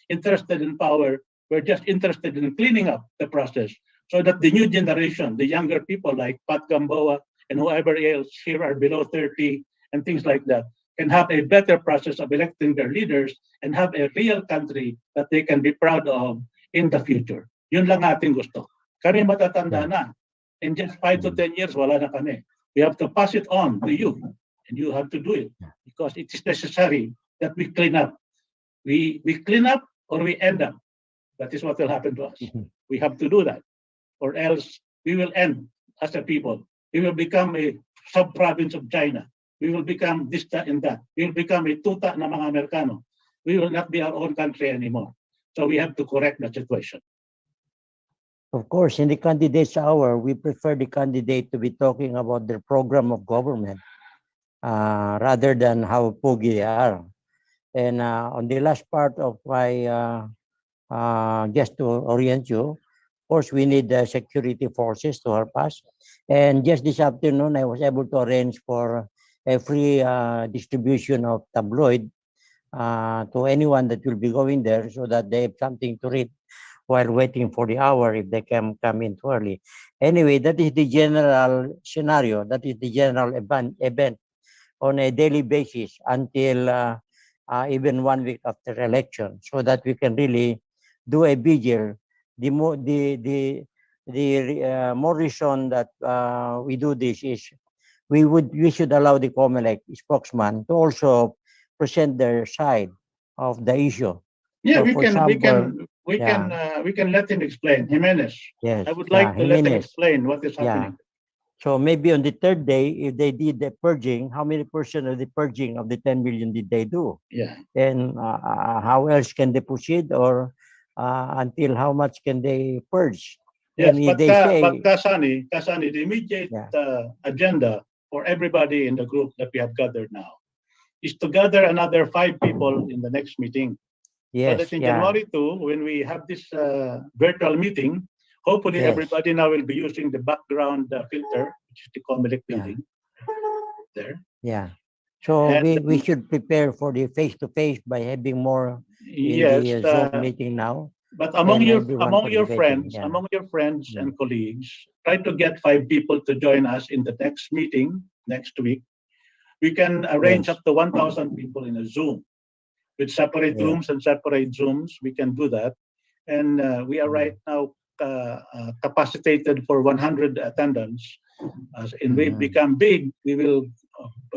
interested in power. We're just interested in cleaning up the process so that the new generation, the younger people like Pat Gamboa and whoever else here are below 30 and things like that, can have a better process of electing their leaders and have a real country that they can be proud of in the future. Yun lang ating gusto. Kami matatanda na. In just 5 to 10 years, wala na kami. We have to pass it on to you. And you have to do it because it is necessary that we clean up. We clean up or we end up. That is what will happen to us. We have to do that. Or else we will end as a people. We will become a sub-province of China. We will become this, that, and that. We will become a tuta na mga Amerikano. We will not be our own country anymore. So we have to correct that situation. Of course, in the candidates hour, we prefer the candidate to be talking about their program of government rather than how pogi they are. And on the last part of my, just to orient you, of course, we need security forces to help us. And just this afternoon, I was able to arrange for a free distribution of tabloid to anyone that will be going there so that they have something to read while waiting for the hour if they can come in too early. Anyway, that is the general scenario. That is the general event on a daily basis until even 1 week after election, so that we can really do a vigil. The more reason that we do this is we should allow the Comelec spokesman to also present their side of the issue. Yeah, So we for can example, we can let him explain. Jimenez. yes, I would like to let him Jimenez. explain what is Yeah. happening. So maybe on the third day, if they did the purging, how many percent of the purging of the 10 million did they do? Yeah. And how else can they proceed, or until how much can they purge? Yes, And if but they say, Kasani, the immediate agenda for everybody in the group that we have gathered now is to gather another 5 people in the next meeting. So Yes, that in yeah. January 2, when we have this virtual meeting, hopefully Yes. everybody now will be using the background filter, which is the Comelec Yeah. building. There. Yeah. So And we should prepare for the face-to-face by having more in yes, the Zoom meeting now. but among and your everyone participating, yeah. among your friends Mm. and colleagues, try to get 5 people to join us in the next meeting next week. We can arrange Yes. up to 1,000 people in a Zoom with separate Yeah. rooms and separate Zooms. We can do that, and we are right now capacitated for 100 attendance. As in we become big, we will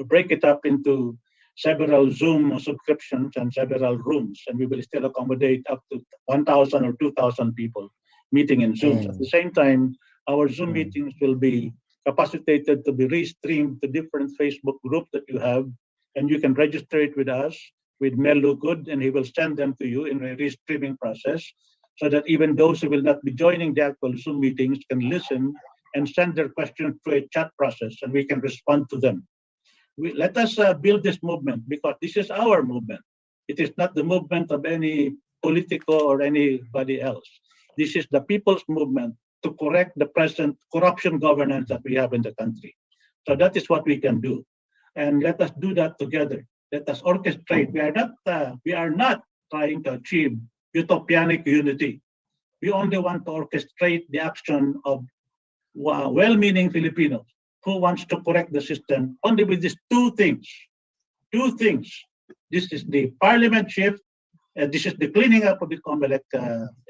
break it up into several Zoom subscriptions and several rooms, and we will still accommodate up to 1,000 or 2,000 people meeting in Zooms. At the same time, our Zoom meetings will be capacitated to be restreamed to different Facebook groups that you have, and you can register it with us, with Melu Good, and he will send them to you in a restreaming process, so that even those who will not be joining the actual Zoom meetings can listen and send their questions through a chat process, and we can respond to them. Let us build this movement, because this is our movement. It is not the movement of any politico or anybody else. This is the people's movement to correct the present corruption governance that we have in the country. So that is what we can do. And let us do that together. Let us orchestrate. We are not trying to achieve utopianic unity. We only want to orchestrate the action of well-meaning Filipinos who wants to correct the system only with these 2 things. 2 things. This is the parliament shift, this is the cleaning up of the Comelec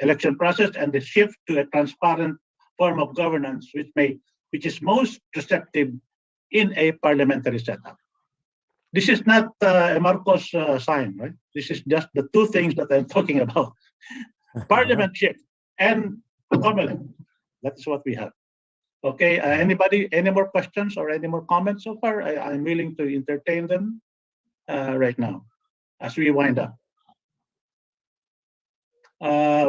election process, and the shift to a transparent form of governance, which is most receptive in a parliamentary setup. This is not a Marcos sign, right? This is just the 2 things that I'm talking about. Parliament shift and Comelec. That is what we have. Okay, anybody, any more questions or any more comments so far? I'm willing to entertain them right now as we wind up.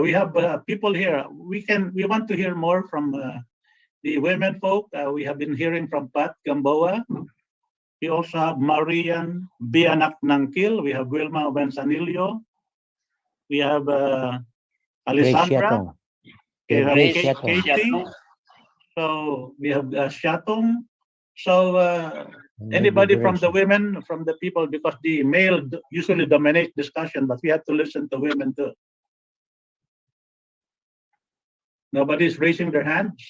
We have people here. We want to hear more from the women folk. We have been hearing from Pat Gamboa. We also have Marian Bianak Nangkil. We have Wilma Bensanillo. We have Alessandra. We have Katie. So we have Shatong. So anybody from the women, from the people, because the male usually dominates discussion, but we have to listen to women too. Nobody's raising their hands.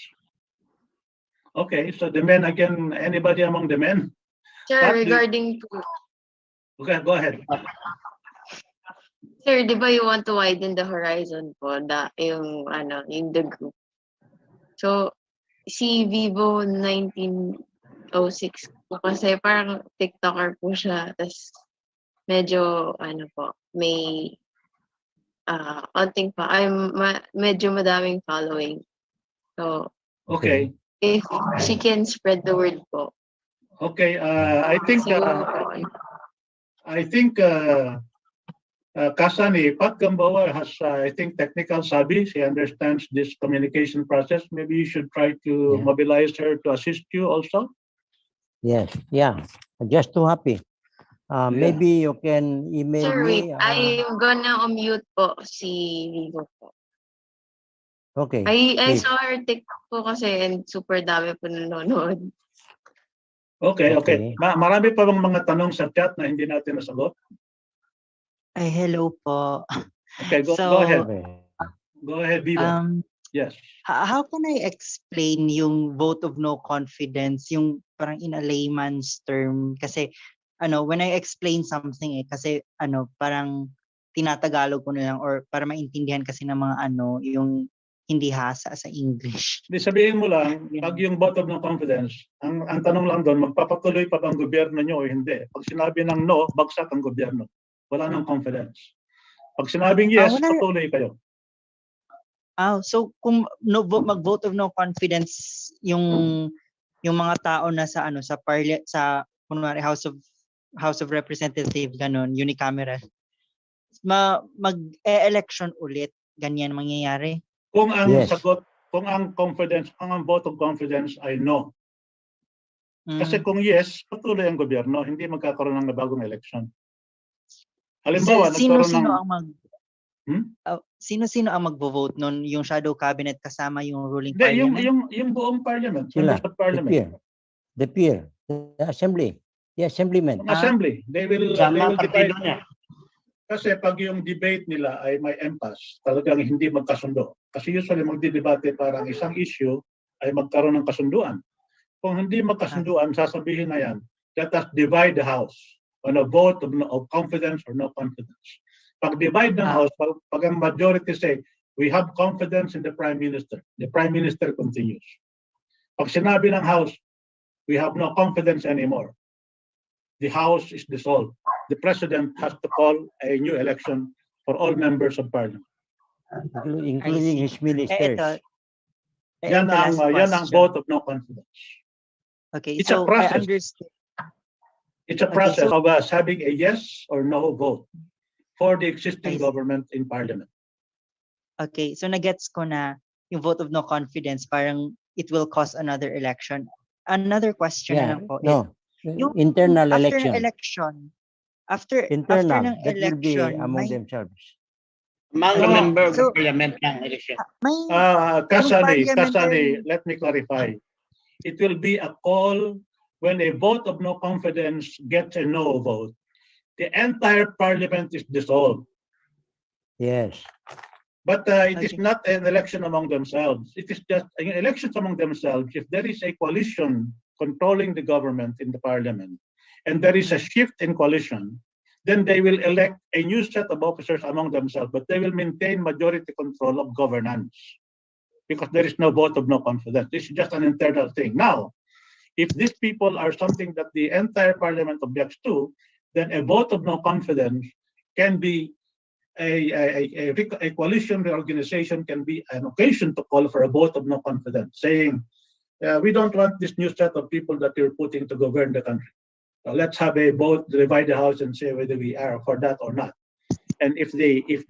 Okay, so the men again. Anybody among the men? Sir, Pat, regarding to, Okay, go ahead. sir, di ba you want to widen the horizon po, yung the group. So, si Vivo 1906 po kasi parang TikToker po siya, tas medyo may onting pa, medyo madaming following. So, Okay. if she can spread the word po. Okay, I think Kasani, Pat Gamboa has, I think, technical savvy. She understands this communication process. Maybe you should try to mobilize her to assist you also. Yes, yeah. I'm just too happy. Maybe you can email Sir, me. wait, I'm gonna unmute po si Vivo po. Okay. I saw her TikTok po kasi and super dami po nanonood. Okay. Marami pa bang mga tanong sa chat na hindi natin nasagot? Ay, hello po. Okay, go ahead. Go ahead, Vivo. Yes. How can I explain yung vote of no confidence, yung parang in a layman's term? Kasi, when I explain something kasi, parang tinatagalog ko na lang or para maintindihan kasi ng mga yung hindi hasa sa English. Di sabihin mo lang, pag yung vote of no confidence, ang tanong lang doon, magpapatuloy pa bang gobyerno nyo o hindi? Pag sinabi ng no, bagsak ang gobyerno. Wala nang confidence. Pag sinabing yes, patuloy kayo. So kung mag-vote of no confidence yung mga tao na sa sa kunwari House of Representatives ganun, unicameral. Mag-election ulit, ganyan mangyayari. Kung ang sagot, kung ang vote of confidence ay no. Kasi kung yes, patuloy ang gobyerno, hindi magkakaroon ng bagong election. Halimbawa, Sino-sino ang Sino-sino ang magvo-vote nun? Yung shadow cabinet kasama yung ruling Hindi, parliament? yung buong parliament, Sila, members of parliament. the peer, the assembly, the assemblyman. Ang assembly, they will Sama divide. partido niya. Kasi pag yung debate nila ay may impasse, talagang hindi magkasundo. Kasi usually magdidebate parang isang issue ay magkaroon ng kasunduan. Kung hindi magkasunduan, sasabihin na yan, let us divide the house on a vote of confidence or no confidence. Pag divide ng house, pag ang majority say, we have confidence in the prime minister continues. Pag sinabi ng house, we have no confidence anymore, the house is dissolved. The president has to call a new election for all members of parliament. Including his ministers. Yan ang vote of no confidence. Okay, It's a so process. I understand. It's a process of us having a yes or no vote for the existing I see. government in parliament. Okay, so nagets ko na yung vote of no confidence, parang it will cause another election. Another question na lang po. No, Yung internal after election. ng election, after Internal, ng that will be election, among themselves. Among the No. member of So- parliament ng election. may Kasani, parliamentary- let me clarify. It will be a call when a vote of no confidence gets a no vote. The entire parliament is dissolved. Yes. But it is Okay. not an election among themselves. It is just elections among themselves. If there is a coalition controlling the government in the parliament, and there is a shift in coalition, then they will elect a new set of officers among themselves, but they will maintain majority control of governance because there is no vote of no confidence. This is just an internal thing. Now, if these people are something that the entire parliament objects to, then a vote of no confidence can be a coalition reorganization can be an occasion to call for a vote of no confidence, saying, we don't want this new set of people that you're putting to govern the country. So let's have a vote, divide the house and say whether we are for that or not. And if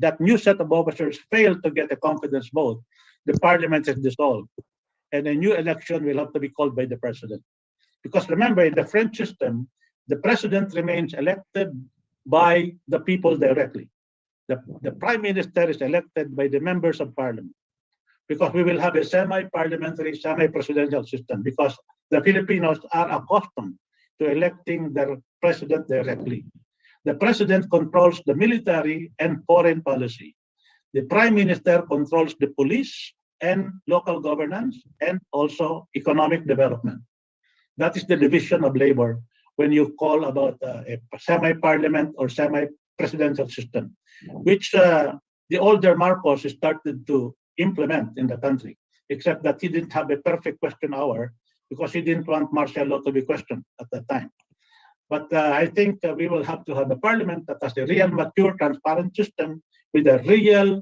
that new set of officers fail to get a confidence vote, the parliament is dissolved. And a new election will have to be called by the president. Because remember, in the French system, the president remains elected by the people directly. The prime minister is elected by the members of parliament, because we will have a semi-parliamentary, semi-presidential system, because the Filipinos are accustomed to electing their president directly. The president controls the military and foreign policy. The prime minister controls the police and local governance and also economic development. That is the division of labor when you call about a semi-parliament or semi-presidential system, which the older Marcos started to implement in the country, except that he didn't have a perfect question hour because he didn't want martial law to be questioned at that time. But I think we will have to have a parliament that has a real, mature, transparent system with a real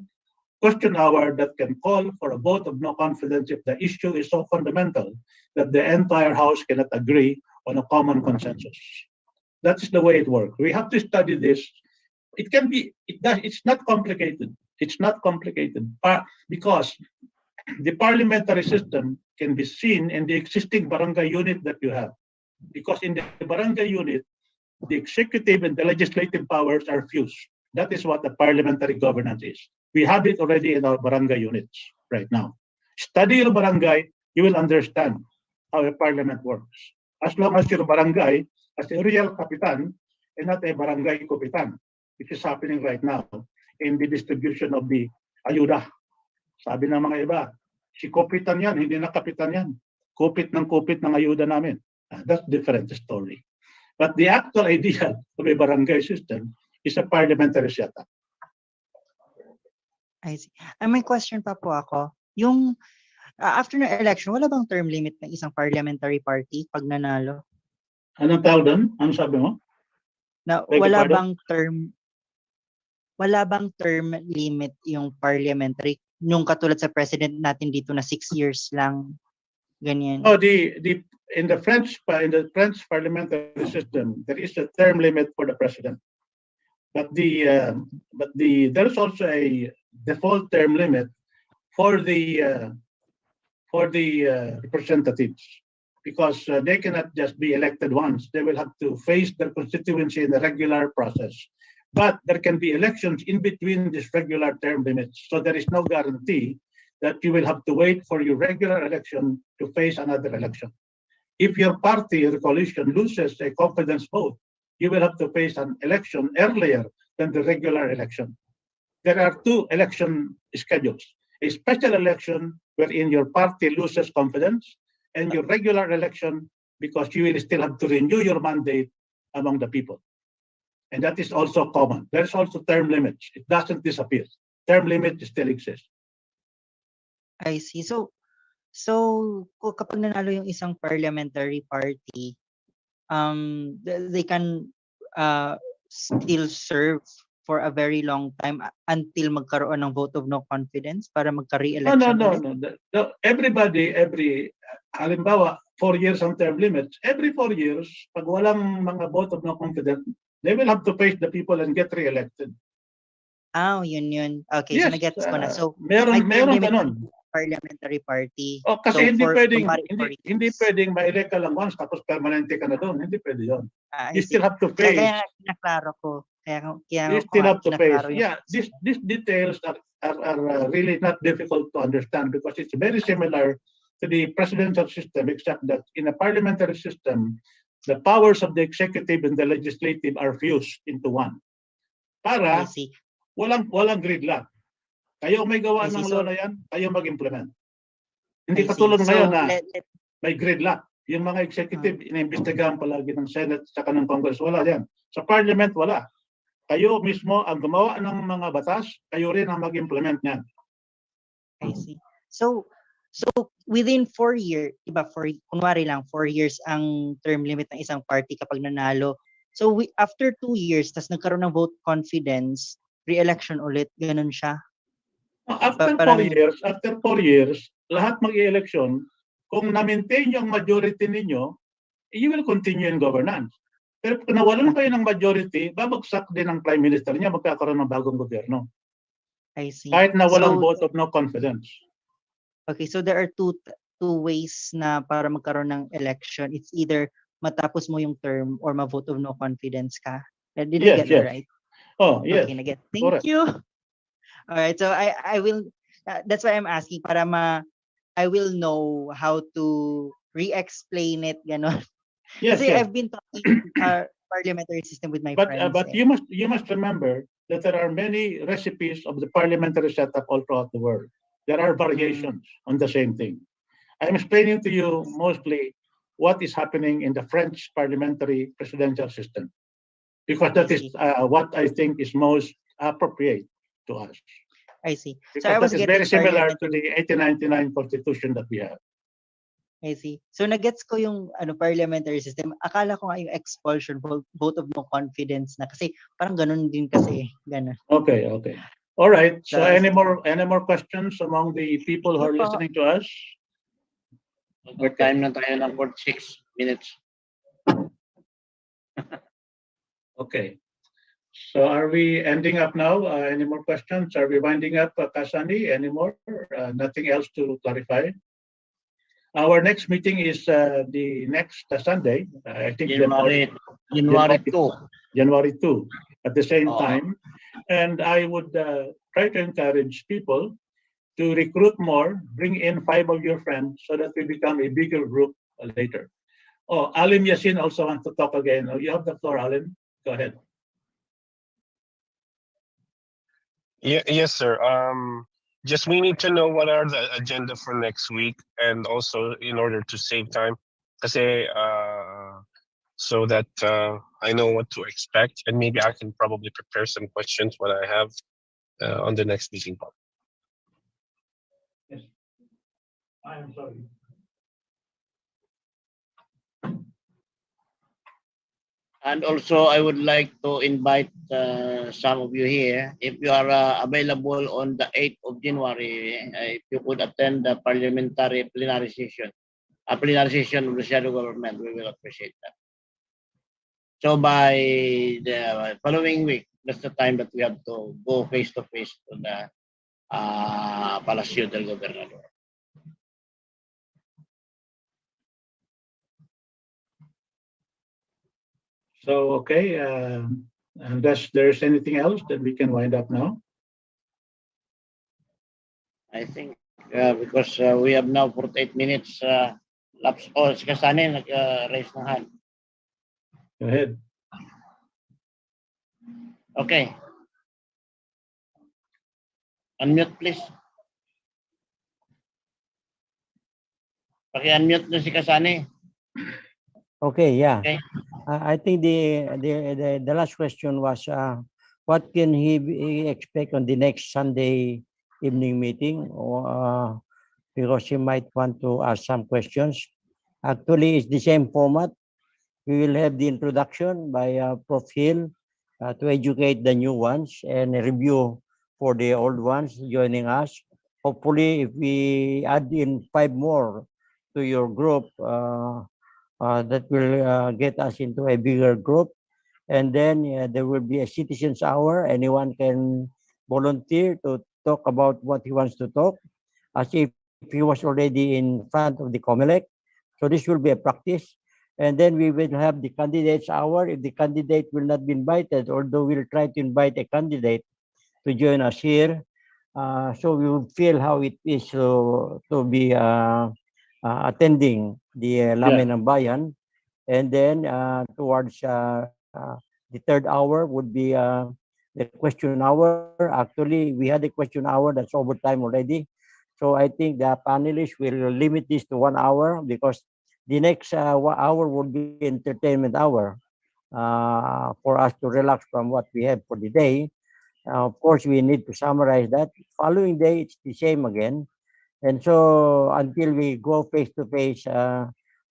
question hour that can call for a vote of no confidence if the issue is so fundamental that the entire House cannot agree on a common consensus. That is the way it works. We have to study this. It can be, it's not complicated. It's not complicated because the parliamentary system can be seen in the existing barangay unit that you have. Because in the barangay unit, the executive and the legislative powers are fused. That is what the parliamentary governance is. We have it already in our barangay units right now. Study your barangay, you will understand how a parliament works. As long as your barangay has a real kapitan and not a barangay kapitan, which is happening right now in the distribution of the ayuda. Sabi ng mga iba, si kapitan yan, hindi na kapitan yan. Kupit ng ayuda namin. That's different story. But the actual idea of a barangay system is a parliamentary setup. I see. May question pa po ako. Yung after ng election, wala bang term limit ng isang parliamentary party pag nanalo? Anong tawag doon? Ano sabi mo? Na wala bang term limit yung parliamentary? Nung katulad sa president natin dito na 6 years lang. Ganyan. Oh, in the French parliamentary system, there is a term limit for the president. But there is also a default term limit for the representatives. because they cannot just be elected once. They will have to face their constituency in the regular process. But there can be elections in between these regular term limits. So there is no guarantee that you will have to wait for your regular election to face another election. If your party or coalition loses a confidence vote, you will have to face an election earlier than the regular election. There are two election schedules: a special election wherein your party loses confidence, and your regular election because you will still have to renew your mandate among the people. And that is also common. There's also term limits. It doesn't disappear. Term limit still exists. I see. So kapag nanalo yung isang parliamentary party, they can still serve for a very long time until magkaroon ng vote of no confidence para magka-re-election ulit? No. Everybody, halimbawa, 4 years ang term limits. Every 4 years, pag walang mga vote of no confidence, they will have to face the people and get re-elected. Yun. Okay, Yes, so nagets ko na. So, meron limit ganun. parliamentary party. Kasi So, hindi for pwedeng kunwari, hindi 4 years. pwedeng ma-elect ka lang once tapos permanente ka na doon. Hindi pwede 'yon. I You see. still have to face. Kaya kinaklaro ko. Kaya You still have to face. kinaklaro yung- Yeah, these details are really not difficult to understand because it's very similar to the presidential system, except that in a parliamentary system, the powers of the executive and the legislative are fused into one. I Para see. walang gridlock. Kayo may gawa I see. ng So- law na yan, kayo mag-implement. I Hindi see. katulad So, ngayon na let- may gridlock. Yung mga executive, iniimbestigahan palagi ng Senate at ng Congress. Wala yan. Sa Parliament, wala. Kayo mismo ang gumawa ng mga batas, kayo rin ang mag-implement niyan. I see. So within 4 years, iba, kunwari lang, 4 years ang term limit ng isang party kapag nanalo. So after 2 years, tas nagkaroon ng vote confidence, re-election ulit, ganun siya. After 4 parang- years, lahat mag-i-election, kung na-maintain yung majority ninyo, you will continue in governance. Pero kung nawalan kayo ng majority, babagsak din ang prime minister niya, magkakaroon ng bagong gobyerno. I see. Kahit na walang So- vote of no confidence. Okay, so there are two ways na para magkaroon ng election. It's either matapos mo yung term or ma-vote of no confidence ka. Did I get that right? Oh, yes. Okay, naget. Thank Correct. you. All right, so I will, that's why I'm asking para I will know how to re-explain it, ganon. Yes, Kasi yes. I've been talking parliamentary system with my friends. But you must remember that there are many recipes of the parliamentary setup all throughout the world. There are variations on the same thing. I'm explaining to you mostly what is happening in the French parliamentary presidential system, because that is what I think is most appropriate to us. I see. Because So I was that is very getting similar to parliamentary. the 1899 constitution that we have. I see. So nagets ko yung parliamentary system. Akala ko nga yung expulsion vote of no confidence na kasi parang ganun din kasi, ganun. Okay. All right. So So- any more questions among the people who are Hindi po. listening to us? Overtime na tayo ng 46 minutes. Okay. So are we ending up now? Any more questions? Are we winding up, Kasani? Any more? Nothing else to clarify? Our next meeting is the next Sunday. I think January 2. January 2 at the same Oo. time. And I would try to encourage people to recruit more, bring in 5 of your friends so that we become a bigger group later. Oh, Alim Yassin also wants to talk again. Oh, you have the floor, Alim. Go ahead. Yes, sir. Just we need to know what are the agenda for next week, and also in order to save time, kasi so that I know what to expect, and maybe I can probably prepare some questions when I have on the next meeting. I am sorry. And also, I would like to invite some of you here, if you are available on the 8th of January, if you could attend the parliamentary plenary session of the shadow government, we will appreciate that. So by the following week, that's the time that we have to go face-to-face to the Palacio del Gobernador. So, okay, unless there's anything else, then we can wind up now. I think because we have now 48 minutes lapse. Oh, si Kasane nag-raise ng hand. Go ahead. Okay. Unmute please. Paki-unmute na si Kasane. Okay, yeah. Okay. I think the last question was what can he expect on the next Sunday evening meeting, or because he might want to ask some questions. Actually, it's the same format. We will have the introduction by Prof. Hill to educate the new ones and a review for the old ones joining us. Hopefully, if we add in 5 more to your group, that will get us into a bigger group. And then there will be a citizens hour. Anyone can volunteer to talk about what he wants to talk, as if he was already in front of the Comelec. So this will be a practice. And then we will have the candidates hour. If the candidate will not be invited, although we'll try to invite a candidate to join us here, so we will feel how it is to be attending the Lamay ng Bayan. And then towards the third hour would be the question hour. Actually, we had a question hour that's overtime already. So I think the panelists will limit this to 1 hour, because the next hour would be entertainment hour for us to relax from what we have for the day. Of course, we need to summarize that. Following day, it's the same again. And so until we go face to face,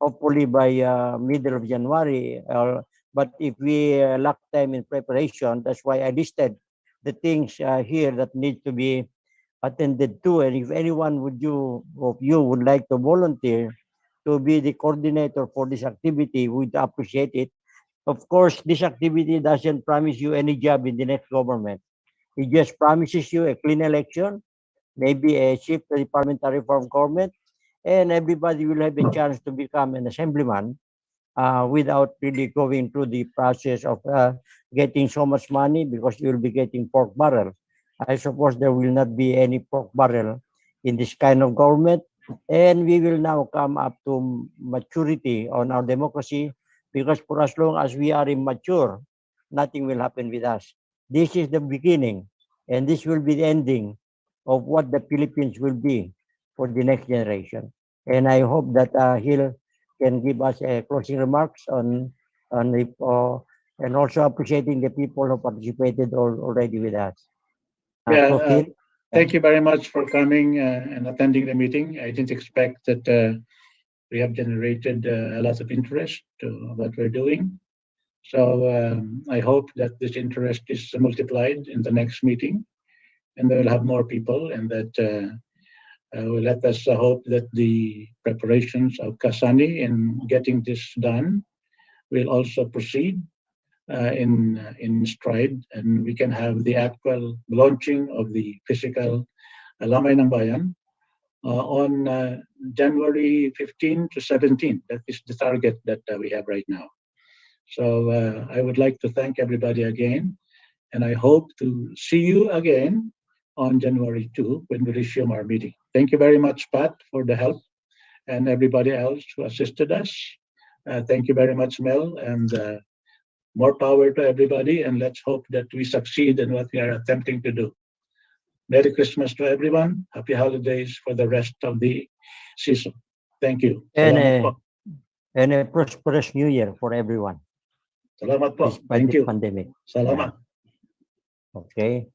hopefully by middle of January, but if we lack time in preparation, that's why I listed the things here that need to be attended to. And if anyone of you would like to volunteer to be the coordinator for this activity, we'd appreciate it. Of course, this activity doesn't promise you any job in the next government. It just promises you a clean election, maybe a shift to the parliamentary form of government, and everybody will have a chance to become an assemblyman without really going through the process of getting so much money, because you will be getting pork barrel. I suppose there will not be any pork barrel in this kind of government, and we will now come up to maturity on our democracy, because for as long as we are immature, nothing will happen with us. This is the beginning, and this will be the ending of what the Philippines will be for the next generation. And I hope that Hill can give us closing remarks on the, and also appreciating the people who participated already with us. Thank you very much for coming and attending the meeting. I didn't expect that we have generated a lot of interest to what we're doing. So I hope that this interest is multiplied in the next meeting, and we'll have more people, and that will let us hope that the preparations of Kasani in getting this done will also proceed in stride, and we can have the actual launching of the physical Lamay ng Bayan on January 15 to 17. That is the target that we have right now. So I would like to thank everybody again, and I hope to see you again on January 2 when we resume our meeting. Thank you very much, Pat, for the help, and everybody else who assisted us. Thank you very much, Mel, and more power to everybody, and let's hope that we succeed in what we are attempting to do. Merry Christmas to everyone. Happy holidays for the rest of the season. Thank you. And a prosperous New Year for everyone. Salamat po. Despite Thank the you. pandemic. Salamat. Okay.